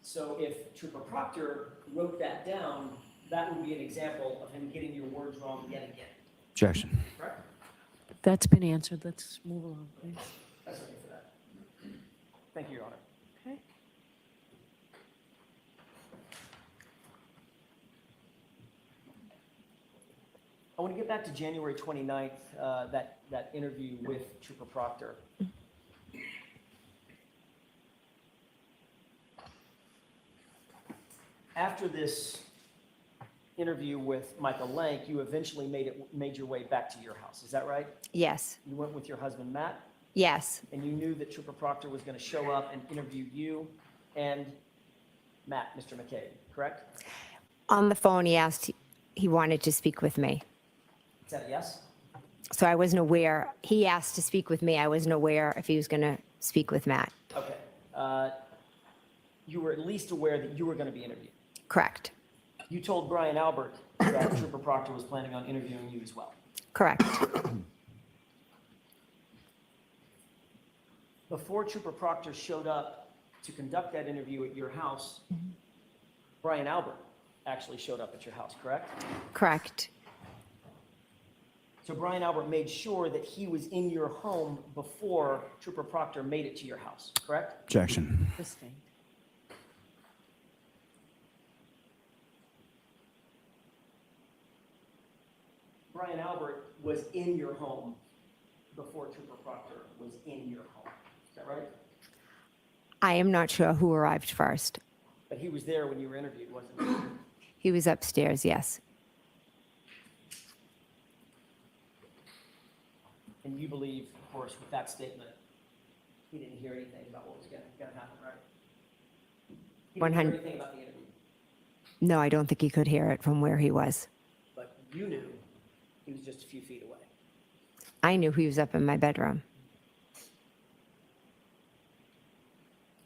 so if Trooper Proctor wrote that down, that would be an example of him getting your words wrong yet again, Objection. correct? That's been answered. Let's move along, please. That's okay for that. Thank you, Your Honor. Okay. I want to get back to January 29th, that interview with Trooper Proctor. After this interview with Michael Lank, you eventually made your way back to your house. Is that right? Yes, You went with your husband, Matt, yes, and you knew that Trooper Proctor was going to show up and interview you and Matt, Mr. McCabe, correct? on the phone, he wanted to speak with me. Is that a yes? So I wasn't aware, he asked to speak with me. I wasn't aware if he was going to speak with Matt. Okay. You were at least aware that you were going to be interviewed. Correct, You told Brian Albert that Trooper Proctor was planning on interviewing you as well. correct. Before Trooper Proctor showed up to conduct that interview at your house, Brian Albert actually showed up at your house, correct? Correct, So Brian Albert made sure that he was in your home before Trooper Proctor made it to your house, correct? Objection. Sustained. Brian Albert was in your home before Trooper Proctor was in your home. Is that right? I am not sure who arrived first. But he was there when you were interviewed, wasn't he? He was upstairs, yes. And you believe, of course, with that statement, he didn't hear anything about what was going to happen, right? He didn't hear 100 anything about the interview, No, I don't think he could hear it from where he was. but you knew he was just a few feet away. I knew he was up in my bedroom.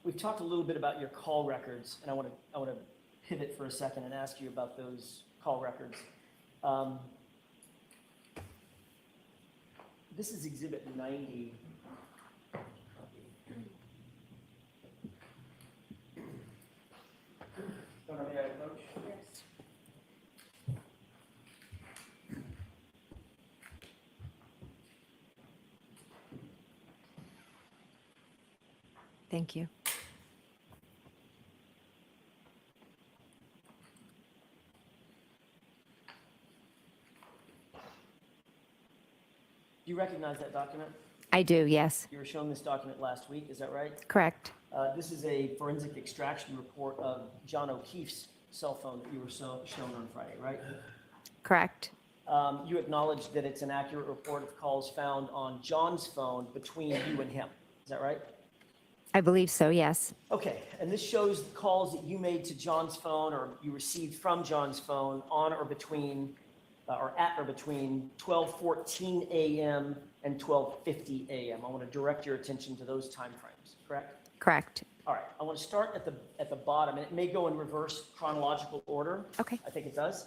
We've talked a little bit about your call records, and I want to pivot for a second and ask you about those call records. This is Exhibit 90. Donna, may I approach? Yes. Thank you. Do you recognize that document? I do, yes. You were shown this document last week, is that right? Correct, This is a forensic extraction report of John O'Keefe's cell phone that you were shown on Friday, right? correct, You acknowledge that it's an accurate report of calls found on John's phone between you and him, is that right? I believe so, yes. Okay, and this shows the calls that you made to John's phone or you received from John's phone on or between, or at or between 12:14 a.m. and 12:50 a.m. I want to direct your attention to those timeframes, correct? Correct. All right, I want to start at the bottom, and it may go in reverse chronological order. Okay. I think it does.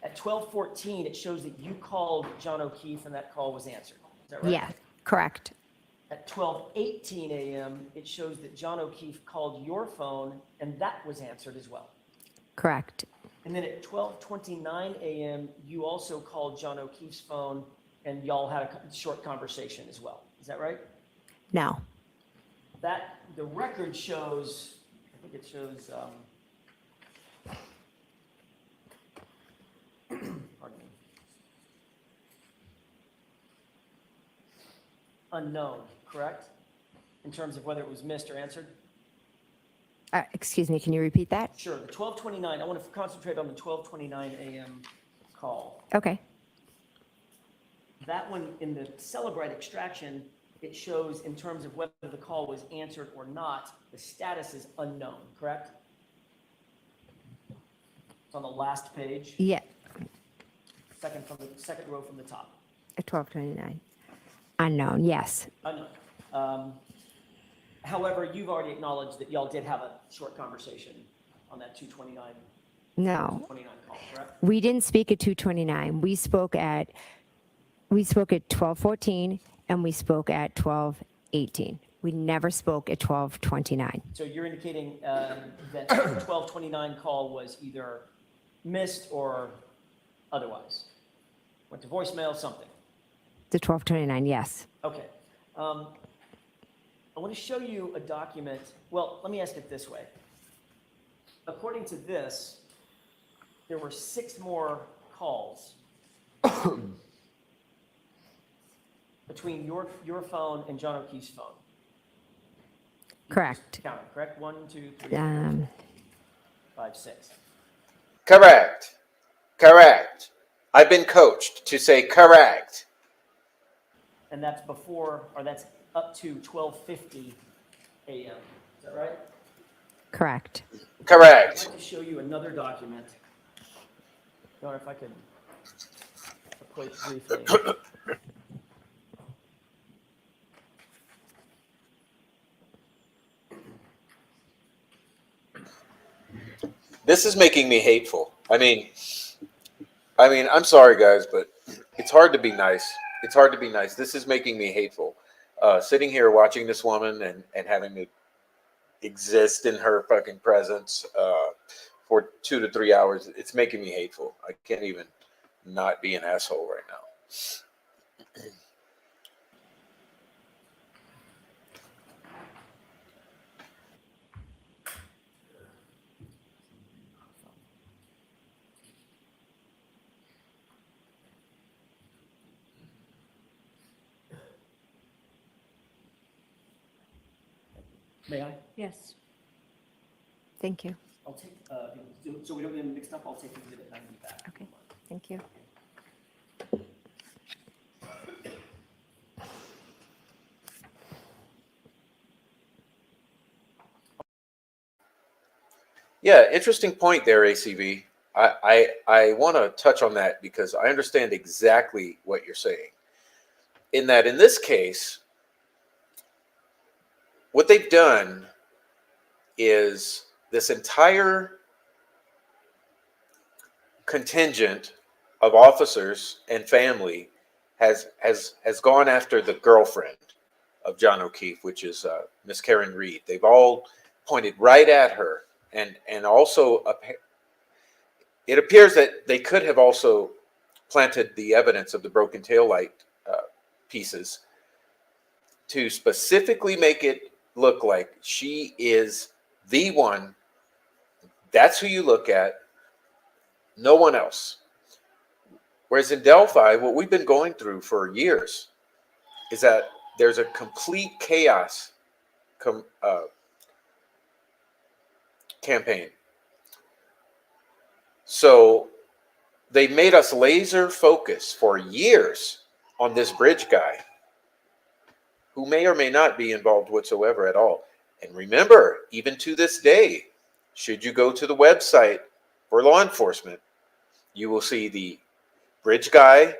At 12:14, it shows that you called John O'Keefe and that call was answered. Is that right? Yeah, correct, At 12:18 a.m., it shows that John O'Keefe called your phone and that was answered as well. correct, And then at 12:29 a.m., you also called John O'Keefe's phone and y'all had a short conversation as well. Is that right? No. That, the record shows, I think it shows, pardon me. Unknown, correct? In terms of whether it was missed or answered? Excuse me, can you repeat that? Sure, the 12:29, I want to concentrate on the 12:29 a.m. call. Okay. That one, in the Celebrite extraction, it shows in terms of whether the call was answered or not, the status is unknown, correct? It's on the last page, Yeah, second row from the top. 1229. Unknown, yes. Unknown. However, you've already acknowledged that y'all did have a short conversation on that 229 No, call, correct? we didn't speak at 229. We spoke at 1214 and we spoke at 1218. We never spoke at 1229. So you're indicating that the 1229 call was either missed or otherwise? Went to voicemail, something? The 1229, yes. Okay. I want to show you a document. Well, let me ask it this way. According to this, there were 6 more calls between your phone and John O'Keefe's phone. Correct. Count it, correct? 1, 2, 3, 5, 6. Correct. Correct. I've been coached to say correct. And that's before, or that's up to 12:50 a.m. Is that right? Correct. I'd Correct. like to show you another document. Or if I could equate briefly. This is making me hateful. I mean, I'm sorry, guys, but it's hard to be nice. It's hard to be nice. This is making me hateful. Sitting here watching this woman and having to exist in her fucking presence for 2 to 3 hours, it's making me hateful. I can't even not be an asshole right now. May I? Yes. Thank you. I'll take, so we don't get them mixed up, I'll take exhibit 90 back. Okay, thank you. Yeah, interesting point there, ACV. I want to touch on that because I understand exactly what you're saying. In that, in this case, what they've done is this entire contingent of officers and family has gone after the girlfriend of John O'Keefe, which is Miss Karen Reed. They've all pointed right at her, and also it appears that they could have also planted the evidence of the broken taillight pieces to specifically make it look like she is the one. That's who you look at, no one else. Whereas in Delphi, what we've been going through for years is that there's a complete chaos campaign. So they made us laser focus for years on this bridge guy who may or may not be involved whatsoever at all. And remember, even to this day, should you go to the website for law enforcement, you will see the bridge guy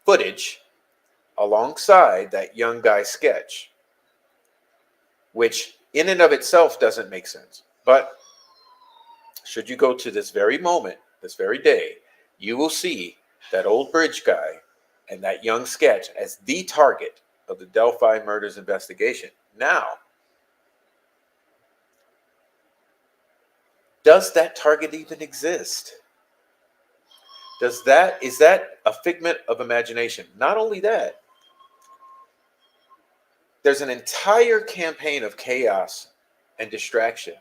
footage alongside that young guy sketch, which in and of itself doesn't make sense. But should you go to this very moment, this very day, you will see that old bridge guy and that young sketch as the target of the Delphi murders investigation. Now, does that target even exist? Is that a figment of imagination? Not only that, there's an entire campaign of chaos and distraction.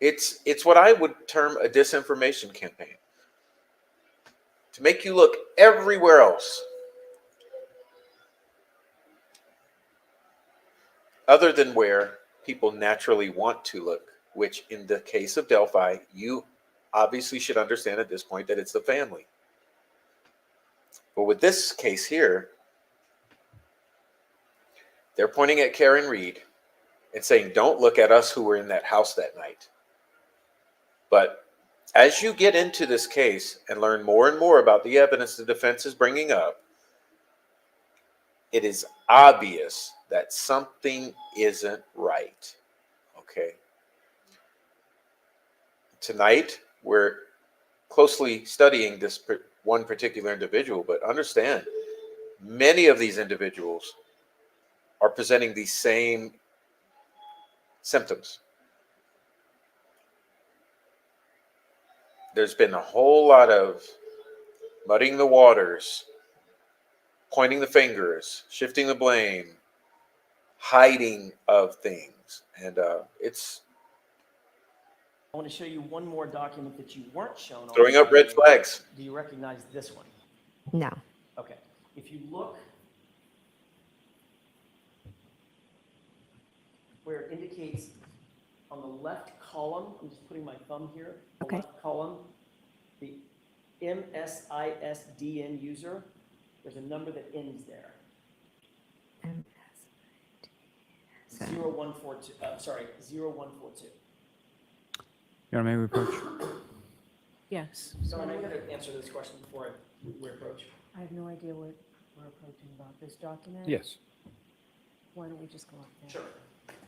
It's what I would term a disinformation campaign, to make you look everywhere else other than where people naturally want to look, which in the case of Delphi, you obviously should understand at this point that it's the family. But with this case here, they're pointing at Karen Reed and saying, don't look at us who were in that house that night. But as you get into this case and learn more and more about the evidence the defense is bringing up, it is obvious that something isn't right. Okay. Tonight, we're closely studying this one particular individual, but understand, many of these individuals are presenting the same symptoms. There's been a whole lot of muddying the waters, pointing the fingers, shifting the blame, hiding of things. And it's I want to show you one more document that you weren't shown on. throwing up red flags. Do you recognize this one? No. Okay. If you look where it indicates on the left column, I'm just putting my thumb here, the Okay. left column, the MSISDN user, there's a number that ends there. 0142, 0142. Your Honor, may we approach? Yes. So I'm going to answer this question before we approach. I have no idea what we're approaching about this document. Yes. Why don't we just go up there? Sure.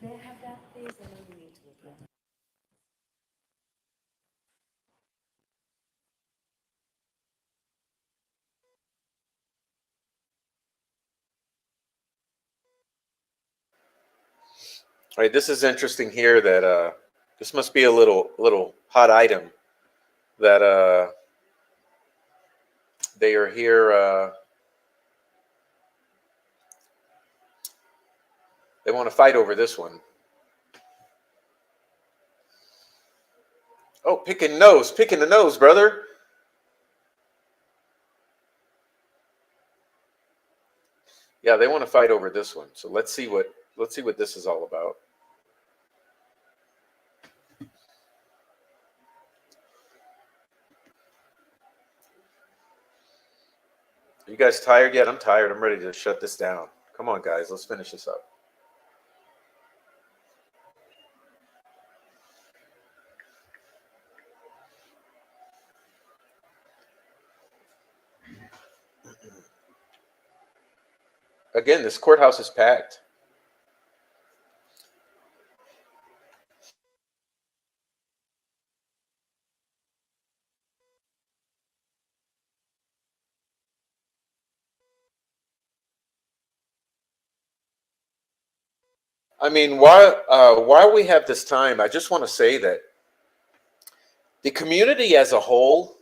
May I have that, please? I know we need to look at it. All right, this is interesting here that this must be a little hot item that they are here. They want to fight over this one. Oh, picking the nose, brother. Yeah, they want to fight over this one. So let's see what this is all about. Are you guys tired yet? I'm tired. I'm ready to shut this down. Come on, guys. Let's finish this up. Again, this courthouse is packed. I mean, while we have this time, I just want to say that the community as a whole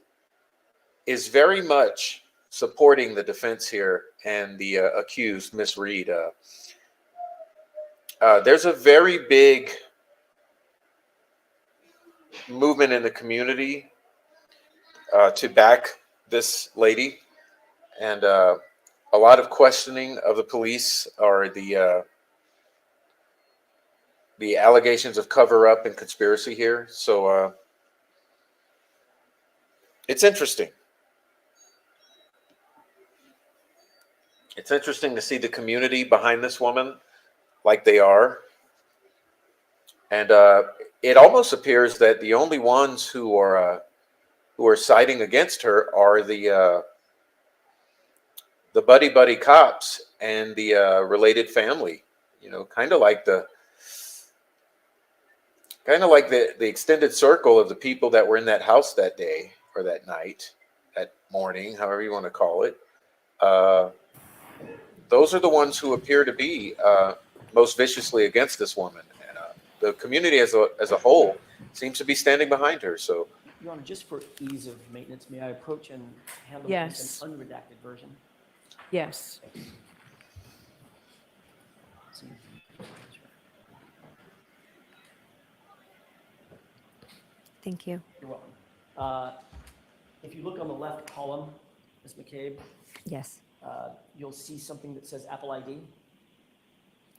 is very much supporting the defense here and the accused, Miss Reed. There's a very big movement in the community to back this lady, and a lot of questioning of the police or the allegations of cover-up and conspiracy here. So it's interesting. It's interesting to see the community behind this woman like they are. And it almost appears that the only ones who are siding against her are the buddy cops and the related family. You know, kind of like the extended circle of the people that were in that house that day or that night, that morning, however you want to call it. Those are the ones who appear to be most viciously against this woman. And the community as a whole seems to be standing behind her. So Your Honor, just for ease of maintenance, may I approach and handle Yes. an unredacted version? Yes. Thank you. You're welcome. If you look on the left column, Ms. McCabe, Yes. you'll see something that says Apple ID.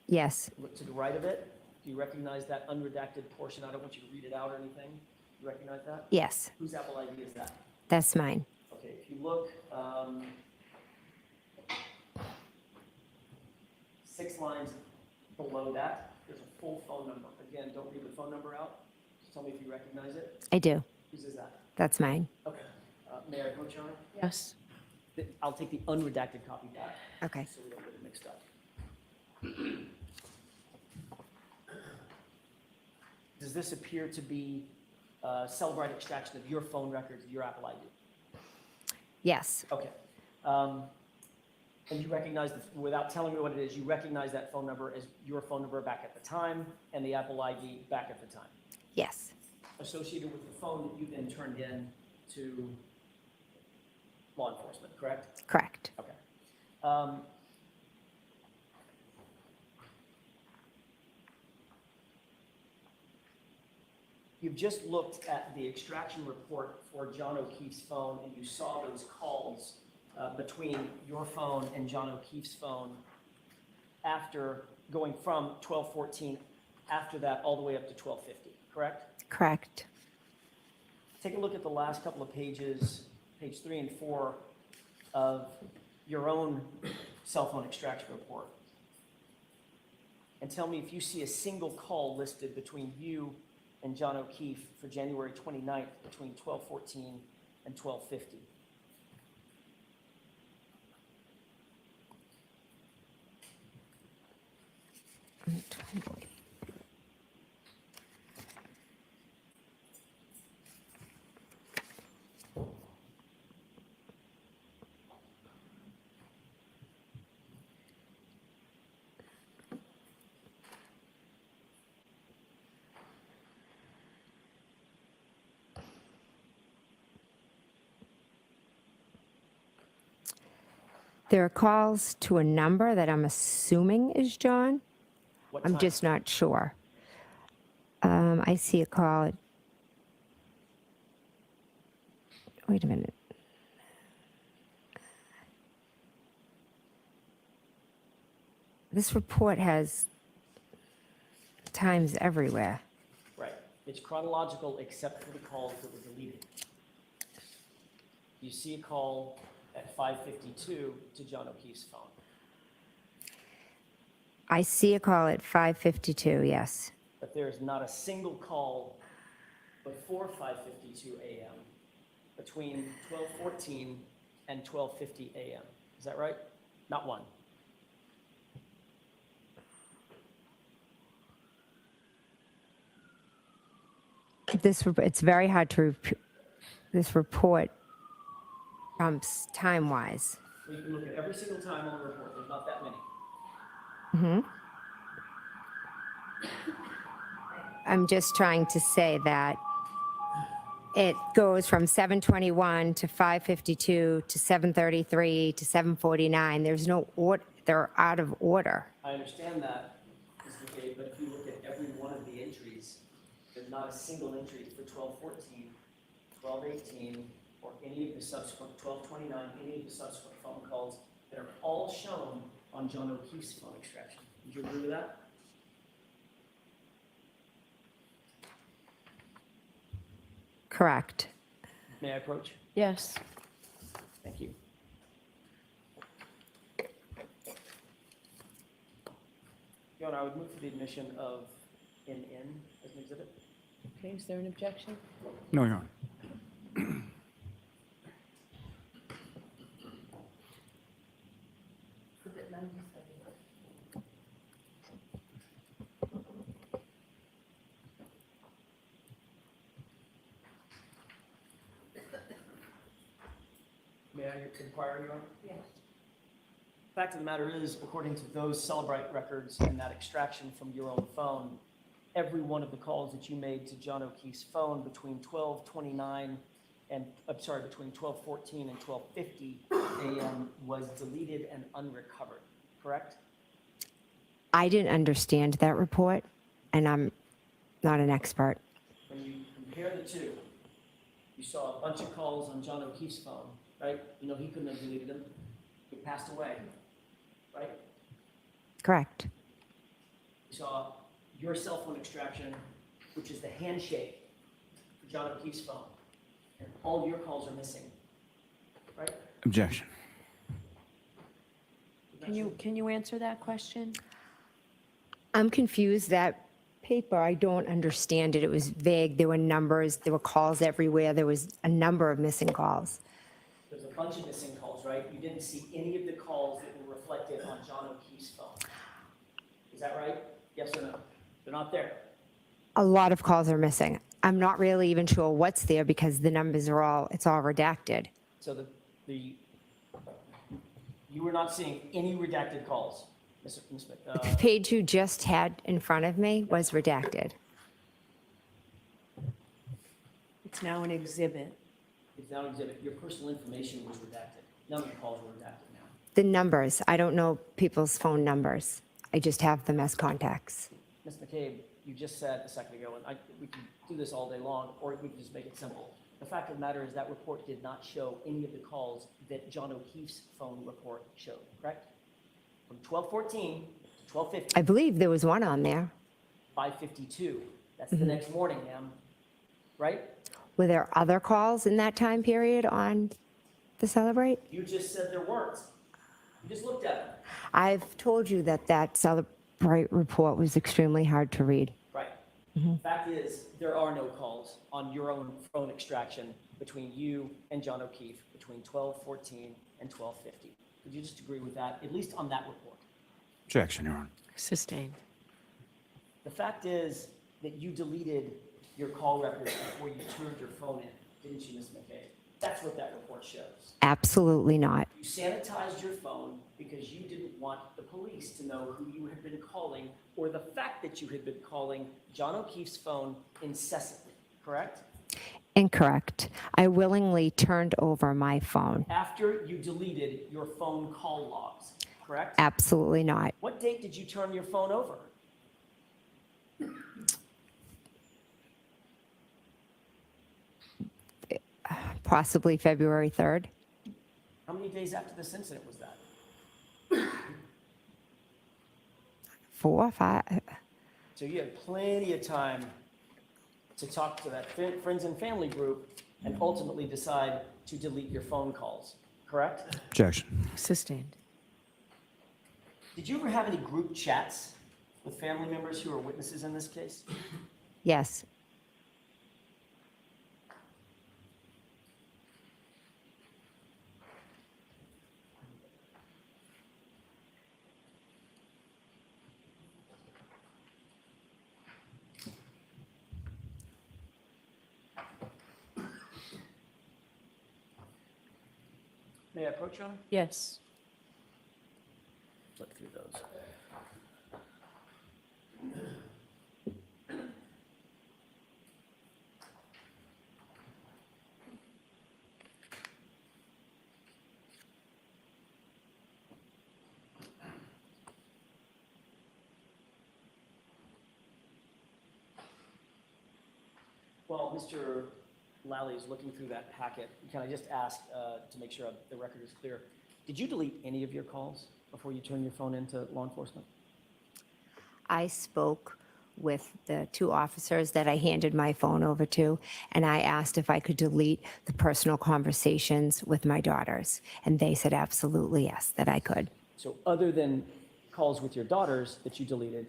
Yes. Look to the right of it. Do you recognize that unredacted portion? I don't want you to read it out or anything. You recognize that? Yes. Whose Apple ID is that? That's mine. Okay, if you look, 6 lines below that, there's a full phone number. Again, don't read the phone number out. Just tell me if you recognize it. I do. Whose is that? That's mine. Okay. May I approach, Your Honor? Yes. I'll take the unredacted copy back, Okay. so we don't get it mixed up. Does this appear to be Cellbrite extraction of your phone records, your Apple ID? Yes. Okay. And you recognize, without telling me what it is, you recognize that phone number as your phone number back at the time and the Apple ID back at the time, Yes. associated with the phone that you then turned in to law enforcement, correct? Correct. Okay. You've just looked at the extraction report for John O'Keefe's phone, and you saw those calls between your phone and John O'Keefe's phone after going from 12:14, after that, all the way up to 12:50, correct? Correct. Take a look at the last couple of pages, page 3 and 4 of your own cell phone extraction report. And tell me if you see a single call listed between you and John O'Keefe for January 29th between 12:14 and 12:50. There are calls to a number that I'm assuming is John. What I'm time? just not sure. I see a call. Wait a minute. This report has times everywhere. Right. It's chronological except for the calls that were deleted. You see a call at 5:52 to John O'Keefe's phone. I see a call at 5:52, yes. But there is not a single call before 5:52 a.m. between 12:14 and 12:50 a.m. Is that right? Not one. It's very hard to, this report jumps time-wise. Well, you can look at every single time on the report. There's not that many. I'm just trying to say that it goes from 7:21 to 5:52 to 7:33 to 7:49. There's no order, they're out of order. I understand that, Ms. McCabe, but if you look at every one of the entries, there's not a single entry for 12:14, 12:18, or any of the subsequent 12:29, any of the subsequent phone calls that are all shown on John O'Keefe's phone extraction. Would you agree with that? Correct. May I approach? Yes. Thank you. Your Honor, I would move for the admission of NN as an exhibit. Okay, is there an objection? No, Your Honor. May I inquire, Your Honor? Yes. Fact of the matter is, according to those Cellbrite records and that extraction from your own phone, every one of the calls that you made to John O'Keefe's phone between 12:29 and, I'm sorry, between 12:14 and 12:50 a.m. was deleted and unrecovered, correct? I didn't understand that report, and I'm not an expert. When you compare the two, you saw a bunch of calls on John O'Keefe's phone, right? You know, he couldn't have deleted them. He passed away, right? Correct. You saw your cell phone extraction, which is the handshake for John O'Keefe's phone. And all your calls are missing, right? Objection. Can you answer that question? I'm confused. That paper, I don't understand it. It was vague. There were numbers, there were calls everywhere. There was a number of missing calls. There's a bunch of missing calls, right? You didn't see any of the calls that were reflected on John O'Keefe's phone. Is that right? Yes or no? They're not there. A lot of calls are missing. I'm not really even sure what's there because the numbers are all, it's all redacted. So you were not seeing any redacted calls, Ms. The page you just had in front of me was redacted. It's now an exhibit. It's now an exhibit. Your personal information was redacted. None of the calls were redacted now. The numbers, I don't know people's phone numbers. I just have them as contacts. Ms. McCabe, you just said a second ago, and we can do this all day long, or we can just make it simple. The fact of the matter is that report did not show any of the calls that John O'Keefe's phone report showed, correct? From 12:14 to 12:50, I believe there was one on there. 5:52. That's the next morning, ma'am, right? Were there other calls in that time period on the Celebrate? You just said there weren't. You just looked at them. I've told you that that Celebrate report was extremely hard to read. Right. Fact is, there are no calls on your own phone extraction between you and John O'Keefe between 12:14 and 12:50. Would you just agree with that, at least on that report? Objection, Your Honor. Sustained. The fact is that you deleted your call records before you turned your phone in, didn't you, Ms. McCabe? That's what that report shows. Absolutely not. You sanitized your phone because you didn't want the police to know who you had been calling or the fact that you had been calling John O'Keefe's phone incessantly, correct? Incorrect. I willingly turned over my phone. After you deleted your phone call logs, correct? Absolutely not. What date did you turn your phone over? Possibly February 3rd. How many days after this incident was that? 4, 5. So you had plenty of time to talk to that friends and family group and ultimately decide to delete your phone calls, correct? Objection. Sustained. Did you ever have any group chats with family members who are witnesses in this case? Yes. May I approach you on? Yes. Flip through those. While Mr. Lally is looking through that packet, can I just ask to make sure the record is clear? Did you delete any of your calls before you turned your phone into law enforcement? I spoke with the 2 officers that I handed my phone over to, and I asked if I could delete the personal conversations with my daughters. And they said absolutely yes, that I could. So other than calls with your daughters that you did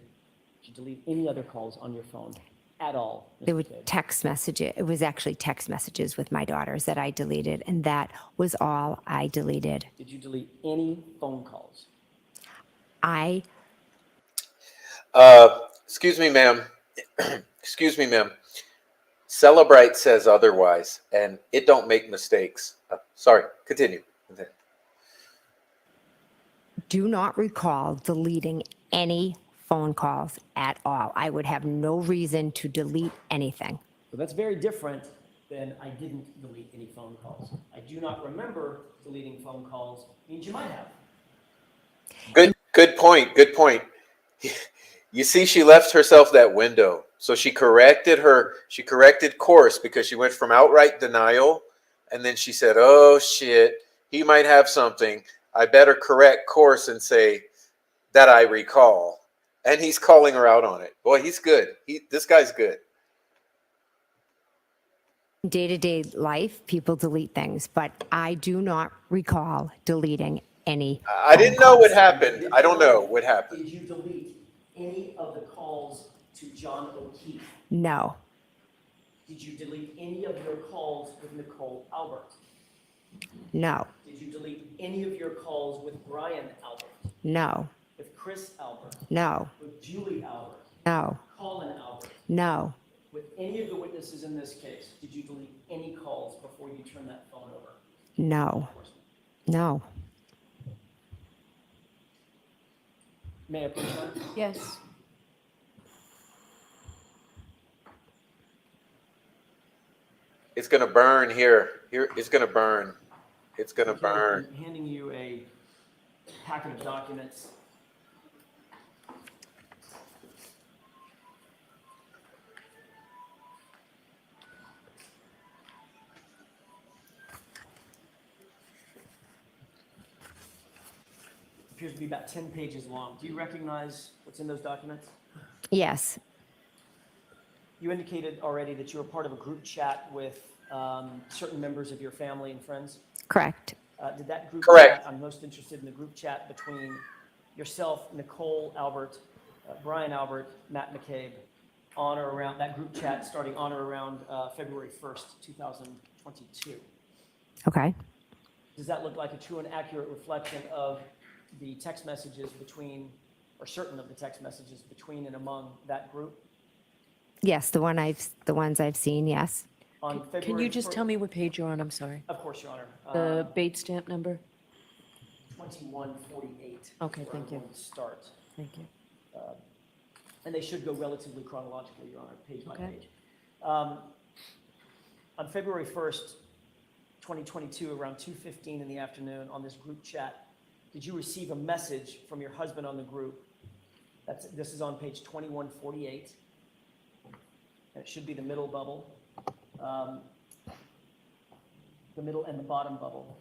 you delete any other calls on your phone at all? Ms. There were McCabe? text messages. It was actually text messages with my daughters that I deleted, and that was all I deleted. Did you delete any phone calls? Excuse me, ma'am. Excuse me, ma'am. Celebrate says otherwise, and it don't make mistakes. Sorry, continue. Do not recall deleting any phone calls at all. I would have no reason to delete anything. So that's very different than I didn't delete any phone calls. I do not remember deleting phone calls, means you might have. Good point. Good point. You see, she left herself that window. So she corrected course because she went from outright denial. And then she said, oh shit, he might have something. I better correct course and say that I recall. And he's calling her out on it. Boy, he's good. This guy's good. Day-to-day life, people delete things, but I do not recall deleting any. I didn't know what happened. I don't know what happened. Did you delete any of the calls to John O'Keefe? No, Did you delete any of your calls with Nicole Albert? no, Did you delete any of your calls with Brian Albert? no, With Chris Albert? no, With Julie Albert? no, Colin Albert? no, With any of the witnesses in this case, did you delete any calls before you turned that phone over? no, no. May I please, John? Yes. It's going to burn here. Here, it's going to burn. It's going to burn. I'm handing you a packet of documents. Appears to be about 10 pages long. Do you recognize what's in those documents? Yes, You indicated already that you were part of a group chat with certain members of your family and friends. correct. Did that group Correct. chat, I'm most interested in the group chat between yourself, Nicole Albert, Brian Albert, Matt McCabe, on or around, that group chat starting on or around February 1st, 2022. Okay. Does that look like a true and accurate reflection of the text messages between, or certain of the text messages between and among that group? Yes, the ones I've seen, yes. On February Can you just 1st tell me what page you're on? I'm sorry. Of course, Your Honor. The Bates stamp number? 2148. Okay, is where thank I'm you. going to start. Thank you. And they should go relatively chronologically, Your Honor, page by Okay. page. On February 1st, 2022, around 2:15 in the afternoon on this group chat, did you receive a message from your husband on the group? This is on page 2148. And it should be the middle bubble. The middle and the bottom bubble.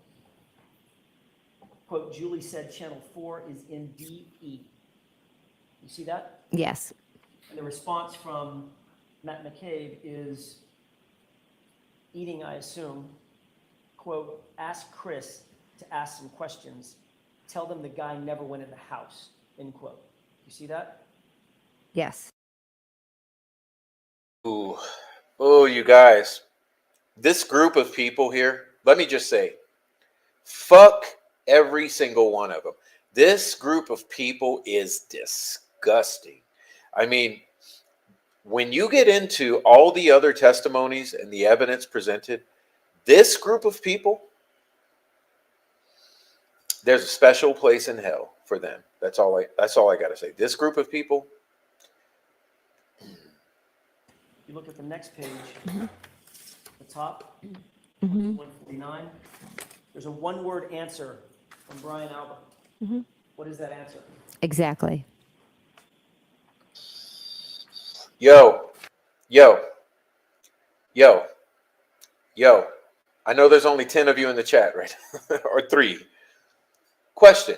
Quote, Julie said channel 4 is in DE. You see that? Yes, And the response from Matt McCabe is eating, I assume, quote, ask Chris to ask some questions. Tell them the guy never went in the house, end quote. You see that? yes. Ooh. Oh, you guys. This group of people here, let me just say, fuck every single one of them. This group of people is disgusting. I mean, when you get into all the other testimonies and the evidence presented, this group of people, there's a special place in hell for them. That's all I got to say. This group of people. You look at the next page, the top, 149. There's a one-word answer from Brian Albert. What is that answer? Exactly. Yo. I know there's only 10 of you in the chat, right? Or 3. Question.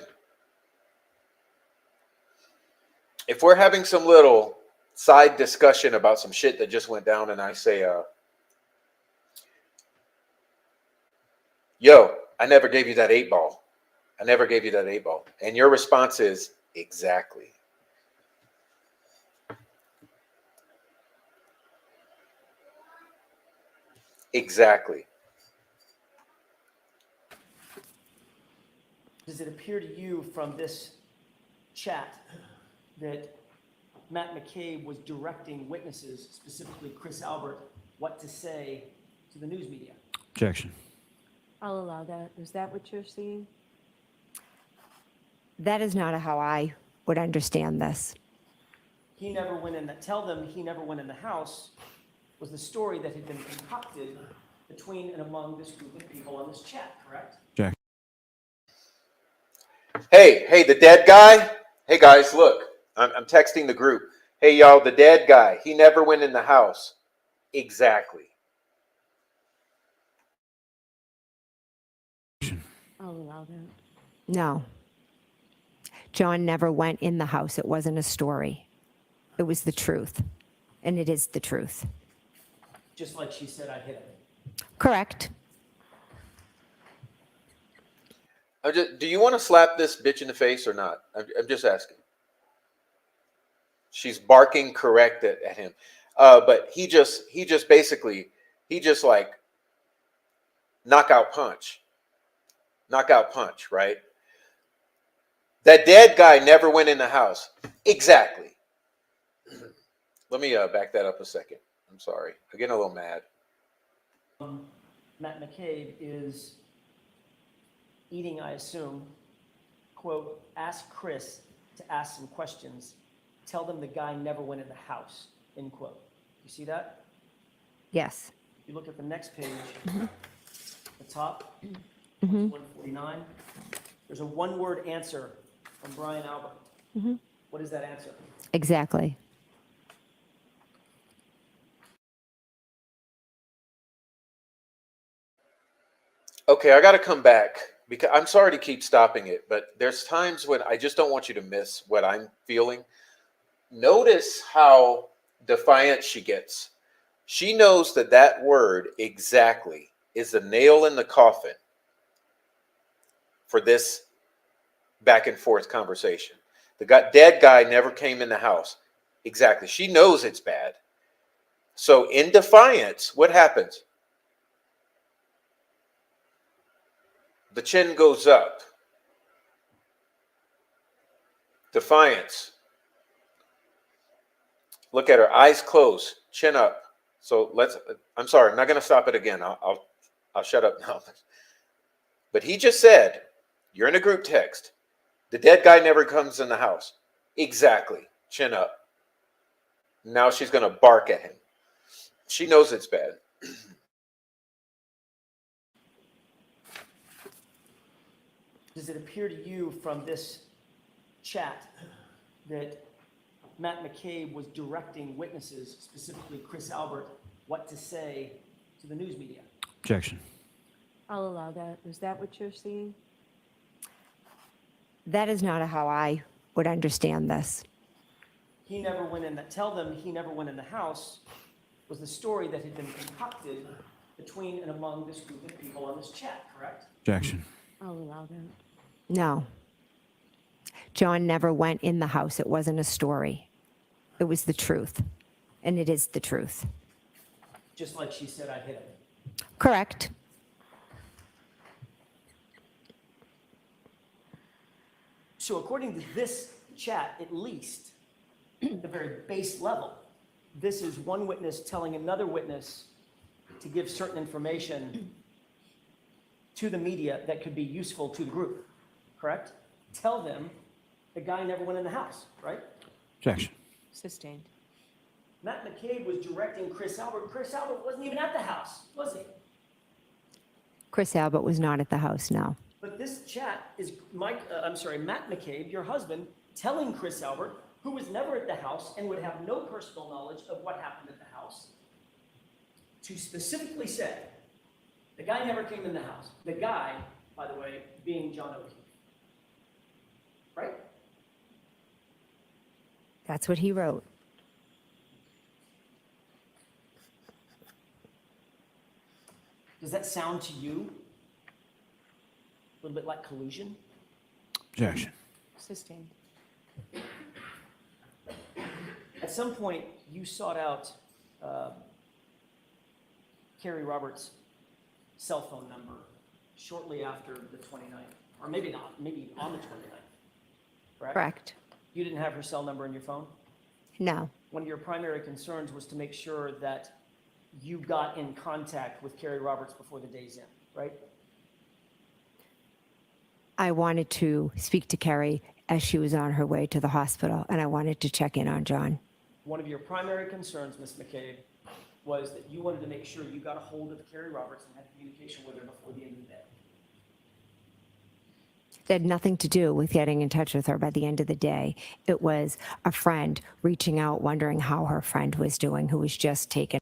If we're having some little side discussion about some shit that just went down and I say, yo, I never gave you that 8-ball. I never gave you that 8-ball. And your response is, exactly. Exactly. Does it appear to you from this chat that Matt McCabe was directing witnesses, specifically Chris Albert, what to say to the news media? Objection. I'll allow that. Is that what you're seeing? That is not how I would understand this. he never went in that, tell them he never went in the house was the story that had been concocted between and among this group of people on this chat, correct? Jack. Hey, the dead guy? Hey guys, look, I'm texting the group. Hey y'all, the dead guy, he never went in the house. Exactly. I'll allow that. No. John never went in the house. It wasn't a story. It was the truth. And it is the truth. Just like she said, I hit him. Correct. Do you want to slap this bitch in the face or not? I'm just asking. She's barking correct at him. But he just basically, like knockout punch, right? That dead guy never went in the house. Exactly. Let me back that up a second. I'm sorry. I'm getting a little mad. Matt McCabe is eating, I assume, quote, ask Chris to ask some questions. Tell them the guy never went in the house, end quote. You see that? Yes. You look at the next page, the top, 149. There's a one-word answer from Brian Albert. What is that answer? Exactly. Okay, I got to come back because I'm sorry to keep stopping it, but there's times when I just don't want you to miss what I'm feeling. Notice how defiant she gets. She knows that word exactly is the nail in the coffin for this back and forth conversation. The dead guy never came in the house. Exactly. She knows it's bad. So in defiance, what happens? The chin goes up. Defiance. Look at her, eyes closed, chin up. So I'm sorry, I'm not going to stop it again. I'll shut up now. But he just said, you're in a group text. The dead guy never comes in the house. Exactly, chin up. Now she's going to bark at him. She knows it's bad. Does it appear to you from this chat that Matt McCabe was directing witnesses, specifically Chris Albert, what to say to the news media? Objection. I'll allow that. Is that what you're seeing? That is not how I would understand this. He never went in that, tell them he never went in the house was the story that had been concocted between and among this group of people on this chat, correct? Objection. I'll allow that. No. John never went in the house. It wasn't a story. It was the truth. And it is the truth. Just like she said, I hit him. Correct. So according to this chat, at least, at the very base level, this is one witness telling another witness to give certain information to the media that could be useful to the group, correct? Tell them the guy never went in the house, right? Objection. Sustained. Matt McCabe was directing Chris Albert. Chris Albert wasn't even at the house, was he? Chris Albert was not at the house, no. But this chat is Matt McCabe, your husband, telling Chris Albert, who was never at the house and would have no personal knowledge of what happened at the house, to specifically say, the guy never came in the house. The guy, by the way, being John O'Keefe. Right? That's what he wrote. Does that sound to you a little bit like collusion? Objection. Sustained. At some point, you sought out Carrie Roberts' cell phone number shortly after the 29th, or maybe not, maybe on the 29th, correct? Correct. You didn't have her cell number in your phone? No. One of your primary concerns was to make sure that you got in contact with Carrie Roberts before the day's end, right? I wanted to speak to Carrie as she was on her way to the hospital, and I wanted to check in on John. One of your primary concerns, Ms. McCabe, was that you wanted to make sure you got a hold of Carrie Roberts and had communication with her before the end of the day. It had nothing to do with getting in touch with her by the end of the day. It was a friend reaching out, wondering how her friend was doing, who was just taken.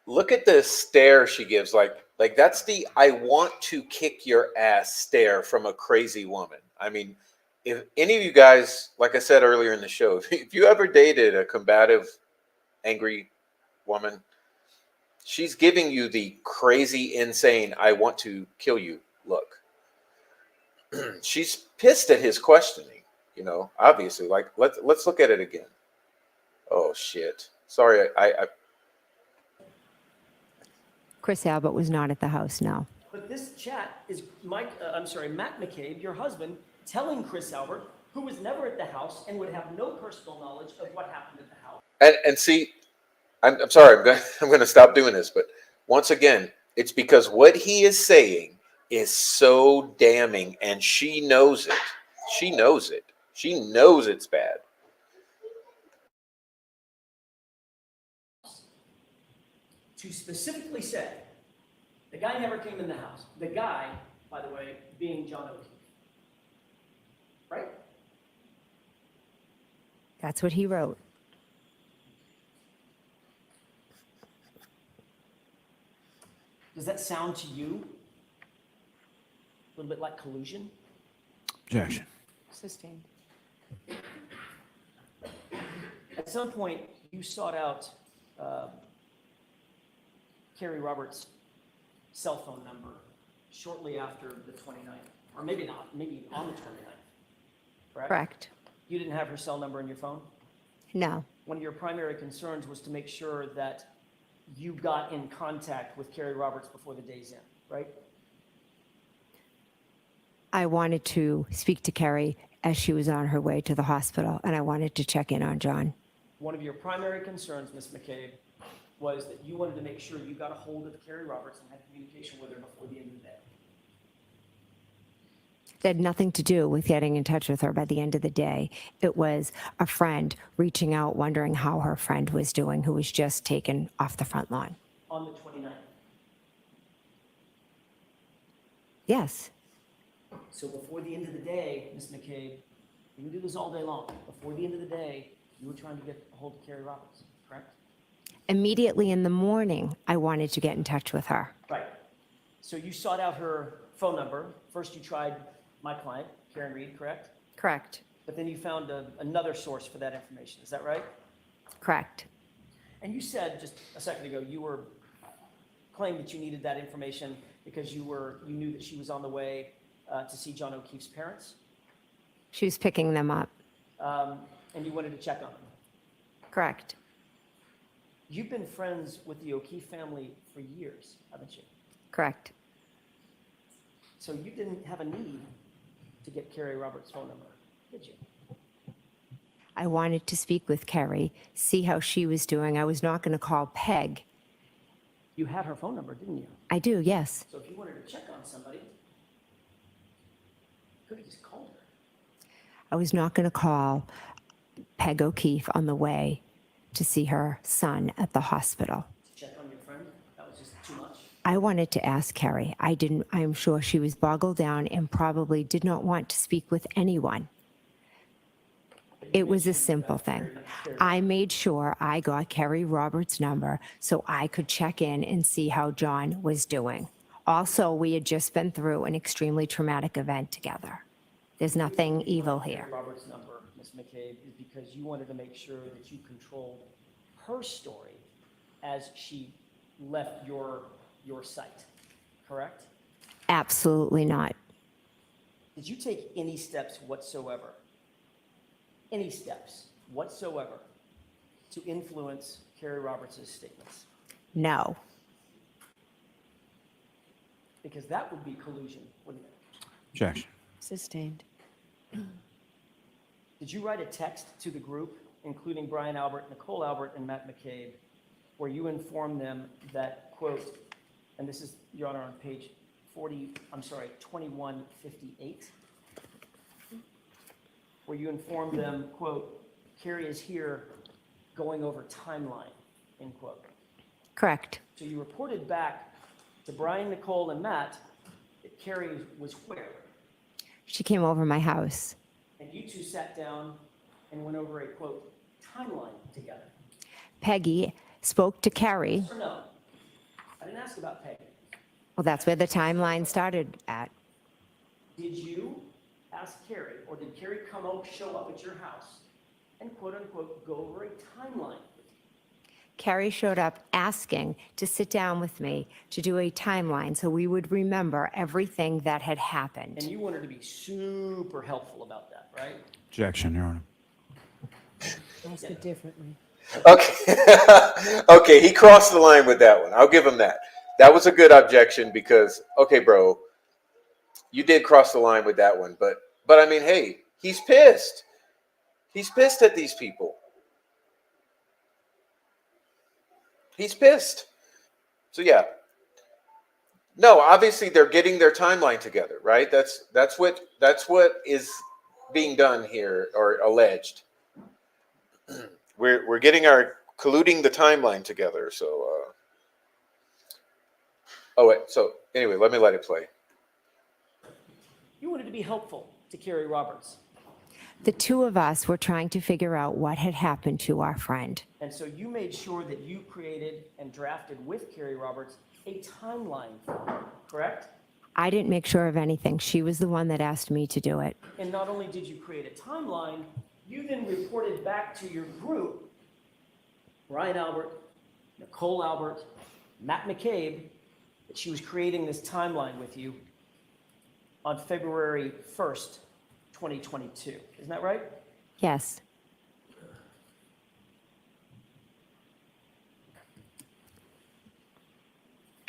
Look at the stare she gives. Like that's the "I want to kick your ass" stare from a crazy woman. I mean, if any of you guys, like I said earlier in the show, if you ever dated a combative, angry woman, she's giving you the crazy, insane, "I want to kill you" look. She's pissed at his questioning, obviously. Like, let's look at it again. Oh shit. Sorry, I Chris Albert was not at the house, no. But this chat is Matt McCabe, your husband, telling Chris Albert, who was never at the house and would have no personal knowledge of what happened at the house. and see, I'm sorry, I'm gonna stop doing this, but once again, it's because what he is saying is so damning, and she knows it. She knows it. She knows it's bad. To specifically say, the guy never came in the house. The guy, by the way, being John O'Keefe. Right? That's what he wrote. Does that sound to you a little bit like collusion? Objection. Sustained. At some point, you sought out Carrie Roberts' cell phone number shortly after the 29th, or maybe not, maybe on the 29th, correct? Correct. You didn't have her cell number in your phone? No. One of your primary concerns was to make sure that you got in contact with Carrie Roberts before the day's end, right? I wanted to speak to Carrie as she was on her way to the hospital, and I wanted to check in on John. One of your primary concerns, Ms. McCabe, was that you wanted to make sure you got a hold of Carrie Roberts and had communication with her before the end of the day. It had nothing to do with getting in touch with her by the end of the day. It was a friend reaching out, wondering how her friend was doing, who was just taken off the front lawn. On the 29th. Yes. So before the end of the day, Ms. McCabe, you can do this all day long. Before the end of the day, you were trying to get a hold of Carrie Roberts, correct? Immediately in the morning, I wanted to get in touch with her. Right. So you sought out her phone number. First you tried my client, Karen Reed, correct? Correct. But then you found another source for that information. Is that right? Correct. And you said just a second ago, claimed that you needed that information because you knew that she was on the way to see John O'Keefe's parents. She was picking them up. And you wanted to check on them. Correct. You've been friends with the O'Keefe family for years, haven't you? Correct. So you didn't have a need to get Carrie Roberts' phone number, did you? I wanted to speak with Carrie, see how she was doing. I was not going to call Peg. You had her phone number, didn't you? I do, yes. So if you wanted to check on somebody, you could have just called her. I was not going to call Peg O'Keefe on the way to see her son at the hospital. To check on your friend? That was just too much? I wanted to ask Carrie. I am sure she was boggled down and probably did not want to speak with anyone. It was a simple thing. I made sure I got Carrie Roberts' number so I could check in and see how John was doing. Also, we had just been through an extremely traumatic event together. There's nothing evil here. Carrie Roberts' number, Ms. McCabe, is because you wanted to make sure that you controlled her story as she left your site, correct? Absolutely not. Did you take any steps whatsoever to influence Carrie Roberts' statements? No. Because that would be collusion, wouldn't it? Objection. Sustained. Did you write a text to the group, including Brian Albert, Nicole Albert, and Matt McCabe, where you informed them that, quote, and this is, Your Honor, on page 2158, where you informed them, quote, Carrie is here going over timeline, end quote. Correct. So you reported back to Brian, Nicole, and Matt that Carrie was where? She came over my house. And you two sat down and went over a, quote, timeline together. Peggy spoke to Carrie. Yes or no? I didn't ask about Peggy. Well, that's where the timeline started at. Did you ask Carrie, or did Carrie show up at your house and quote unquote go over a timeline? Carrie showed up asking to sit down with me to do a timeline so we would remember everything that had happened. And you wanted to be super helpful about that, right? Objection, Your Honor. Ask it differently. Okay. Okay, he crossed the line with that one. I'll give him that. That was a good objection because, okay, bro, you did cross the line with that one. But I mean, hey, he's pissed. He's pissed at these people. He's pissed. So yeah. No, obviously they're getting their timeline together, right? That's what is being done here or alleged. We're colluding the timeline together. So oh wait, so anyway, let it play. You wanted to be helpful to Carrie Roberts. The two of us were trying to figure out what had happened to our friend. And so you made sure that you created and drafted with Carrie Roberts a timeline for her, correct? I didn't make sure of anything. She was the one that asked me to do it. And not only did you create a timeline, you then reported back to your group, Brian Albert, Nicole Albert, Matt McCabe, that she was creating this timeline with you on February 1st, 2022. Isn't that right? Yes.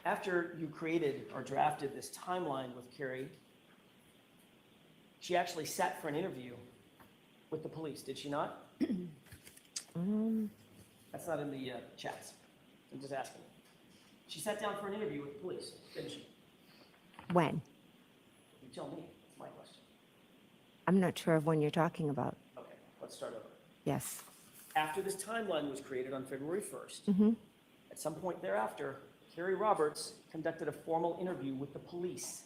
After you created or drafted this timeline with Carrie, she actually sat for an interview with the police, did she not? That's not in the chats. I'm just asking. She sat down for an interview with the police, didn't she? When? You tell me. It's my question. I'm not sure of when you're talking about. Okay, let's start over. Yes. After this timeline was created on February 1st, at some point thereafter, Carrie Roberts conducted a formal interview with the police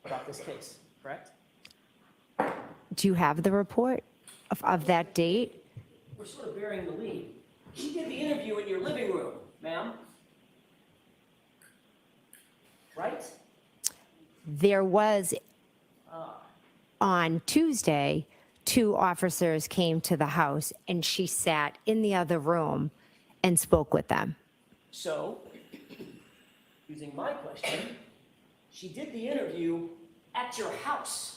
about this case, correct? Do you have the report of that date? We're sort of bearing the lead. She did the interview in your living room, ma'am. Right? There was, on Tuesday, 2 officers came to the house and she sat in the other room and spoke with them. So, using my question, she did the interview at your house.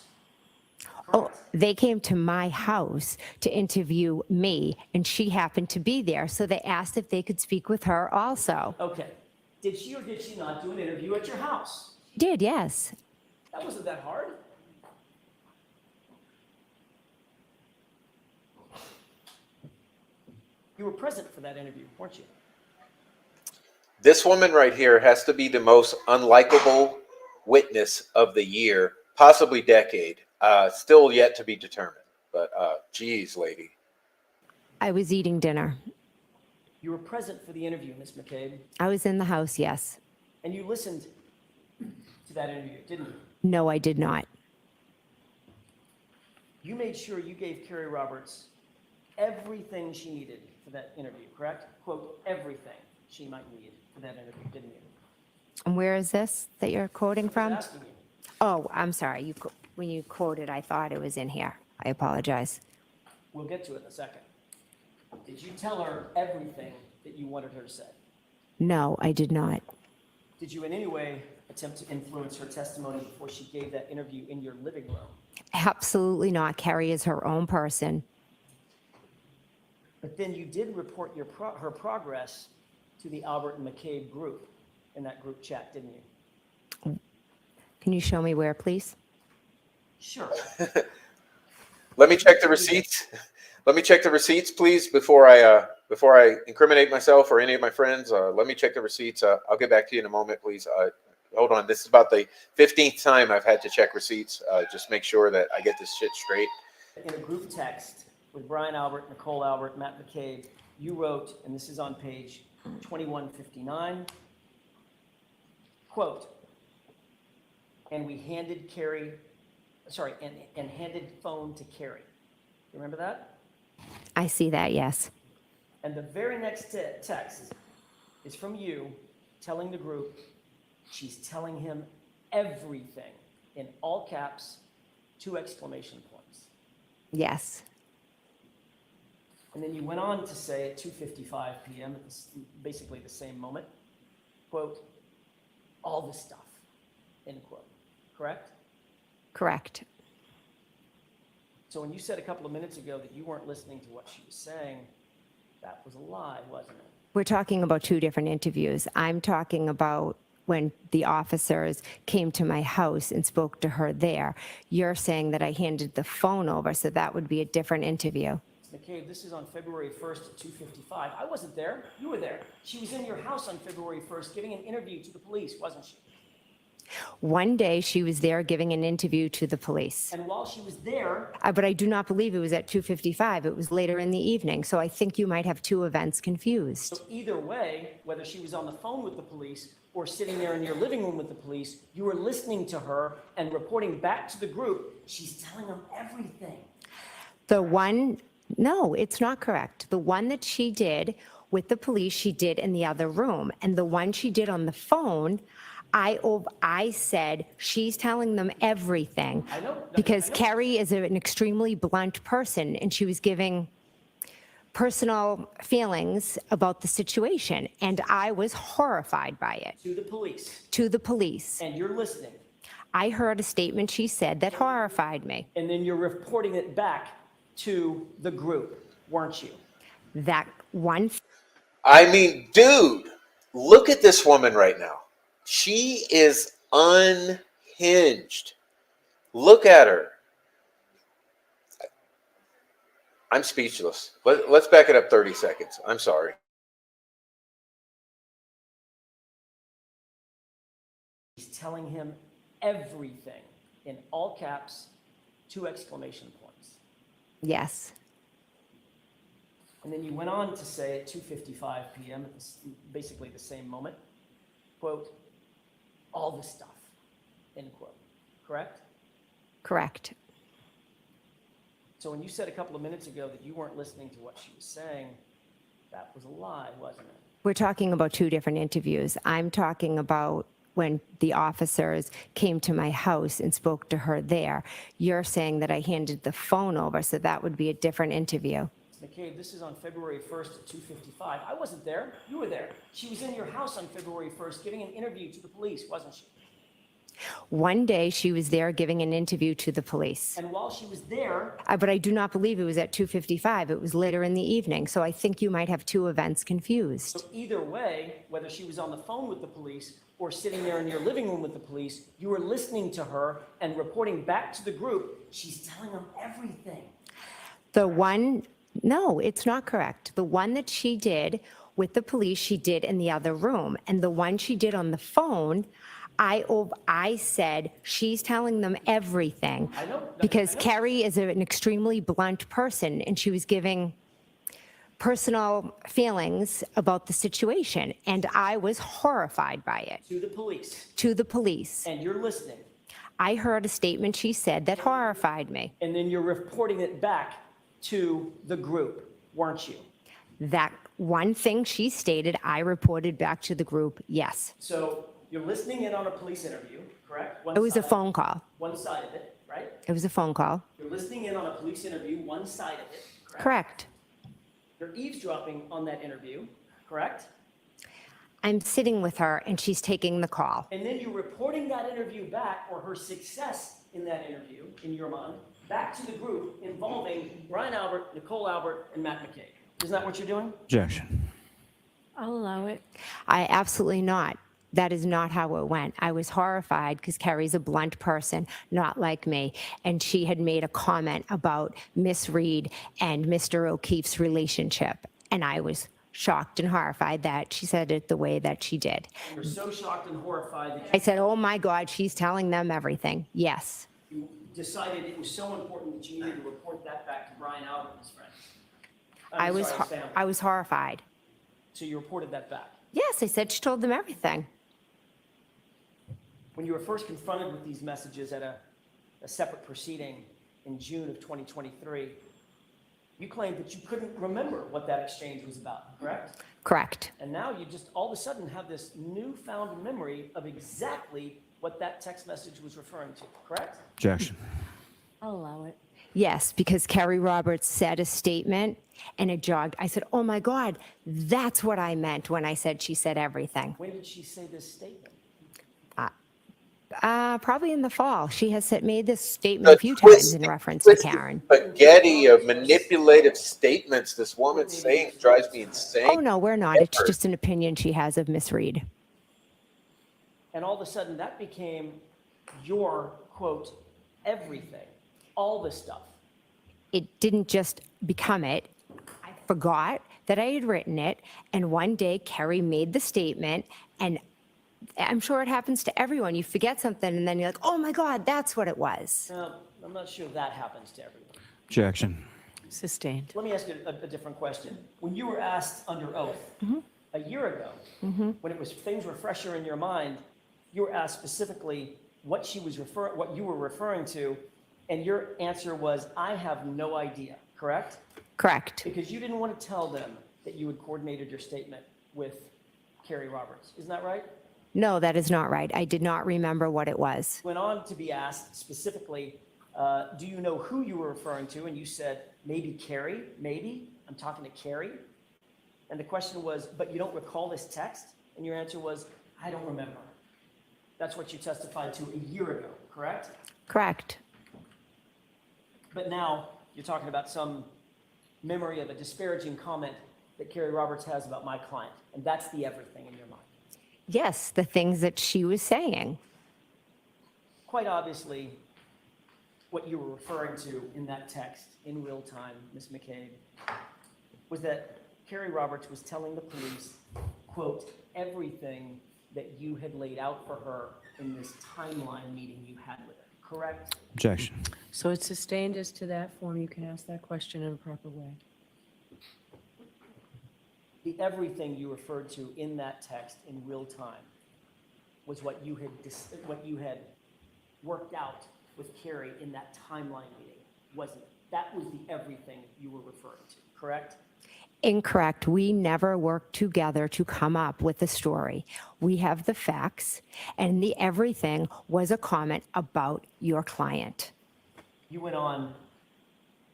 Oh, they came to my house to interview me and she happened to be there. So they asked if they could speak with her also. Okay. Did she or did she not do an interview at your house? Did, yes. That wasn't that hard. You were present for that interview, weren't you? This woman right here has to be the most unlikable witness of the year, possibly decade. Still yet to be determined. But geez, lady. I was eating dinner. You were present for the interview, Ms. McCabe, I was in the house, yes. and you listened to that interview, didn't you? No, I did not. You made sure you gave Carrie Roberts everything she needed for that interview, correct? Quote, everything she might need for that interview, didn't you? And where is this that you're quoting I was from? asking you. Oh, I'm sorry. When you quoted, I thought it was in here. I apologize. We'll get to it in a second. Did you tell her everything that you wanted her to say? No, I did not. Did you in any way attempt to influence her testimony before she gave that interview in your living room? Absolutely not. Carrie is her own person. But then you did report her progress to the Albert and McCabe group in that group chat, didn't you? Can you show me where, please? Sure. Let me check the receipts. Let me check the receipts, please, before I incriminate myself or any of my friends. Let me check the receipts. I'll get back to you in a moment, please. hold on. This is about the 15th time I've had to check receipts. Just make sure that I get this shit straight. In a group text with Brian Albert, Nicole Albert, Matt McCabe, you wrote, and this is on page 2159, quote, and we handed Carrie, sorry, and handed phone to Carrie. You remember that? I see that, yes. And the very next text is from you telling the group she's telling him everything in all caps, 2 exclamation points. Yes. And then you went on to say at 2:55 p.m., at basically the same moment, quote, all this stuff, end quote, correct? Correct. So when you said a couple of minutes ago that you weren't listening to what she was saying, that was a lie, wasn't it? We're talking about 2 different interviews. I'm talking about when the officers came to my house and spoke to her there. You're saying that I handed the phone over, so that would be a different interview. McCabe, this is on February 1st at 2:55. I wasn't there. You were there. She was in your house on February 1st giving an interview to the police, wasn't she? One day she was there giving an interview to the police. And while she was there, But I do not believe it was at 2:55. It was later in the evening. So I think you might have 2 events confused. so either way, whether she was on the phone with the police or sitting there in your living room with the police, you were listening to her and reporting back to the group, she's telling them everything. No, it's not correct. The one that she did with the police, she did in the other room. And the one she did on the phone, I said, she's telling them everything. I know. Because Carrie is an extremely blunt person, and she was giving personal feelings about the situation. And I was horrified by it. To the police. To the police. And you're listening. I heard a statement she said that horrified me. And then you're reporting it back to the group, weren't you? That one. I mean, dude, look at this woman right now. She is unhinged. Look at her. I'm speechless. Let's back it up 30 seconds. I'm sorry. He's telling him everything in all caps, 2 exclamation points. Yes. And then you went on to say at 2:55 p.m., at basically the same moment, quote, all this stuff, end quote, correct? Correct. So when you said a couple of minutes ago that you weren't listening to what she was saying, that was a lie, wasn't it? We're talking about 2 different interviews. I'm talking about when the officers came to my house and spoke to her there. You're saying that I handed the phone over, so that would be a different interview. McCabe, this is on February 1st at 2:55. I wasn't there. You were there. She was in your house on February 1st giving an interview to the police, wasn't she? One day she was there giving an interview to the police. And while she was there, But I do not believe it was at 2:55. It was later in the evening. So I think you might have 2 events confused. so either way, whether she was on the phone with the police or sitting there in your living room with the police, you were listening to her and reporting back to the group, she's telling them everything. No, it's not correct. The one that she did with the police, she did in the other room. And the one she did on the phone, I said, she's telling them everything. I know. Because I know. Carrie is an extremely blunt person, and she was giving personal feelings about the situation. And I was horrified by it. To the police. To the police. And you're listening. I heard a statement she said that horrified me. And then you're reporting it back to the group, weren't you? That one thing she stated, I reported back to the group, yes. So you're listening in on a police interview, correct? It was a phone call. One side of it, right? It was a phone call. You're listening in on a police interview, one side of it, correct? Correct. You're eavesdropping on that interview, correct? I'm sitting with her and she's taking the call. And then you're reporting that interview back, or her success in that interview, in your mind, back to the group involving Brian Albert, Nicole Albert, and Matt McCabe. Isn't that what you're doing? Objection. I'll allow it. I absolutely not. That is not how it went. I was horrified because Carrie's a blunt person, not like me. And she had made a comment about Miss Reed and Mr. O'Keefe's relationship. And I was shocked and horrified that she said it the way that she did. You were so shocked and horrified that I said, oh my God, she's telling them everything. Yes. you decided it was so important that you needed to report that back to Brian Albert and his friends. I was, sorry, his family. I was horrified. So you reported that back. Yes, I said she told them everything. When you were first confronted with these messages at a separate proceeding in June of 2023, you claimed that you couldn't remember what that exchange was about, correct? Correct. And now you just all of a sudden have this newfound memory of exactly what that text message was referring to, correct? Objection. I'll allow it. Yes, because Kerry Roberts said a statement and it jogged. I said, oh my God, that's what I meant when I said she said everything. When did she say this statement? Probably in the fall. She has made this statement a few times twisted- in reference to twisted Karen. Spaghetti of manipulative statements this woman's saying drives me insane. Oh, no, we're not. It's just an opinion she has of Miss Reed. And all of a sudden that became your, quote, everything, all this stuff. It didn't just become it. I forgot that I had written it. And one day Kerry made the statement, and I'm sure it happens to everyone. You forget something and then you're like, oh my God, that's what it was. Now, I'm not sure that happens to everyone. Objection. Sustained. Let me ask you a different question. When you were asked under oath a year ago, when things were fresher in your mind, you were asked specifically what you were referring to, and your answer was, I have no idea, correct? Correct. Because you didn't want to tell them that you had coordinated your statement with Kerry Roberts. Isn't that right? No, that is not right. I did not remember what it was. Went on to be asked specifically, do you know who you were referring to? And you said, maybe Kerry, maybe. I'm talking to Kerry. And the question was, but you don't recall this text? And your answer was, I don't remember. That's what you testified to a year ago, correct? Correct. But now you're talking about some memory of a disparaging comment that Kerry Roberts has about my client. And that's the everything in your mind. Yes, the things that she was saying. Quite obviously, what you were referring to in that text in real time, Ms. McCabe, was that Kerry Roberts was telling the police, quote, everything that you had laid out for her in this timeline meeting you had with her, correct? Objection. So it's sustained as to that form. You can ask that question in a proper way. The everything you referred to in that text in real time was what you had worked out with Kerry in that timeline meeting, wasn't it? That was the everything you were referring to, correct? Incorrect. We never worked together to come up with a story. We have the facts, and the everything was a comment about your client. You went on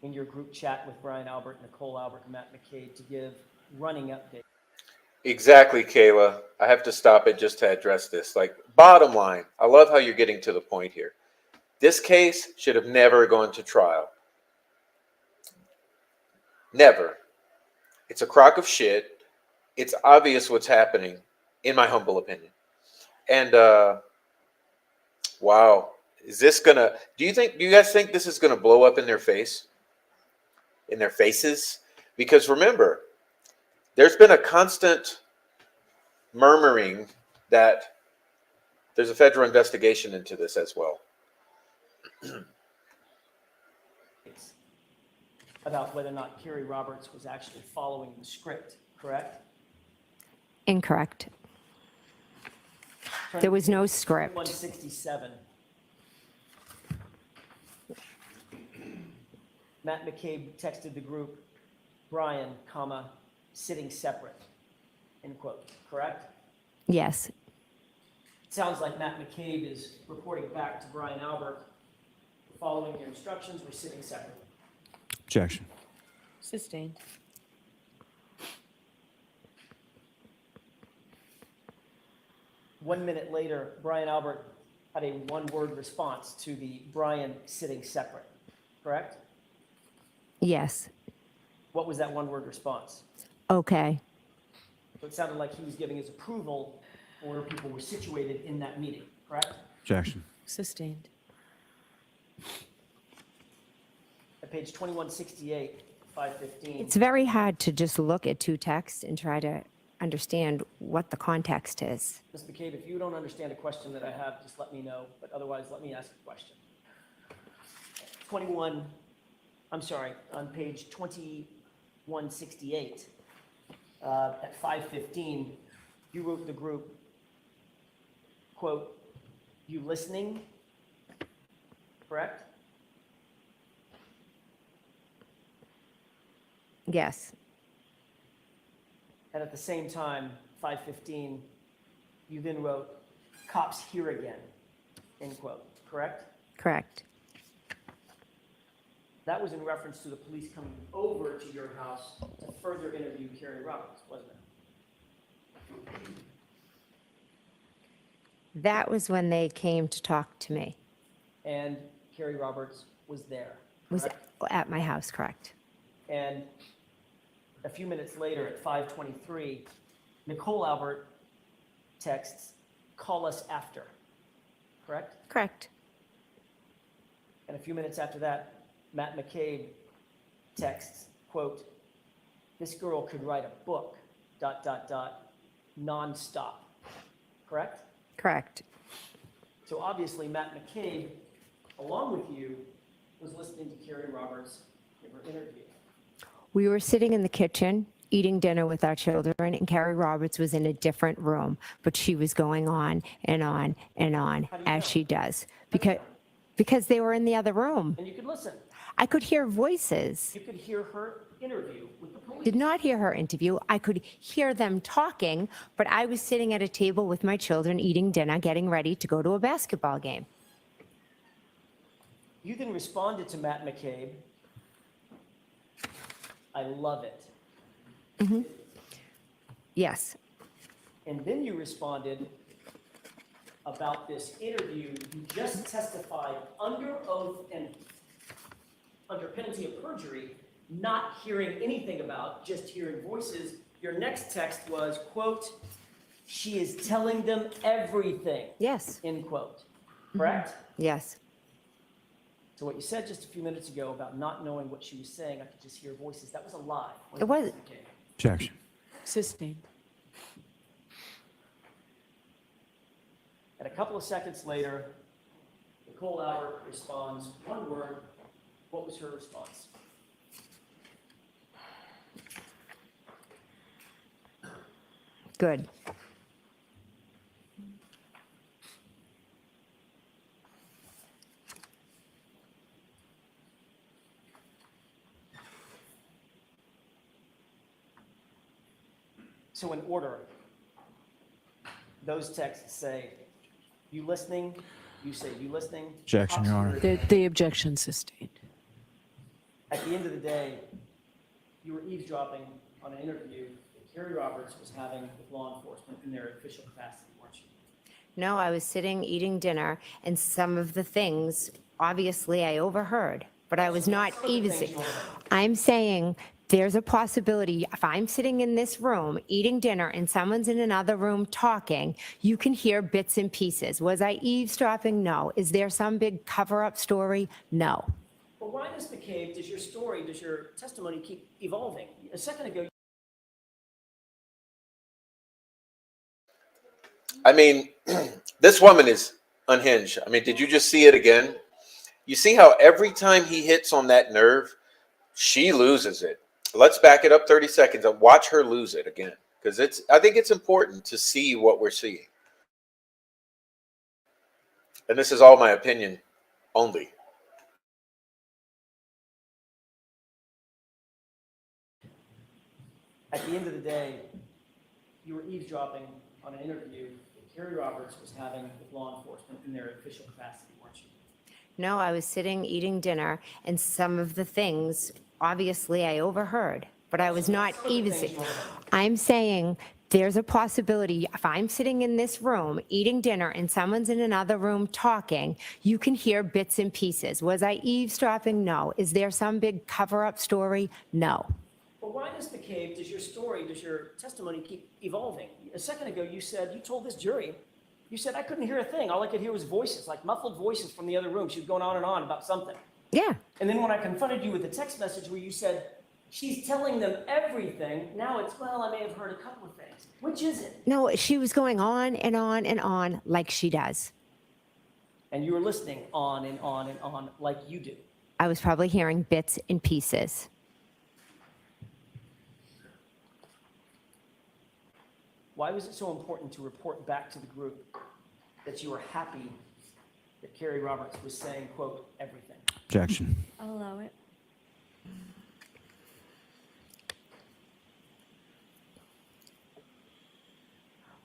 in your group chat with Brian Albert, Nicole Albert, and Matt McCabe to give running updates. Exactly, Kayla. I have to stop it just to address this. Like, bottom line, I love how you're getting to the point here. This case should have never gone to trial. Never. It's a crock of shit. It's obvious what's happening, in my humble opinion. And, wow. Is this gonna, do you guys think this is gonna blow up in their face? In their faces? Because remember, there's been a constant murmuring that there's a federal investigation into this as well. About whether or not Kerry Roberts was actually following the script, correct? Incorrect. There was no script. 167. Matt McCabe texted the group, Brian, comma, sitting separate, end quote, correct? Yes. Sounds like Matt McCabe is reporting back to Brian Albert, following your instructions, we're sitting separate. Objection. Sustained. One minute later, Brian Albert had a one-word response to the Brian sitting separate, correct? Yes. What was that one-word response? Okay. So it sounded like he was giving his approval for where people were situated in that meeting, correct? Objection. Sustained. At page 2168, 5:15. It's very hard to just look at two texts and try to understand what the context is. Ms. McCabe, if you don't understand a question that I have, just let me know, but otherwise, let me ask a question. on page 2168, at 5:15, you wrote the group, quote, "You listening?" Correct? Yes, And at the same time, 5:15, you then wrote, "Cops here again," end quote, correct? correct. That was in reference to the police coming over to your house to further interview Carrie Roberts, wasn't it? That was when they came to talk to me. And Carrie Roberts was there, Was correct? at my house, correct? And a few minutes later, at 5:23, Nicole Albert texts, "Call us after," correct? Correct. And a few minutes after that, Matt McCabe texts, quote, "This girl could write a book, ... nonstop," correct? Correct. So obviously, Matt McCabe, along with you, was listening to Carrie Roberts in her interview. We were sitting in the kitchen eating dinner with our children, and Carrie Roberts was in a different room, but she was going on and on and on, How do you as know? she does, because they were in the other room. And you could listen. I could hear voices. You could hear her interview with the police. Did not hear her interview. I could hear them talking, but I was sitting at a table with my children eating dinner, getting ready to go to a basketball game. You then responded to Matt McCabe, "I love it." Yes, And then you responded about this interview you just testified under oath and under penalty of perjury, not hearing anything about, just hearing voices. Your next text was, quote, "She is telling them everything," yes, end quote. Correct? yes. So what you said just a few minutes ago about not knowing what she was saying, I could just hear voices, that was a lie. It was. Okay. Objection. Sustained. And a couple of seconds later, Nicole Albert responds, one word. What was her response? Good. So in order, those texts say, "You listening?" You say, "You listening?" Objection, Your Honor. The objection sustained. At the end of the day, you were eavesdropping on an interview that Carrie Roberts was having with law enforcement in their official capacity, weren't you? No, I was sitting eating dinner, and some of the things, obviously, I overheard, but I was not eavesdropping. I'm saying there's a possibility, if I'm sitting in this room eating dinner and someone's in another room talking, you can hear bits and pieces. Was I eavesdropping? No. Is there some big cover-up story? No. Well, why, Ms. McCabe, does your testimony keep evolving? A second ago, I mean, this woman is unhinged. I mean, did you just see it again? You see how every time he hits on that nerve, she loses it. Let's back it up 30 seconds and watch her lose it again. Because I think it's important to see what we're seeing. And this is all my opinion only. at the end of the day, you were eavesdropping on an interview that Carrie Roberts was having with law enforcement in their official capacity, weren't you? No, I was sitting eating dinner, and some of the things, obviously, I overheard, but I was not eavesdropping. I'm saying there's a possibility, if I'm sitting in this room eating dinner and someone's in another room talking, you can hear bits and pieces. Was I eavesdropping? No. Is there some big cover-up story? No. Well, why, Ms. McCabe, does your testimony keep evolving? A second ago, you told this jury, you said, "I couldn't hear a thing. All I could hear was voices, like muffled voices from the other room." She was going on and on about something. Yeah. And then when I confronted you with the text message where you said, She's telling them everything. Now it's, well, I may have heard a couple of things. Which is it? No, she was going on and on and on like she does. And you were listening on and on and on like you do. I was probably hearing bits and pieces. Why was it so important to report back to the group that you were happy that Carrie Roberts was saying, quote, everything? Objection. I'll allow it.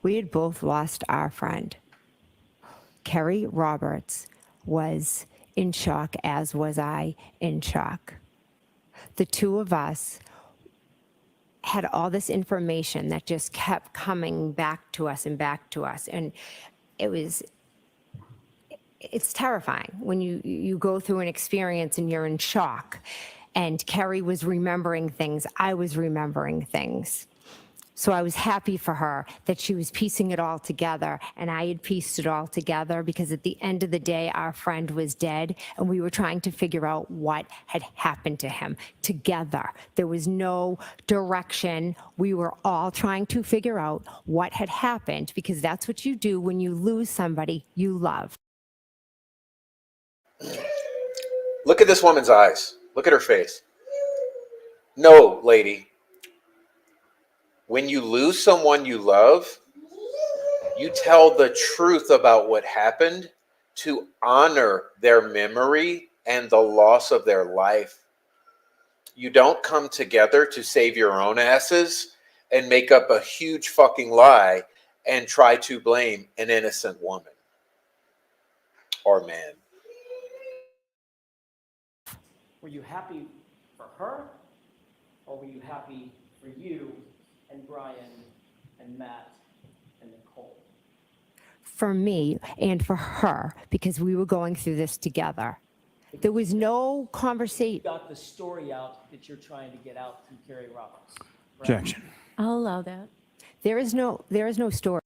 We had both lost our friend. Carrie Roberts was in shock, as was I in shock. The two of us had all this information that just kept coming back to us and back to us. And it's terrifying when you go through an experience and you're in shock. And Carrie was remembering things, I was remembering things. So I was happy for her that she was piecing it all together, and I had pieced it all together because at the end of the day, our friend was dead, and we were trying to figure out what had happened to him together. There was no direction. We were all trying to figure out what had happened, because that's what you do when you lose somebody you love. Look at this woman's eyes. Look at her face. No, lady. When you lose someone you love, you tell the truth about what happened to honor their memory and the loss of their life. You don't come together to save your own asses and make up a huge fucking lie and try to blame an innocent woman or man. Were you happy for her, or were you happy for you and Brian and Matt and Nicole? For me and for her, because we were going through this together. There was no conversation. You got the story out that you're trying to get out through Carrie Roberts. Right? Objection. I'll allow that. There is no story.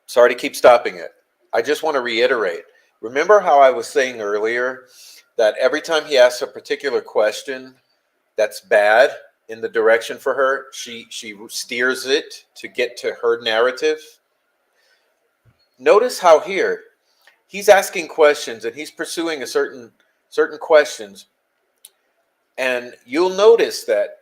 Sorry to keep stopping it. I just want to reiterate. Remember how I was saying earlier that every time he asks a particular question that's bad in the direction for her, she steers it to get to her narrative? Notice how here he's asking questions and he's pursuing a certain questions, and you'll notice that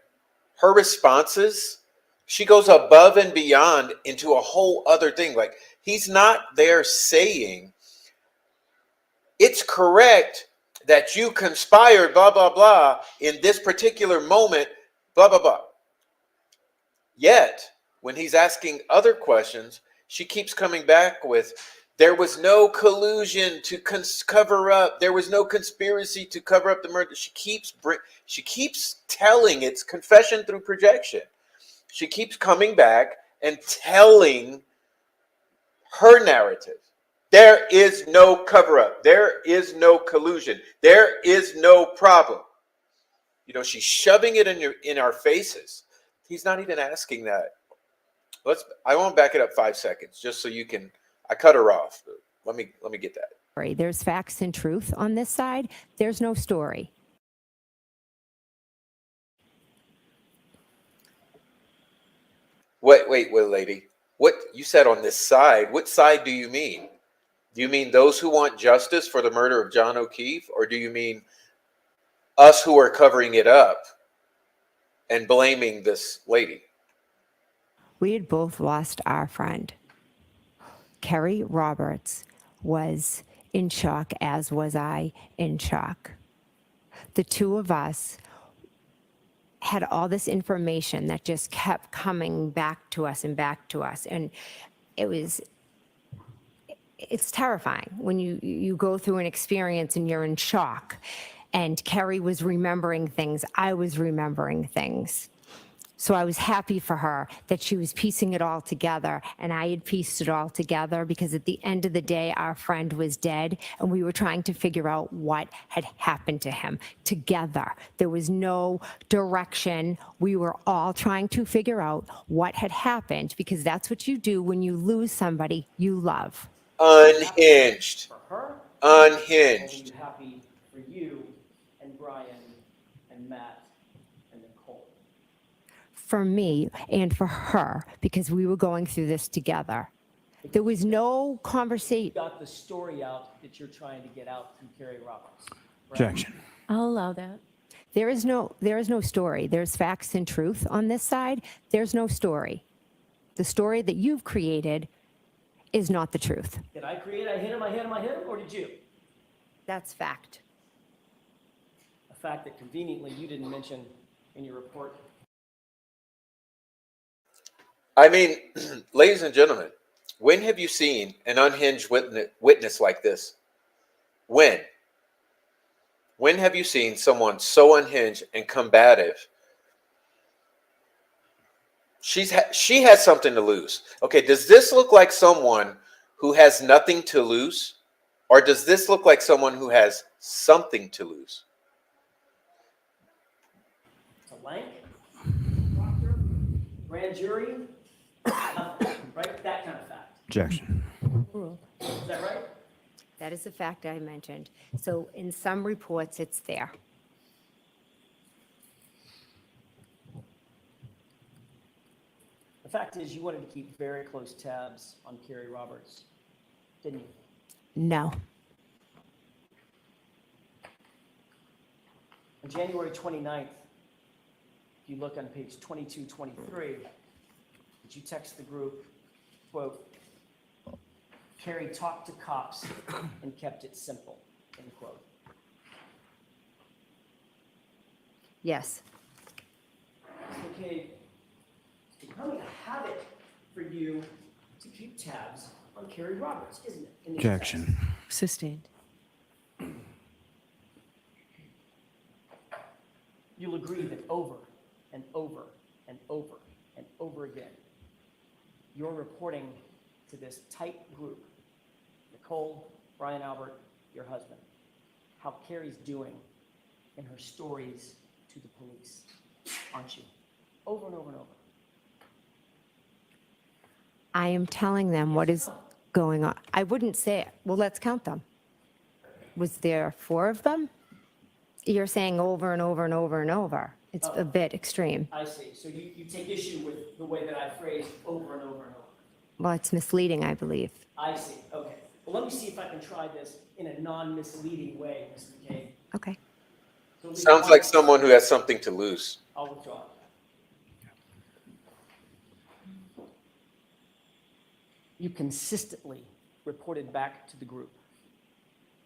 her responses, she goes above and beyond into a whole other thing. Like, he's not there saying it's correct that you conspired blah blah blah in this particular moment, blah blah blah. Yet when he's asking other questions, she keeps coming back with, there was no collusion to cover up. There was no conspiracy to cover up the murder. She keeps telling, it's confession through projection. She keeps coming back and telling her narrative. There is no cover up. There is no collusion. There is no problem. You know, she's shoving it in our faces. He's not even asking that. I want to back it up 5 seconds just so you can. I cut her off. Let me get that. There's facts and truth on this side. There's no story. Wait, lady. What you said on this side? What side do you mean? Do you mean those who want justice for the murder of John O'Keefe, or do you mean us who are covering it up and blaming this lady? We had both lost our friend. Carrie Roberts was in shock, as was I in shock. The two of us had all this information that just kept coming back to us and back to us. And it's terrifying when you go through an experience and you're in shock. And Carrie was remembering things, I was remembering things. So I was happy for her that she was piecing it all together, and I had pieced it all together because at the end of the day, our friend was dead, and we were trying to figure out what had happened to him together. There was no direction. We were all trying to figure out what had happened, because that's what you do when you lose somebody you love. Unhinged. For her? Unhinged. Or were you happy for you and Brian and Matt for me and for her because we were going through this together. There was no conversation. Got the story out that you're trying to get out from Carrie Roberts. Right? Objection. I'll allow that. There is no story. There's facts and truth on this side. There's no story. The story that you've created is not the truth. Did I create, I hit him, or did you? That's fact. A fact that conveniently you didn't mention in your report. I mean, ladies and gentlemen, when have you seen an unhinged witness like this? When? When have you seen someone so unhinged and combative? She has something to lose. Okay, does this look like someone who has nothing to lose? Or does this look like someone who has something to lose? It's a lank, grand jury, right? That kind of fact. Objection. Is that right? That is a fact I mentioned. So in some reports, it's there. The fact is, you wanted to keep very close tabs on Carrie Roberts, didn't you? No. On January 29th, if you look on page 2223, did you text the group, quote, Carrie talked to cops and kept it simple, end quote. Yes. Okay, it's becoming a habit for you to keep tabs on Carrie Roberts, isn't it? in these Objection. Sustained. You'll agree that over and over and over and over again, you're reporting to this tight group, Nicole, Brian Albert, your husband, how Carrie's doing in her stories to the police, aren't you? Over and over and over. I am telling them what is going on. I wouldn't say it. Well, let's count them. Was there 4 of them? You're saying over and over and over and over. It's a bit extreme. I see. So you take issue with the way that I phrased over and over and over. Well, it's misleading, I believe. I see. Okay. Well, let me see if I can try this in a non-misleading way, Mr. McCabe. Okay. So Sounds like someone who has something to lose. I'll withdraw. You consistently reported back to the group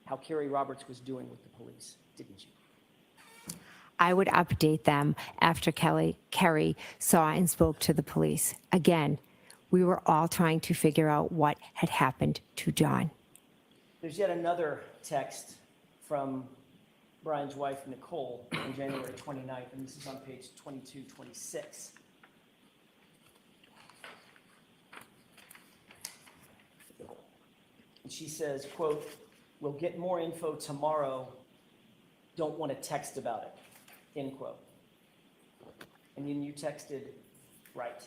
how Carrie Roberts was doing with the police, didn't you? I would update them after Kerry saw and spoke to the police. Again, we were all trying to figure out what had happened to John. There's yet another text from Brian's wife, Nicole, on January 29th, and this is on page 2226. And she says, quote, "We'll get more info tomorrow. Don't want to text about it," end quote. And then you texted, right,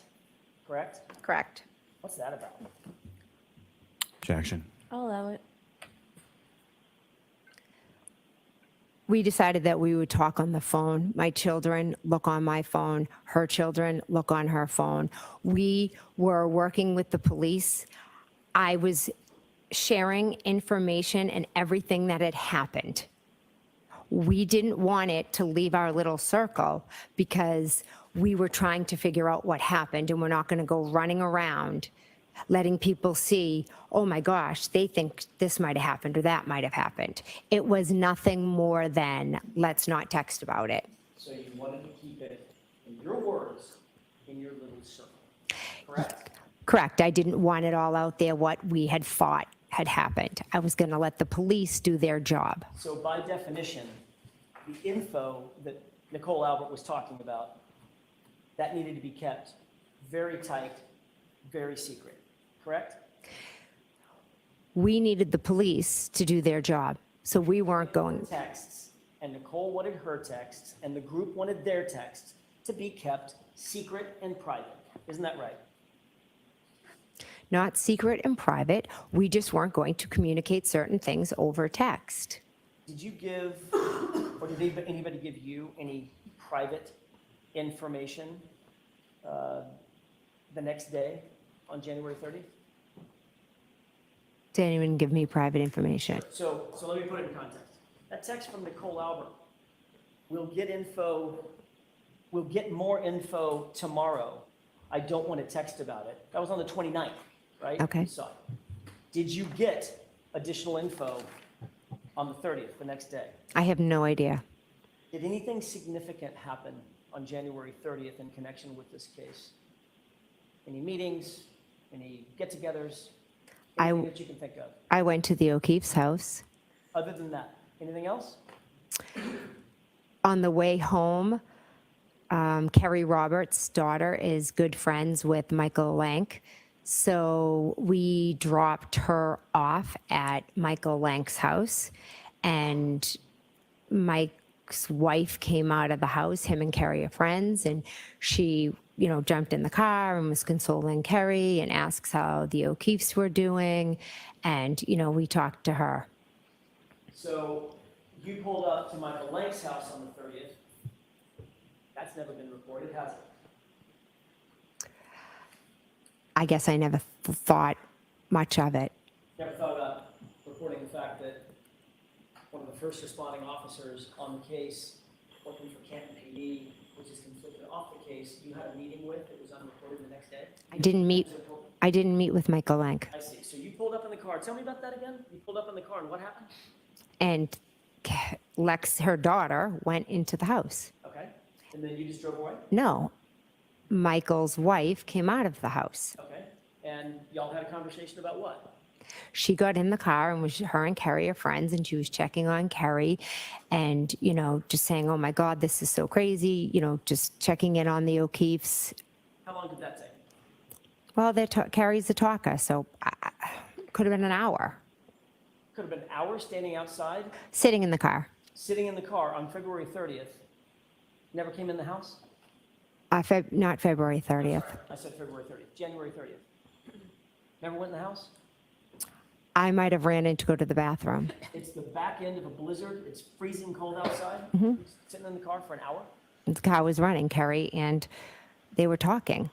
correct? Correct. What's that about? Objection. I'll allow it. We decided that we would talk on the phone. My children look on my phone. Her children look on her phone. We were working with the police. I was sharing information and everything that had happened. We didn't want it to leave our little circle because we were trying to figure out what happened, and we're not going to go running around letting people see, oh my gosh, they think this might have happened or that might have happened. It was nothing more than, let's not text about it. So you wanted to keep it, in your words, in your little circle, correct? Correct. I didn't want it all out there what we had thought had happened. I was going to let the police do their job. So by definition, the info that Nicole Albert was talking about, that needed to be kept very tight, very secret, correct? We needed the police to do their job, so we weren't going. Texts, and Nicole wanted her texts, and the group wanted their texts to be kept secret and private. Isn't that right? Not secret and private. We just weren't going to communicate certain things over text. Did you give, or did anybody give you any private information the next day on January 30th? Didn't even give me private information. So let me put it in context. That text from Nicole Albert, we'll get more info tomorrow. I don't want to text about it. That was on the 29th, right? Okay. You saw it. Did you get additional info on the 30th, the next day? I have no idea. Did anything significant happen on January 30th in connection with this case? Any meetings, any get-togethers, anything that you can think of? I went to the O'Keefe's house. Other than that, anything else? On the way home, Kerry Roberts' daughter is good friends with Michael Lank. So we dropped her off at Michael Lank's house, and Mike's wife came out of the house, him and Kerry are friends, and she, jumped in the car and was consoling Kerry and asks how the O'Keefes were doing. And, we talked to her. So you pulled up to Michael Lank's house on the 30th. That's never been reported, has it? I guess I never thought much of it. Never thought about reporting the fact that one of the first responding officers on the case, working for Canton PD, which is conflicted off the case, you had a meeting with that was unreported the next day? I didn't meet with Michael Lank. I see. So you pulled up in the car. Tell me about that again. You pulled up in the car, and what happened? And Lex, her daughter, went into the house. Okay. And then you just drove away? No, Michael's wife came out of the house. Okay. And y'all had a conversation about what? She got in the car, and her and Kerry are friends, and she was checking on Kerry and, just saying, oh my God, this is so crazy, just checking in on the O'Keefes. How long did that take? Well, Kerry's a talker, so could have been an hour. Could have been hours standing outside, Sitting in the car. sitting in the car on February 30th. Never came in the house? Not February 30th. I said February 30th, January 30th. Never went in the house? I might have ran in to go to the bathroom. It's the back end of a blizzard. It's freezing cold outside. Sitting in the car for an hour. The car was running, Kerry, and they were talking.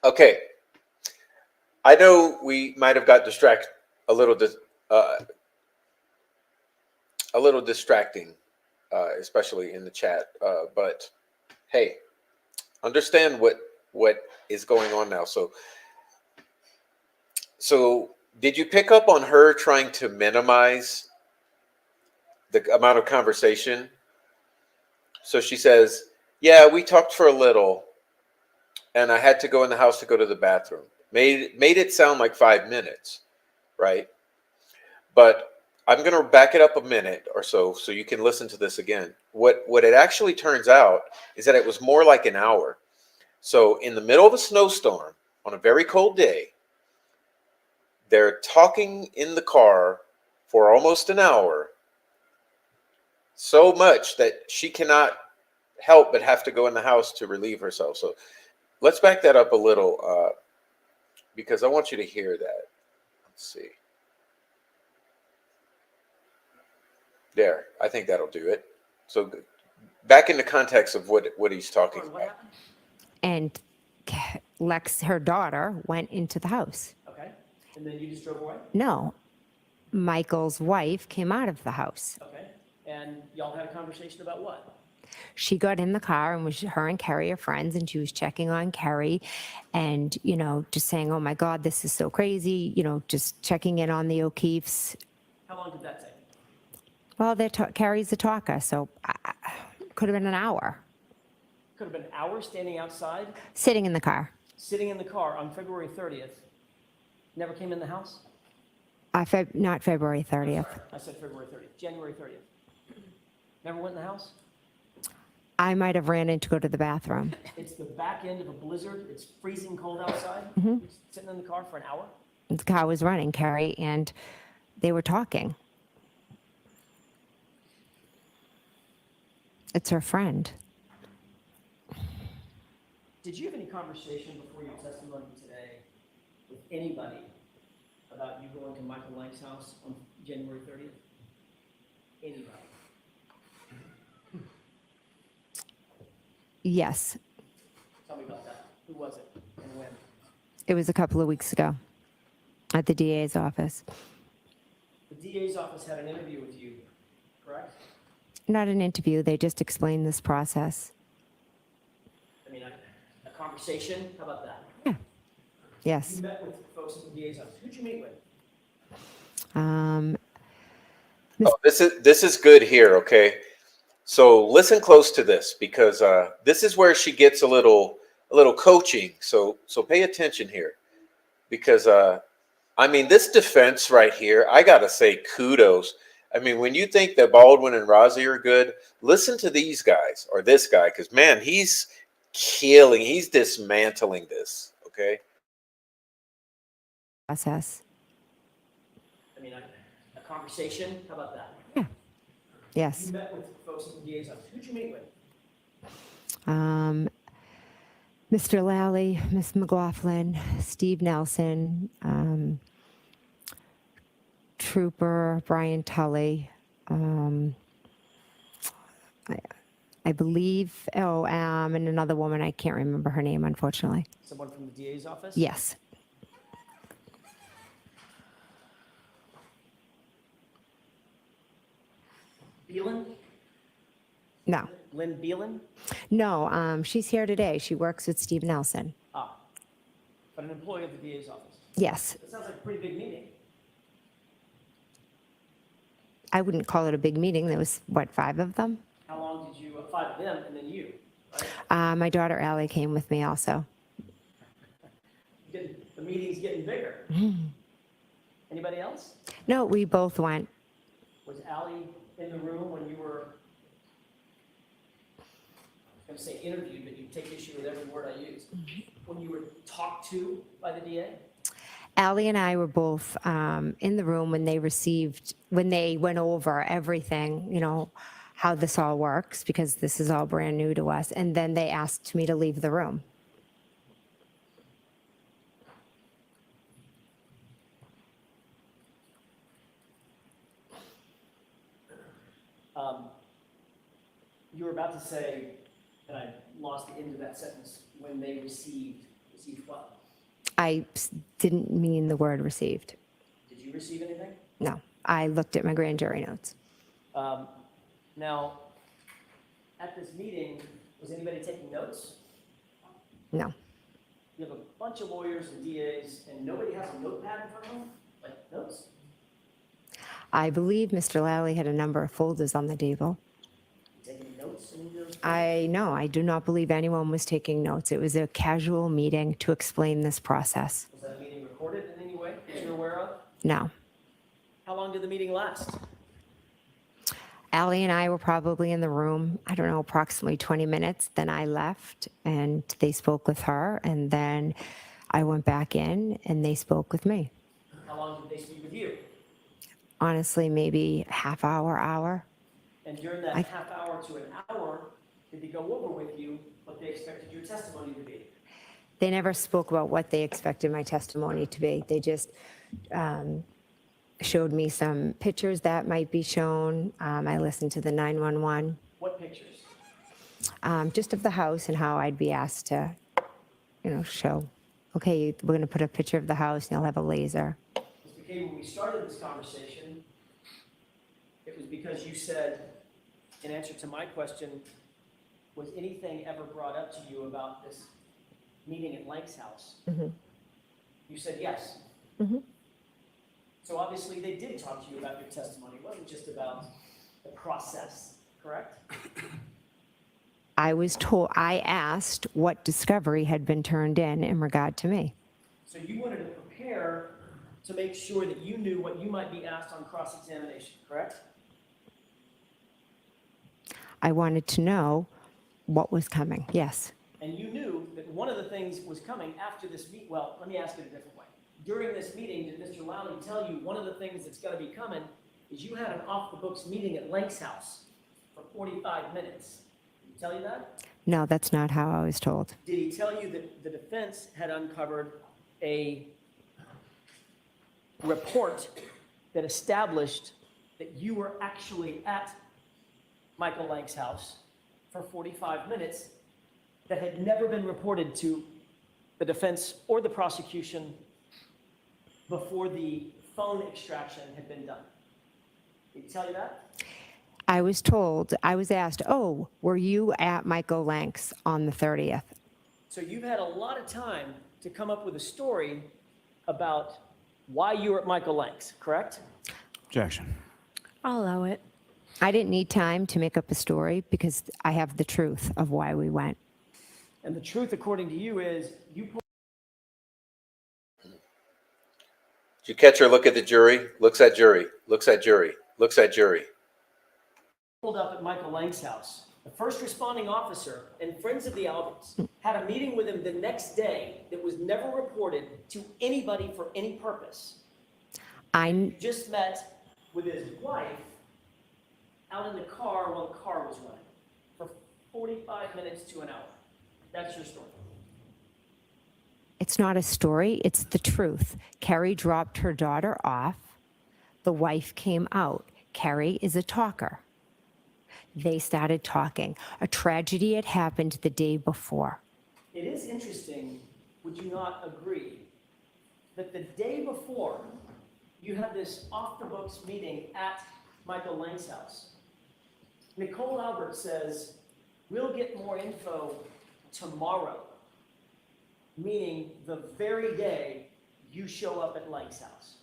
Okay. I know we might have got distracted a little distracting, especially in the chat. But hey, understand what is going on now. So did you pick up on her trying to minimize the amount of conversation? So she says, yeah, we talked for a little and I had to go in the house to go to the bathroom. Made it sound like 5 minutes, right? But I'm going to back it up a minute or so you can listen to this again. What it actually turns out is that it was more like an hour. So in the middle of a snowstorm on a very cold day, they're talking in the car for almost an hour, so much that she cannot help but have to go in the house to relieve herself. So let's back that up a little because I want you to hear that. Let's see. There, I think that'll do it. So back in the context of what he's talking What about. happened? And Lex, her daughter, went into the house. Okay. And then you just drove away? No, Michael's wife came out of the house. Okay. And y'all had a conversation about what? She got in the car, and her and Kerry are friends, and she was checking on Kerry and, just saying, oh my God, this is so crazy, just checking in on the O'Keefes. How long did that take? Well, Kerry's a talker, so could have been an hour. Could have been hours standing outside, Sitting in the car. sitting in the car on February 30th. Never came in the house? Not February 30th. I said February 30th, January 30th. Never went in the house? I might have ran in to go to the bathroom. It's the back end of a blizzard. It's freezing cold outside. Sitting in the car for an hour. The car was running, Kerry, and they were talking. It's her friend. Did you have any conversation before your testimony today with anybody about you going to Michael Lank's house on January 30th? Anybody? Yes. Tell me about that. Who was it and when? It was a couple of weeks ago at the DA's office. The DA's office had an interview with you, correct? Not an interview, they just explained this process. I mean, a conversation, how about that? Yes. You met with folks at the DA's office. Who'd you meet with? Oh, this is good here, okay? So listen close to this because this is where she gets a little coaching. So pay attention here because I mean this defense right here, I gotta say kudos. I mean, when you think that Baldwin and Rozzi are good, listen to these guys or this guy because man, he's dismantling this. Okay. Process. I mean, a conversation, how about that? Yes. You met with folks at the DA's office. Who'd you meet with? Mr. Lally, Miss McLaughlin, Steve Nelson, Trooper Brian Tully, I believe, and another woman, I can't remember her name, unfortunately. Someone from the DA's office? Yes. Beelan? No. Lynn Beelan? No, she's here today. She works with Steve Nelson. Ah, but an employee of the DA's office. Yes. That sounds like a pretty big meeting. I wouldn't call it a big meeting. There was, what, 5 of them? How long did you, 5 of them and then you, right? My daughter Allie came with me also. The meeting's getting bigger. Anybody else? No, we both went. Was Allie in the room when you were, I was going to say interviewed, but you take issue with every word I use. When you were talked to by the DA? Allie and I were both in the room when they went over everything, you know, how this all works, because this is all brand new to us. And then they asked me to leave the room. You were about to say, and I lost the end of that sentence, when they received what? I didn't mean the word received. Did you receive anything? No, I looked at my grand jury notes. Now, at this meeting, was anybody taking notes? No. You have a bunch of lawyers and DAs, and nobody has a notepad in front of them? Like notes? I believe Mr. Lally had a number of folders on the table. You taking notes in those? I do not believe anyone was taking notes. It was a casual meeting to explain this process. Was that meeting recorded in any way that you're aware of? No. How long did the meeting last? Allie and I were probably in the room, I don't know, approximately 20 minutes. Then I left and they spoke with her. And then I went back in and they spoke with me. How long did they speak with you? Honestly, maybe half hour. And during that half hour to an hour, did they go over with you what they expected your testimony to be? They never spoke about what they expected my testimony to be. They just showed me some pictures that might be shown. I listened to the 911. What pictures? Just of the house and how I'd be asked to, show. Okay, we're going to put a picture of the house and you'll have a laser. Mr. McCabe, when we started this conversation, it was because you said, in answer to my question, was anything ever brought up to you about this meeting at Lank's house? Mm-hmm. You said yes. Mm-hmm. So obviously they did talk to you about your testimony. It wasn't just about the process, correct? I asked what discovery had been turned in regard to me. So you wanted to prepare to make sure that you knew what you might be asked on cross-examination, correct? I wanted to know what was coming, yes. And you knew that one of the things was coming after this meet. Well, let me ask it a different way. During this meeting, did Mr. Lally tell you one of the things that's going to be coming is you had an off-the-books meeting at Lank's house for 45 minutes? Did he tell you that? No, that's not how I was told. Did he tell you that the defense had uncovered a report that established that you were actually at Michael Lank's house for 45 minutes that had never been reported to the defense or the prosecution before the phone extraction had been done. Did he tell you that? I was asked, oh, were you at Michael Lank's on the 30th? So you've had a lot of time to come up with a story about why you were at Michael Lank's, correct? Objection. I'll allow it. I didn't need time to make up a story because I have the truth of why we went. And the truth, according to you, is you Did you catch her look at the jury? Looks at jury, looks at jury, looks at jury. pulled up at Michael Lank's house. The first responding officer and friends of the Alberts had a meeting with him the next day that was never reported to anybody for any purpose. I Just met with his wife out in the car while the car was running for 45 minutes to an hour. That's your story. It's not a story, it's the truth. Carrie dropped her daughter off. The wife came out. Carrie is a talker. They started talking. A tragedy had happened the day before. It is interesting, would you not agree, that the day before you had this off-the-books meeting at Michael Lank's house. Nicole Albert says, we'll get more info tomorrow, meaning the very day you show up at Lank's house.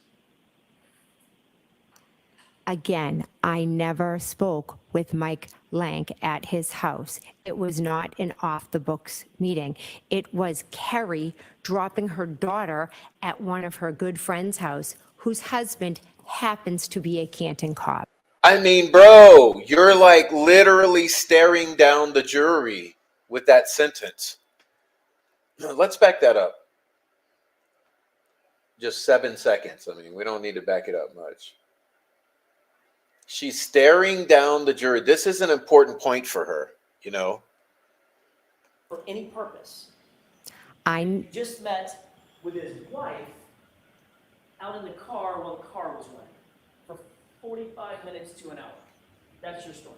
Again, I never spoke with Mike Lank at his house. It was not an off-the-books meeting. It was Carrie dropping her daughter at one of her good friends' house, whose husband happens to be a Canton cop. I mean, bro, you're like literally staring down the jury with that sentence. Let's back that up. Just 7 seconds. I mean, we don't need to back it up much. She's staring down the jury. This is an important point for her, you know. For any purpose. I Just met with his wife out in the car while the car was running for 45 minutes to an hour. That's your story.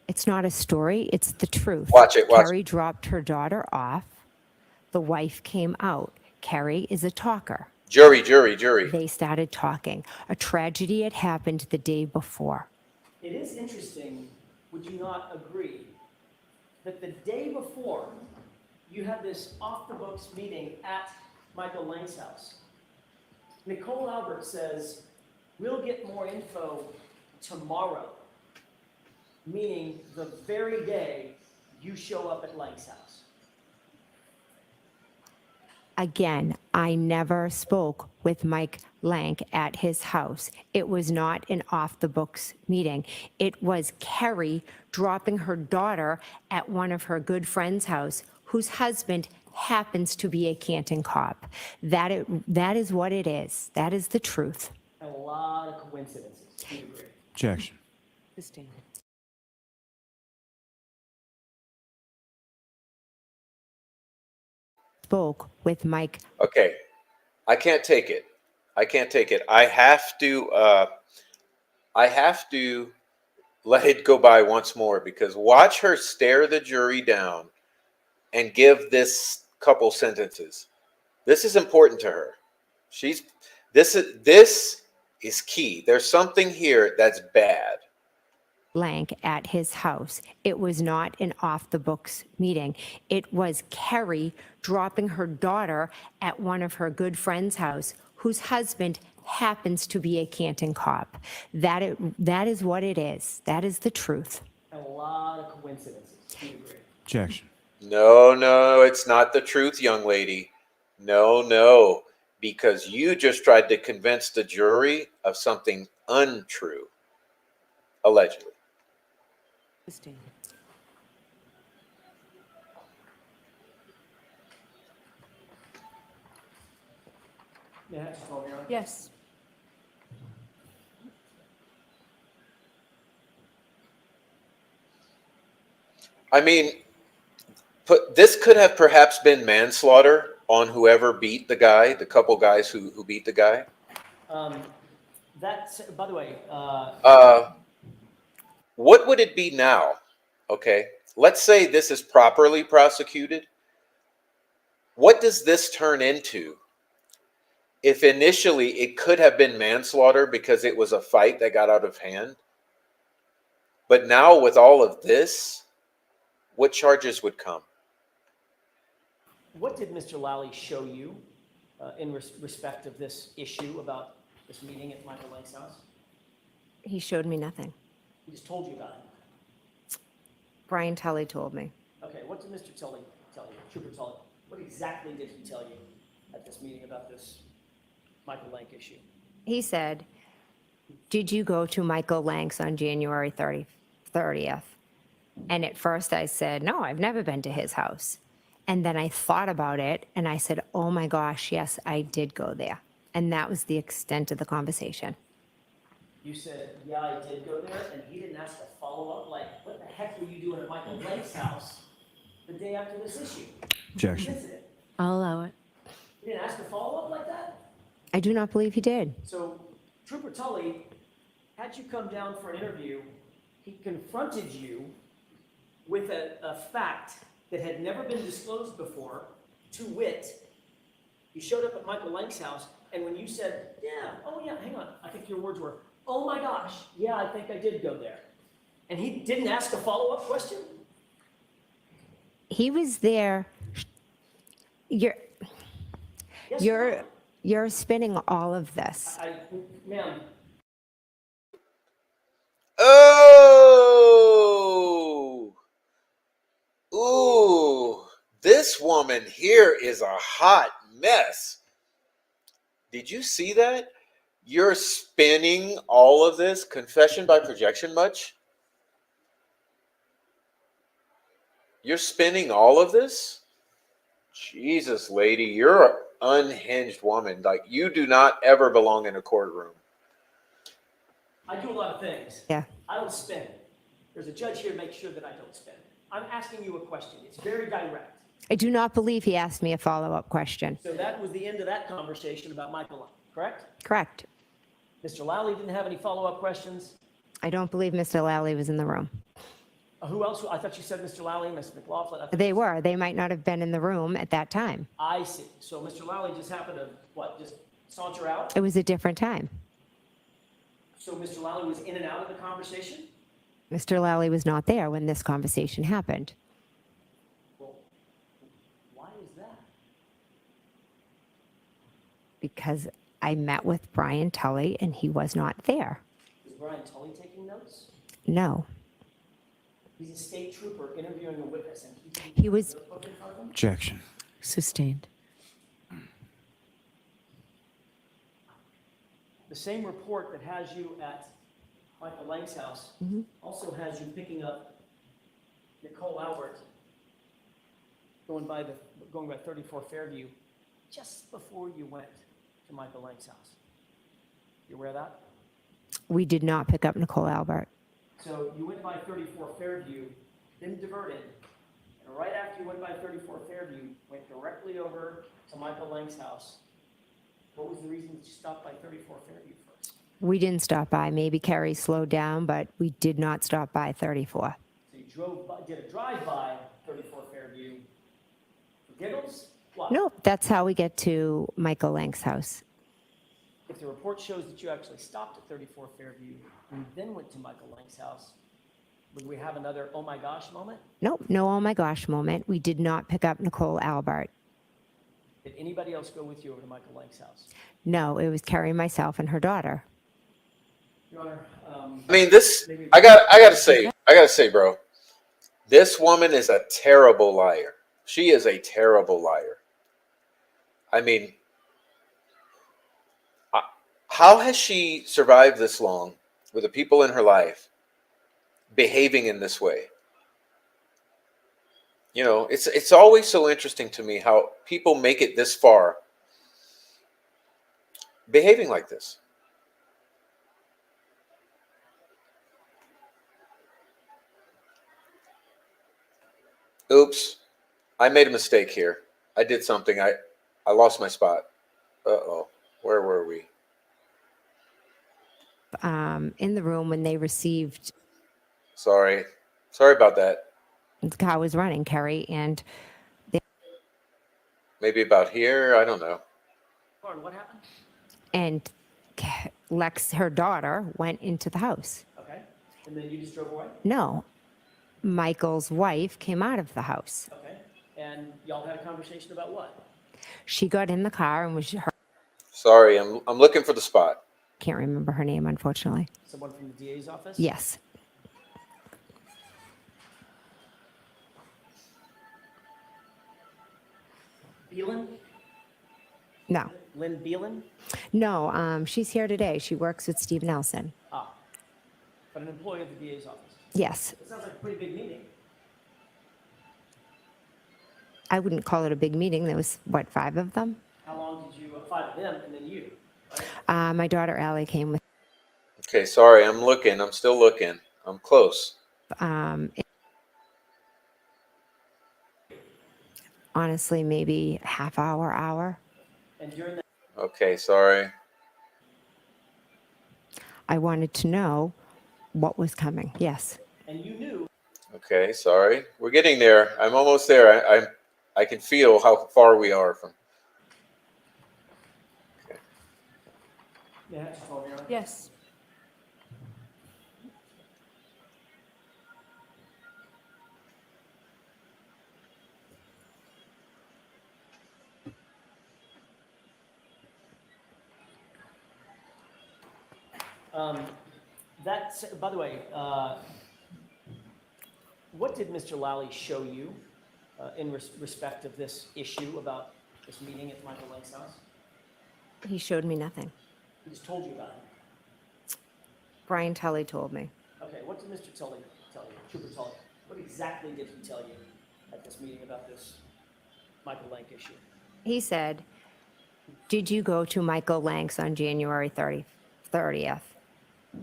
It's not a story, it's the truth. Watch it, watch Carrie dropped her daughter off. The wife came out. Carrie is a talker. Jury, jury, jury. They started talking. A tragedy had happened the day before. It is interesting, would you not agree, that the day before you had this off-the-books meeting at Michael Lank's house. Nicole Albert says, we'll get more info tomorrow, meaning the very day you show up at Lank's house. Again, I never spoke with Mike Lank at his house. It was not an off-the-books meeting. It was Carrie dropping her daughter at one of her good friends' house, whose husband happens to be a Canton cop. That is what it is. That is the truth. And a lot of coincidences. Do you agree? Objection. Sustained. Spoke with Mike. Okay, I can't take it. I can't take it. I have to let it go by once more, because watch her stare the jury down and give this couple sentences. This is important to her. This is key. There's something here that's bad. Lank at his house. It was not an off-the-books meeting. It was Carrie dropping her daughter at one of her good friends' house, whose husband happens to be a Canton cop. That is what it is. That is the truth. And a lot of coincidences. Do you agree? Objection. No, it's not the truth, young lady. No, because you just tried to convince the jury of something untrue, allegedly. Sustained. Yeah, that's 12 year old. Yes. I mean, this could have perhaps been manslaughter on whoever beat the guy, the couple guys who beat the guy. That's, by the way, What would it be now? Okay, let's say this is properly prosecuted. what does this turn into? If initially it could have been manslaughter because it was a fight that got out of hand, but now with all of this, what charges would come? What did Mr. Lally show you in respect of this issue about this meeting at Michael Lake's house? He showed me nothing. He just told you about it. Brian Tully told me. Okay, what did Mr. Tully tell you, Trooper Tully? What exactly did he tell you at this meeting about this Michael Lank issue? He said, did you go to Michael Lank's on January 30th? And at first I said, no, I've never been to his house. And then I thought about it and I said, oh my gosh, yes, I did go there. And that was the extent of the conversation. You said, yeah, I did go there, and he didn't ask a follow-up, like, what the heck were you doing at Michael Lake's house the day after this issue? Objection. Incident? I'll allow it. He didn't ask a follow-up like that? I do not believe he did. So Trooper Tully, had you come down for an interview, he confronted you with a fact that had never been disclosed before, to wit, you showed up at Michael Lank's house, and when you said, yeah, oh yeah, hang on, I think your words were, oh my gosh, yeah, I think I did go there. And he didn't ask a follow-up question? He was there. Yes or no? You're spinning all of this. Ma'am, Oh, ooh, this woman here is a hot mess. Did you see that? You're spinning all of this. Confession by projection much? You're spinning all of this? Jesus, lady, you're an unhinged woman. Like, you do not ever belong in a courtroom. I do a lot of things. Yeah. I don't spin. There's a judge here to make sure that I don't spin. I'm asking you a question. It's very direct. I do not believe he asked me a follow-up question. So that was the end of that conversation about Michael Lang, correct? Correct. Mr. Lally didn't have any follow-up questions. I don't believe Mr. Lally was in the room. Who else? I thought you said Mr. Lally, Mr. McLaughlin. I thought They you were. They might not have been in the room at that time. I see. So Mr. Lally just happened to, just saunter out? It was a different time. So Mr. Lally was in and out of the conversation? Mr. Lally was not there when this conversation happened Well, why is that? because I met with Brian Tully and he was not there. Was Brian Tully taking notes? No, He's a state trooper interviewing a witness, and He was- notebook in front of him? Objection. Sustained. The same report that has you at Michael Lang's house also has you picking up Nicole Albert going by 34 Fairview just before you went to Michael Lang's house. You aware of that? we did not pick up Nicole Albert. So you went by 34 Fairview, then diverted, and right after you went by 34 Fairview, went directly over to Michael Lang's house. What was the reason that you stopped by 34 Fairview first? We didn't stop by. Maybe Carrie slowed down, but we did not stop by 34. So you did a drive-by 34 Fairview for giggles? Why? No, that's how we get to Michael Lank's house. If the report shows that you actually stopped at 34 Fairview and then went to Michael Lang's house, would we have another oh my gosh moment? Nope, no oh my gosh moment. We did not pick up Nicole Albert. Did anybody else go with you over to Michael Lang's house? No, it was Carrie, myself, and her daughter. Your Honor, I mean, this, I gotta say, bro, this woman is a terrible liar. She is a terrible liar. I mean, how has she survived this long with the people in her life behaving in this way? You know, it's always so interesting to me how people make it this far behaving like this. Oops, I made a mistake here. I did something. I lost my spot. Uh-oh, where were we? In the room when they received Sorry about that. the car was running, Carrie, and maybe about here. I don't know. Lauren, what happened? And Lex, her daughter, went into the house. Okay, and then you just drove away? No, Michael's wife came out of the house. Okay, and y'all had a conversation about what? She got in the car and was her. Sorry, I'm looking for the spot. Can't remember her name, unfortunately. Someone from the DA's office? Yes. Beelan? No. Lynn Beelan? No, she's here today. She works with Steve Nelson. Ah, but an employee of the DA's office. Yes. It sounds like a pretty big meeting. I wouldn't call it a big meeting. There was, what, 5 of them? How long did you, 5 of them and then you? Right? My daughter Allie came with. Okay, sorry, I'm looking. I'm still looking. I'm close. Honestly, maybe half hour. And during that, Okay, sorry. I wanted to know what was coming. Yes. and you knew. Okay, sorry. We're getting there. I'm almost there. I can feel how far we are from. Yeah, just told me, right? Yes. That's, by the way, what did Mr. Lally show you in respect of this issue about this meeting at Michael Lake's house? He showed me nothing. He just told you about it. Brian Tully told me. Okay, what did Mr. Tully tell you, Trooper Tully? What exactly did he tell you at this meeting about this Michael Lank issue? He said, did you go to Michael Lank's on January 30th?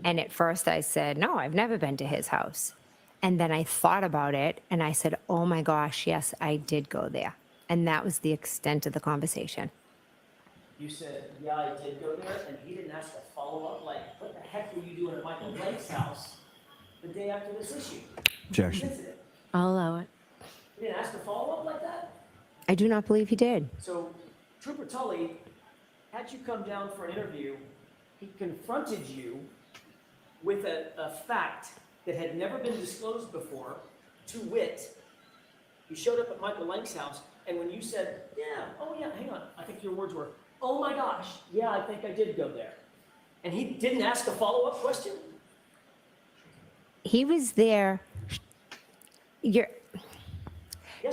And at first I said, no, I've never been to his house. And then I thought about it and I said, oh my gosh, yes, I did go there. And that was the extent of the conversation. You said, yeah, I did go there, and he didn't ask a follow-up, like, what the heck were you doing at Michael Lake's house the day after this issue? Objection. This incident? I'll allow it. He didn't ask a follow-up like that? I do not believe he did. So Trooper Tully had you come down for an interview. He confronted you with a fact that had never been disclosed before, to wit, you showed up at Michael Lank's house, and when you said, yeah, oh yeah, hang on, I think your words were, oh my gosh, yeah, I think I did go there. And he didn't ask a follow-up question? He was there. Yes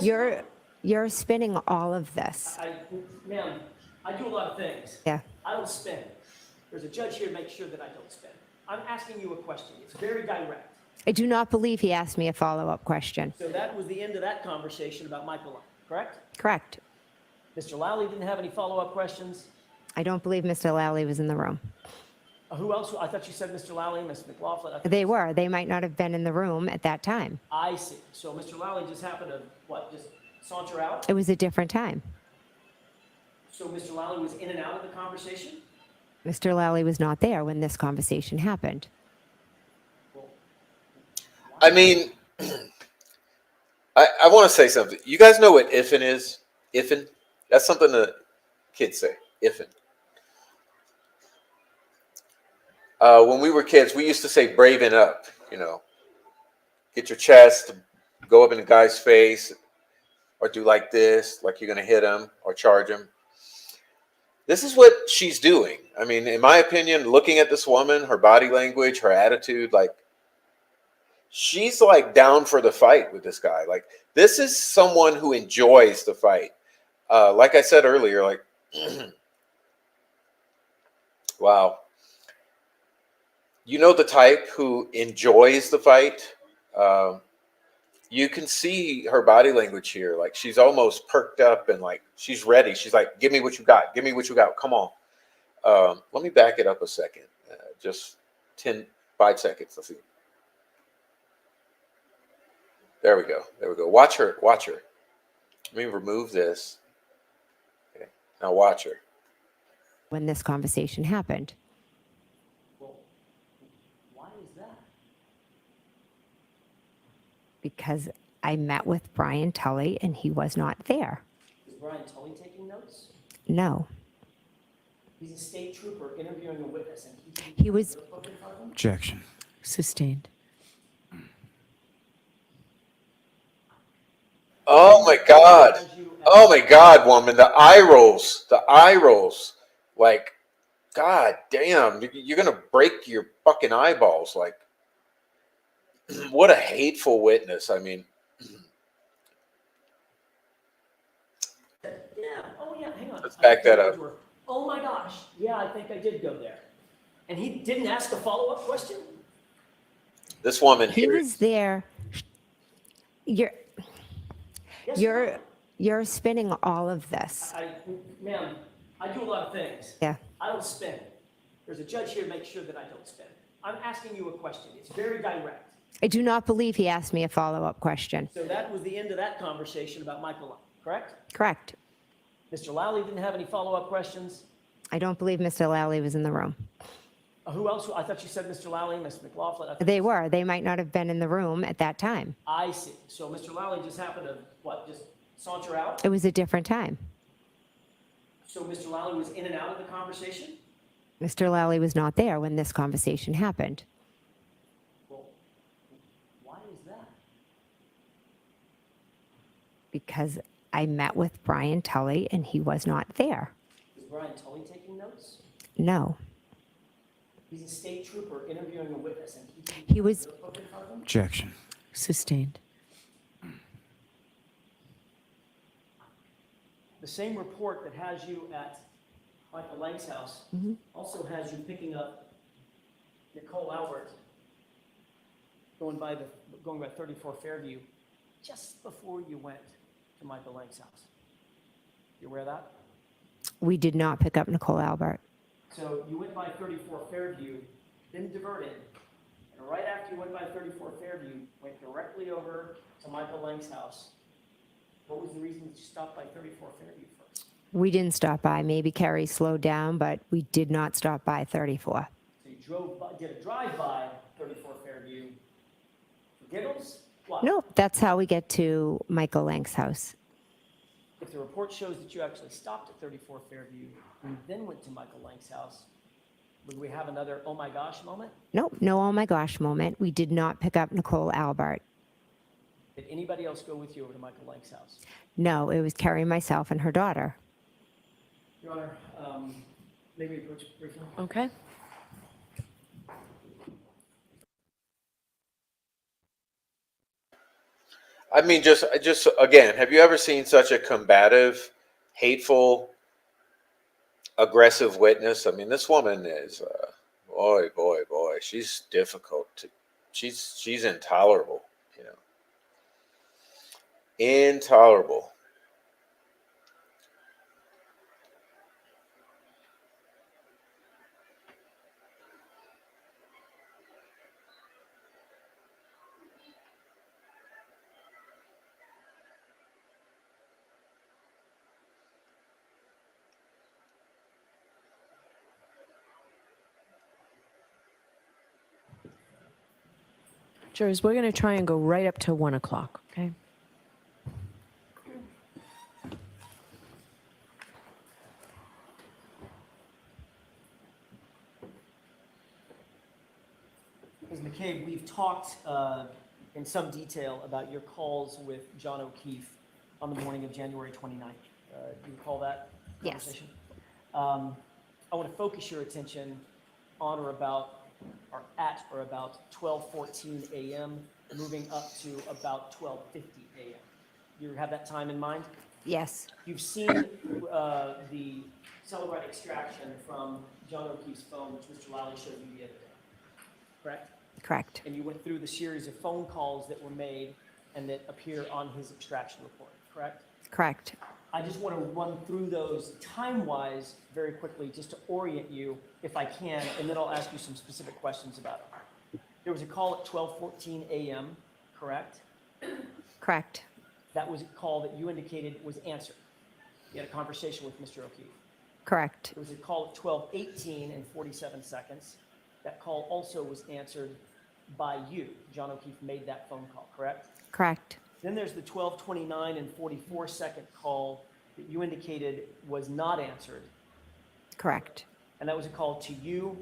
or no? You're spinning all of this. Ma'am, I do a lot of things. Yeah. I don't spin. There's a judge here to make sure that I don't spin. I'm asking you a question. It's very direct. I do not believe he asked me a follow-up question. So that was the end of that conversation about Michael Lang, correct? Correct. Mr. Lally didn't have any follow-up questions. I don't believe Mr. Lally was in the room. Who else? I thought you said Mr. Lally and Mr. McLaughlin. I thought- They were. They might not have been in the room at that time. I see. So Mr. Lally just happened to, what, just saunter out? It was a different time. So Mr. Lally was in and out of the conversation? Mr. Lally was not there when this conversation happened. Well, I mean, I want to say something. You guys know what ifin is? Ifin? That's something that kids say. Ifin. When we were kids, we used to say braven up, you know. Get your chest, go up in the guy's face, or do like this, like you're going to hit him or charge him. This is what she's doing. I mean, in my opinion, looking at this woman, her body language, her attitude, like, she's like down for the fight with this guy. Like, this is someone who enjoys the fight. Like I said earlier, like, wow. You know the type who enjoys the fight? You can see her body language here. Like, she's almost perked up and like, she's ready. She's like, give me what you got. Give me what you got. Come on. Let me back it up a second. Just 5 seconds. Let's see. There we go. There we go. Watch her. Watch her. Let me remove this. Okay. Now watch her. When this conversation happened. well, why is that? Because I met with Brian Tully and he was not there. Is Brian Tully taking notes? No. He's a state trooper interviewing a witness, and He was- notebook in front of him? Objection. Sustained. Oh my God. Oh my God, woman. The eye rolls. The eye rolls. Like, God damn. You're going to break your fucking eyeballs. Like, what a hateful witness. I mean, Yeah, oh yeah, hang on. Let's back that I up. were, oh my gosh, yeah, I think I did go there. And he didn't ask a follow-up question? this woman He here. was there. You're Yes, you're ma'am. you're spinning all of this. Ma'am, I do a lot of things. Yeah. I don't spin. There's a judge here to make sure that I don't spin. I'm asking you a question. It's very direct. I do not believe he asked me a follow-up question. So that was the end of that conversation about Michael Lyon, correct? Correct. Mr. Lally didn't have any follow-up questions? I don't believe Mr. Lally was in the room. Who else? I thought you said Mr. Lally, Ms. McLaughlin. I thought They you were. They might not have been in the room at that time. I see. So Mr. Lally just happened to, just saunter out? It was a different time. So Mr. Lally was in and out of the conversation? Mr. Lally was not there when this conversation happened Well, why is that? because I met with Brian Tully and he was not there. Is Brian Tully taking notes? No. He's a state trooper interviewing a witness, and He was- notebook in front of him? Objection. Sustained. The same report that has you at Michael Lang's house also has you picking up Nicole Albert going by 34 Fairview just before you went to Michael Lang's house. You aware of that? We did not pick up Nicole Albert. So you went by 34 Fairview, then diverted, and right after you went by 34 Fairview, went directly over to Michael Lang's house. What was the reason that you stopped by 34 Fairview first? We didn't stop by. Maybe Carrie slowed down, but we did not stop by 34. So you drove by, did a drive-by 34 Fairview for giggles? Why? No, that's how we get to Michael Lang's house. If the report shows that you actually stopped at 34 Fairview and then went to Michael Lang's house, would we have another oh my gosh moment? Nope, no oh my gosh moment. We did not pick up Nicole Albert. Did anybody else go with you over to Michael Lang's house? No, it was Carrie, myself, and her daughter. Your Honor, maybe approach briefly. Okay. I mean, just again, have you ever seen such a combative, hateful, aggressive witness? I mean, this woman is, boy, she's difficult. She's intolerable, you know. Intolerable. Jurors, we're going to try and go right up to 1 o'clock, okay? Ms. McCabe, we've talked in some detail about your calls with John O'Keefe on the morning of January 29th. Do you recall that Yes. conversation? I want to focus your attention on or about, or at or about 12:14 a.m., moving up to about 12:50 a.m. You have that time in mind? Yes, You've seen the Celebrite extraction from John O'Keefe's phone, which Mr. Lally showed you the other day, correct? correct. And you went through the series of phone calls that were made and that appear on his extraction report, correct? Correct. I just want to run through those time-wise very quickly, just to orient you, if I can, and then I'll ask you some specific questions about it. There was a call at 12:14 a.m., correct? Correct. That was a call that you indicated was answered. You had a conversation with Mr. O'Keefe. Correct. There was a call at 12:18 and 47 seconds. That call also was answered by you. John O'Keefe made that phone call, correct? Correct. Then there's the 12:29 and 44 second call that you indicated was not answered, Correct. and that was a call to you,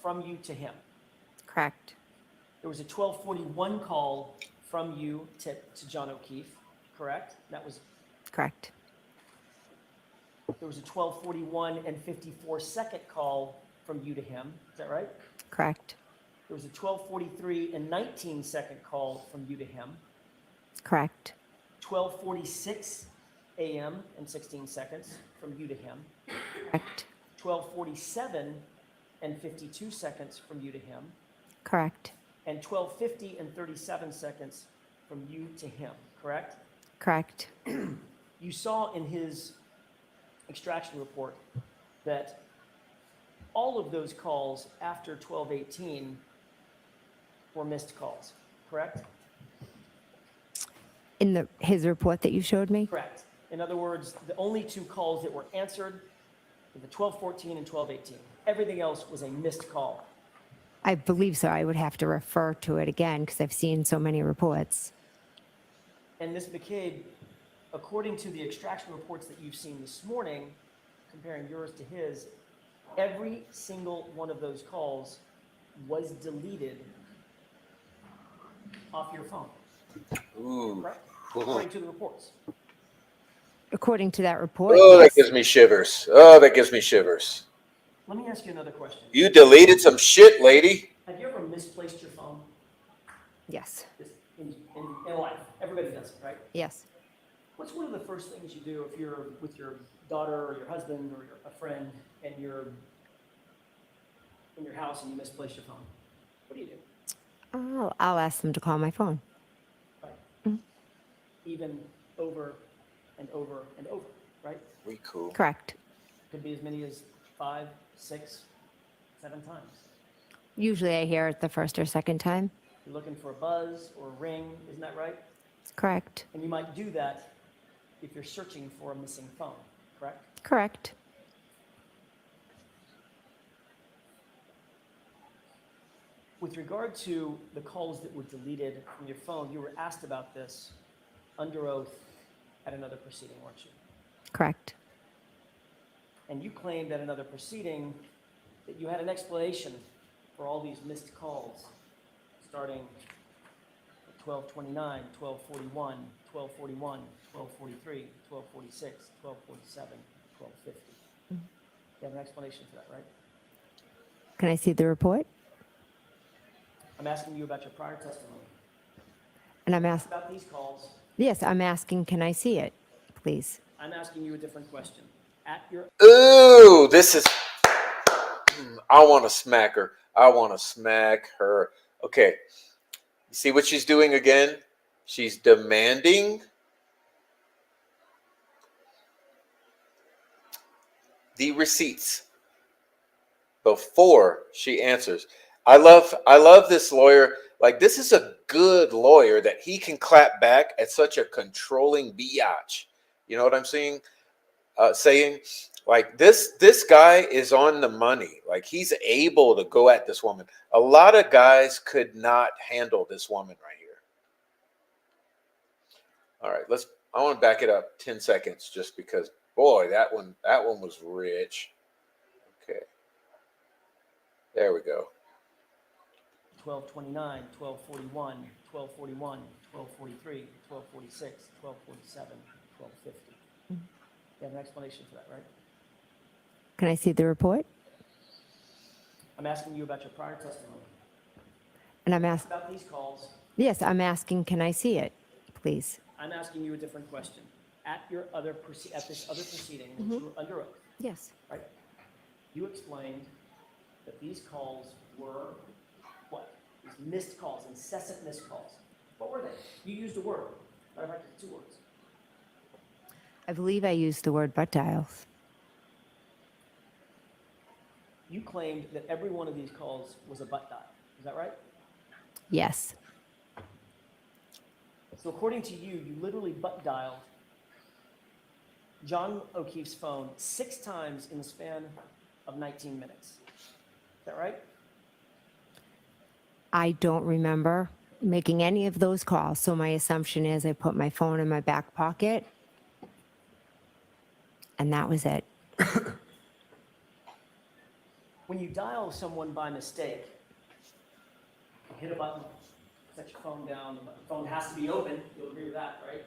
from you to him. Correct. There was a 12:41 call from you to John O'Keefe, correct? That was, Correct. there was a 12:41 and 54-second call from you to him, is that right? Correct. There was a 12:43 and 19-second call from you to him. Correct. 12:46 a.m. and 16 seconds from you to him. Correct. 12:47 and 52 seconds from you to him. Correct. And 12:50 and 37 seconds from you to him, correct? Correct. You saw in his extraction report that all of those calls after 12:18 were missed calls, correct? In his report that you showed me? Correct. In other words, the only two calls that were answered were the 12:14 and 12:18. Everything else was a missed call. I believe so. I would have to refer to it again because I've seen so many reports. And Ms. McCabe, according to the extraction reports that you've seen this morning, comparing yours to his, every single one of those calls was deleted off your phone, Ooh. correct? According to the reports. According to that report, Oh, that yes. gives me shivers. Oh, that gives me shivers. Let me ask you another question. You deleted some shit, lady. Have you ever misplaced your phone? Yes. Just in life, everybody does it, right? Yes. What's one of the first things you do if you're with your daughter or your husband or a friend and you're in your house and you misplace your phone? What do you do? Oh, I'll ask them to call my phone. Right? Even over and over and over, right? We cool. Correct. Could be as many as 5, 6, 7 times. Usually I hear it the first or second time. You're looking for a buzz or a ring, isn't that right? Correct. And you might do that if you're searching for a missing phone, correct? Correct. With regard to the calls that were deleted from your phone, you were asked about this under oath at another proceeding, weren't you? Correct. And you claimed at another proceeding that you had an explanation for all these missed calls, starting at 12:29, 12:41, 12:41, 12:43, 12:46, 12:47, 12:50. You have an explanation for that, right? Can I see the report? I'm asking you about your prior testimony. And I'm asking, About these calls, yes, I'm asking, can I see it, please? I'm asking you a different question. At your Ooh, this is. I want to smack her. I want to smack her. Okay. You see what she's doing again? She's demanding the receipts before she answers. I love this lawyer. Like, this is a good lawyer that he can clap back at such a controlling biatch. You know what I'm saying? Like, this guy is on the money. Like, he's able to go at this woman. A lot of guys could not handle this woman right here. All right, I want to back it up 10 seconds just because, boy, that one was rich. Okay. There we go. 12:29, 12:41, 12:41, 12:43, 12:46, 12:47, 12:50. You have an explanation for that, right? Can I see the report? I'm asking you about your prior testimony. And I'm asking, About these calls, yes, I'm asking, can I see it, please? I'm asking you a different question. At this other proceeding, which you were under oath, Yes. right? You explained that these calls were what? These missed calls, incessant missed calls. What were they? You used a word. Matter of fact, it's 2 words. I believe I used the word butt dials. You claimed that every one of these calls was a butt dial. Is that right? Yes. So according to you, you literally butt dialed John O'Keefe's phone 6 times in the span of 19 minutes. Is that right? I don't remember making any of those calls, so my assumption is I put my phone in my back pocket. and that was it. When you dial someone by mistake, you hit a button, set your phone down, the phone has to be open, you'll agree with that, right?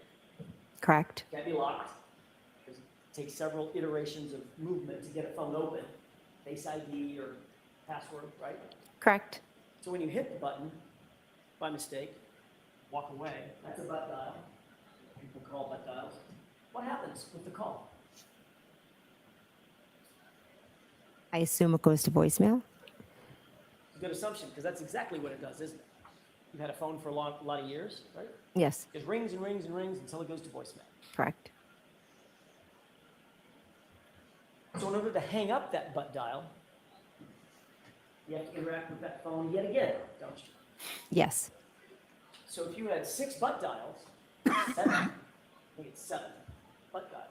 Correct? Can't be locked, because it takes several iterations of movement to get a phone open, Face ID or password, right? Correct. So when you hit the button by mistake, walk away, that's a butt dial. People call butt dials. What happens with the call? I assume it goes to voicemail. It's a good assumption, because that's exactly what it does, isn't it? You've had a phone for a lot of years, right? Yes, It rings and rings and rings until it goes to voicemail. correct. So in order to hang up that butt dial, you have to interact with that phone yet again, don't you? Yes. So if you had 6 butt dials, 7, I think it's 7 butt dials,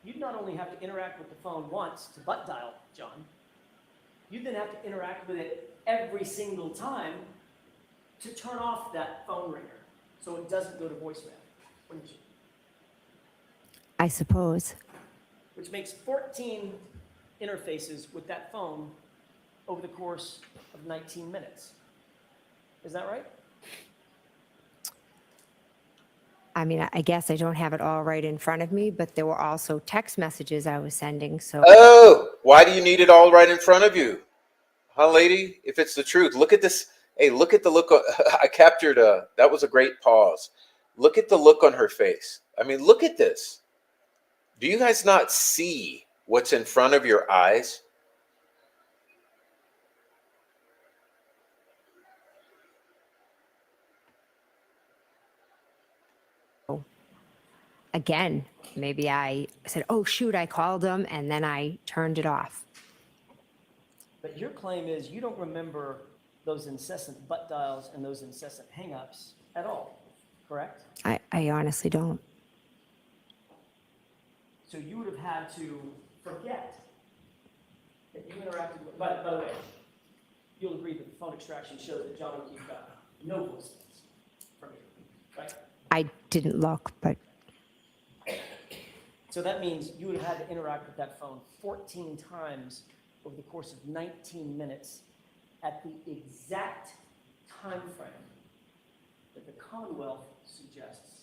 you'd not only have to interact with the phone once to butt dial John, you'd then have to interact with it every single time to turn off that phone ringer so it doesn't go to voicemail, wouldn't you? I suppose. Which makes 14 interfaces with that phone over the course of 19 minutes. Is that right? I mean, I guess I don't have it all right in front of me, but there were also text messages I was sending. So Oh, why do you need it all right in front of you? Huh, lady? If it's the truth, look at this. Hey, look at the look. I captured that was a great pause. Look at the look on her face. I mean, look at this. Do you guys not see what's in front of your eyes? again, maybe I said, oh, shoot, I called him, and then I turned it off. But your claim is you don't remember those incessant butt dials and those incessant hangups at all, correct? I honestly don't. So you would have had to forget that you interacted with, by the way, you'll agree that the phone extraction shows that John O'Keefe got no voicemails from you, right? I didn't look, but So that means you would have had to interact with that phone 14 times over the course of 19 minutes at the exact time frame that the Commonwealth suggests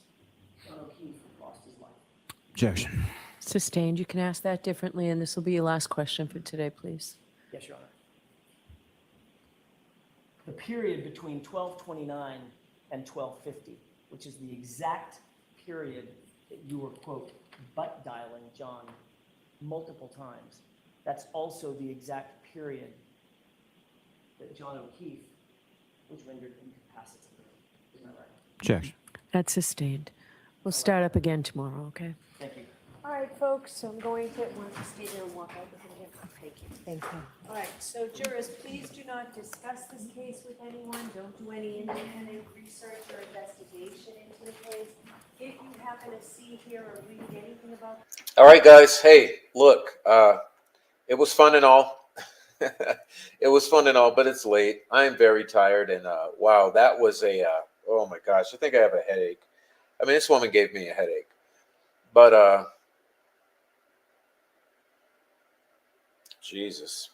John O'Keefe lost his life. Objection. Sustained. You can ask that differently, and this will be your last question for today, please. Yes, Your Honor. The period between 1229 and 1250, which is the exact period that you were, quote, butt dialing John multiple times, that's also the exact period that John O'Keefe was rendered incapacitated. Isn't that right? Objection. That's sustained. We'll start up again tomorrow, okay? Thank you. All right, folks, so I'm going to want to stay there and walk out with him again. Thank you. thank you. All right, so jurors, please do not discuss this case with anyone. Don't do any independent research or investigation into the case. If you happen to see, hear, or read anything about All right, guys. Hey, look, it was fun and all. It was fun and all, but it's late. I am very tired, and wow, that was oh my gosh, I think I have a headache. I mean, this woman gave me a headache, but Jesus.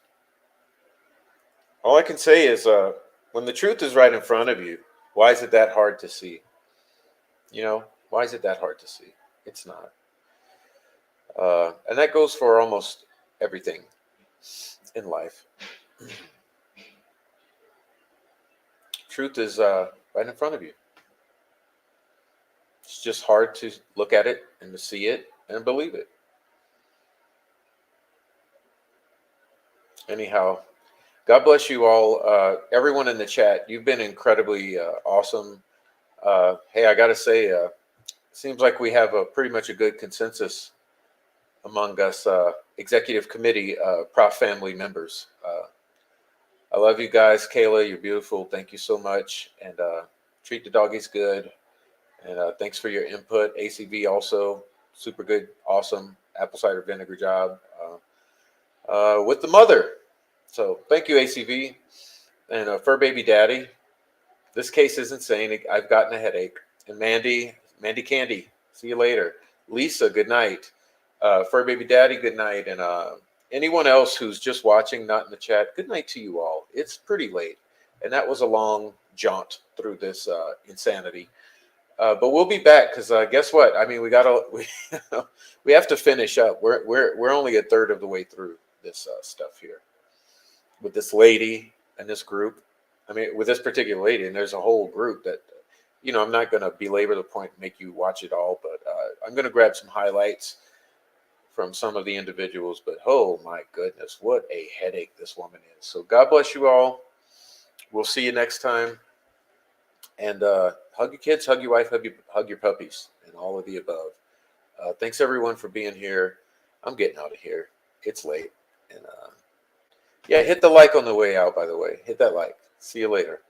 All I can say is, when the truth is right in front of you, why is it that hard to see? You know, why is it that hard to see? It's not. And that goes for almost everything in life. Truth is right in front of you. It's just hard to look at it and to see it and believe it. Anyhow, God bless you all. Everyone in the chat, you've been incredibly awesome. Hey, I got to say, seems like we have pretty much a good consensus among us executive committee Prof family members. I love you guys. Kayla, you're beautiful. Thank you so much. And treat the doggies good. And thanks for your input. ACV also, super good, awesome apple cider vinegar job with the mother. So thank you, ACV. And Fur Baby Daddy, this case is insane. I've gotten a headache. And Mandy Candy, see you later. Lisa, good night. Fur Baby Daddy, good night. And anyone else who's just watching, not in the chat, good night to you all. It's pretty late. And that was a long jaunt through this insanity. But we'll be back because guess what? I mean, we have to finish up. We're only a third of the way through this stuff here with this lady and this group. I mean, with this particular lady, and there's a whole group that, I'm not going to belabor the point and make you watch it all, but I'm going to grab some highlights from some of the individuals. But oh my goodness, what a headache this woman is. So God bless you all. We'll see you next time. And hug your kids, hug your wife, hug your puppies, and all of the above. Thanks everyone for being here. I'm getting out of here. It's late. And yeah, hit the like on the way out, by the way. Hit that like. See you later.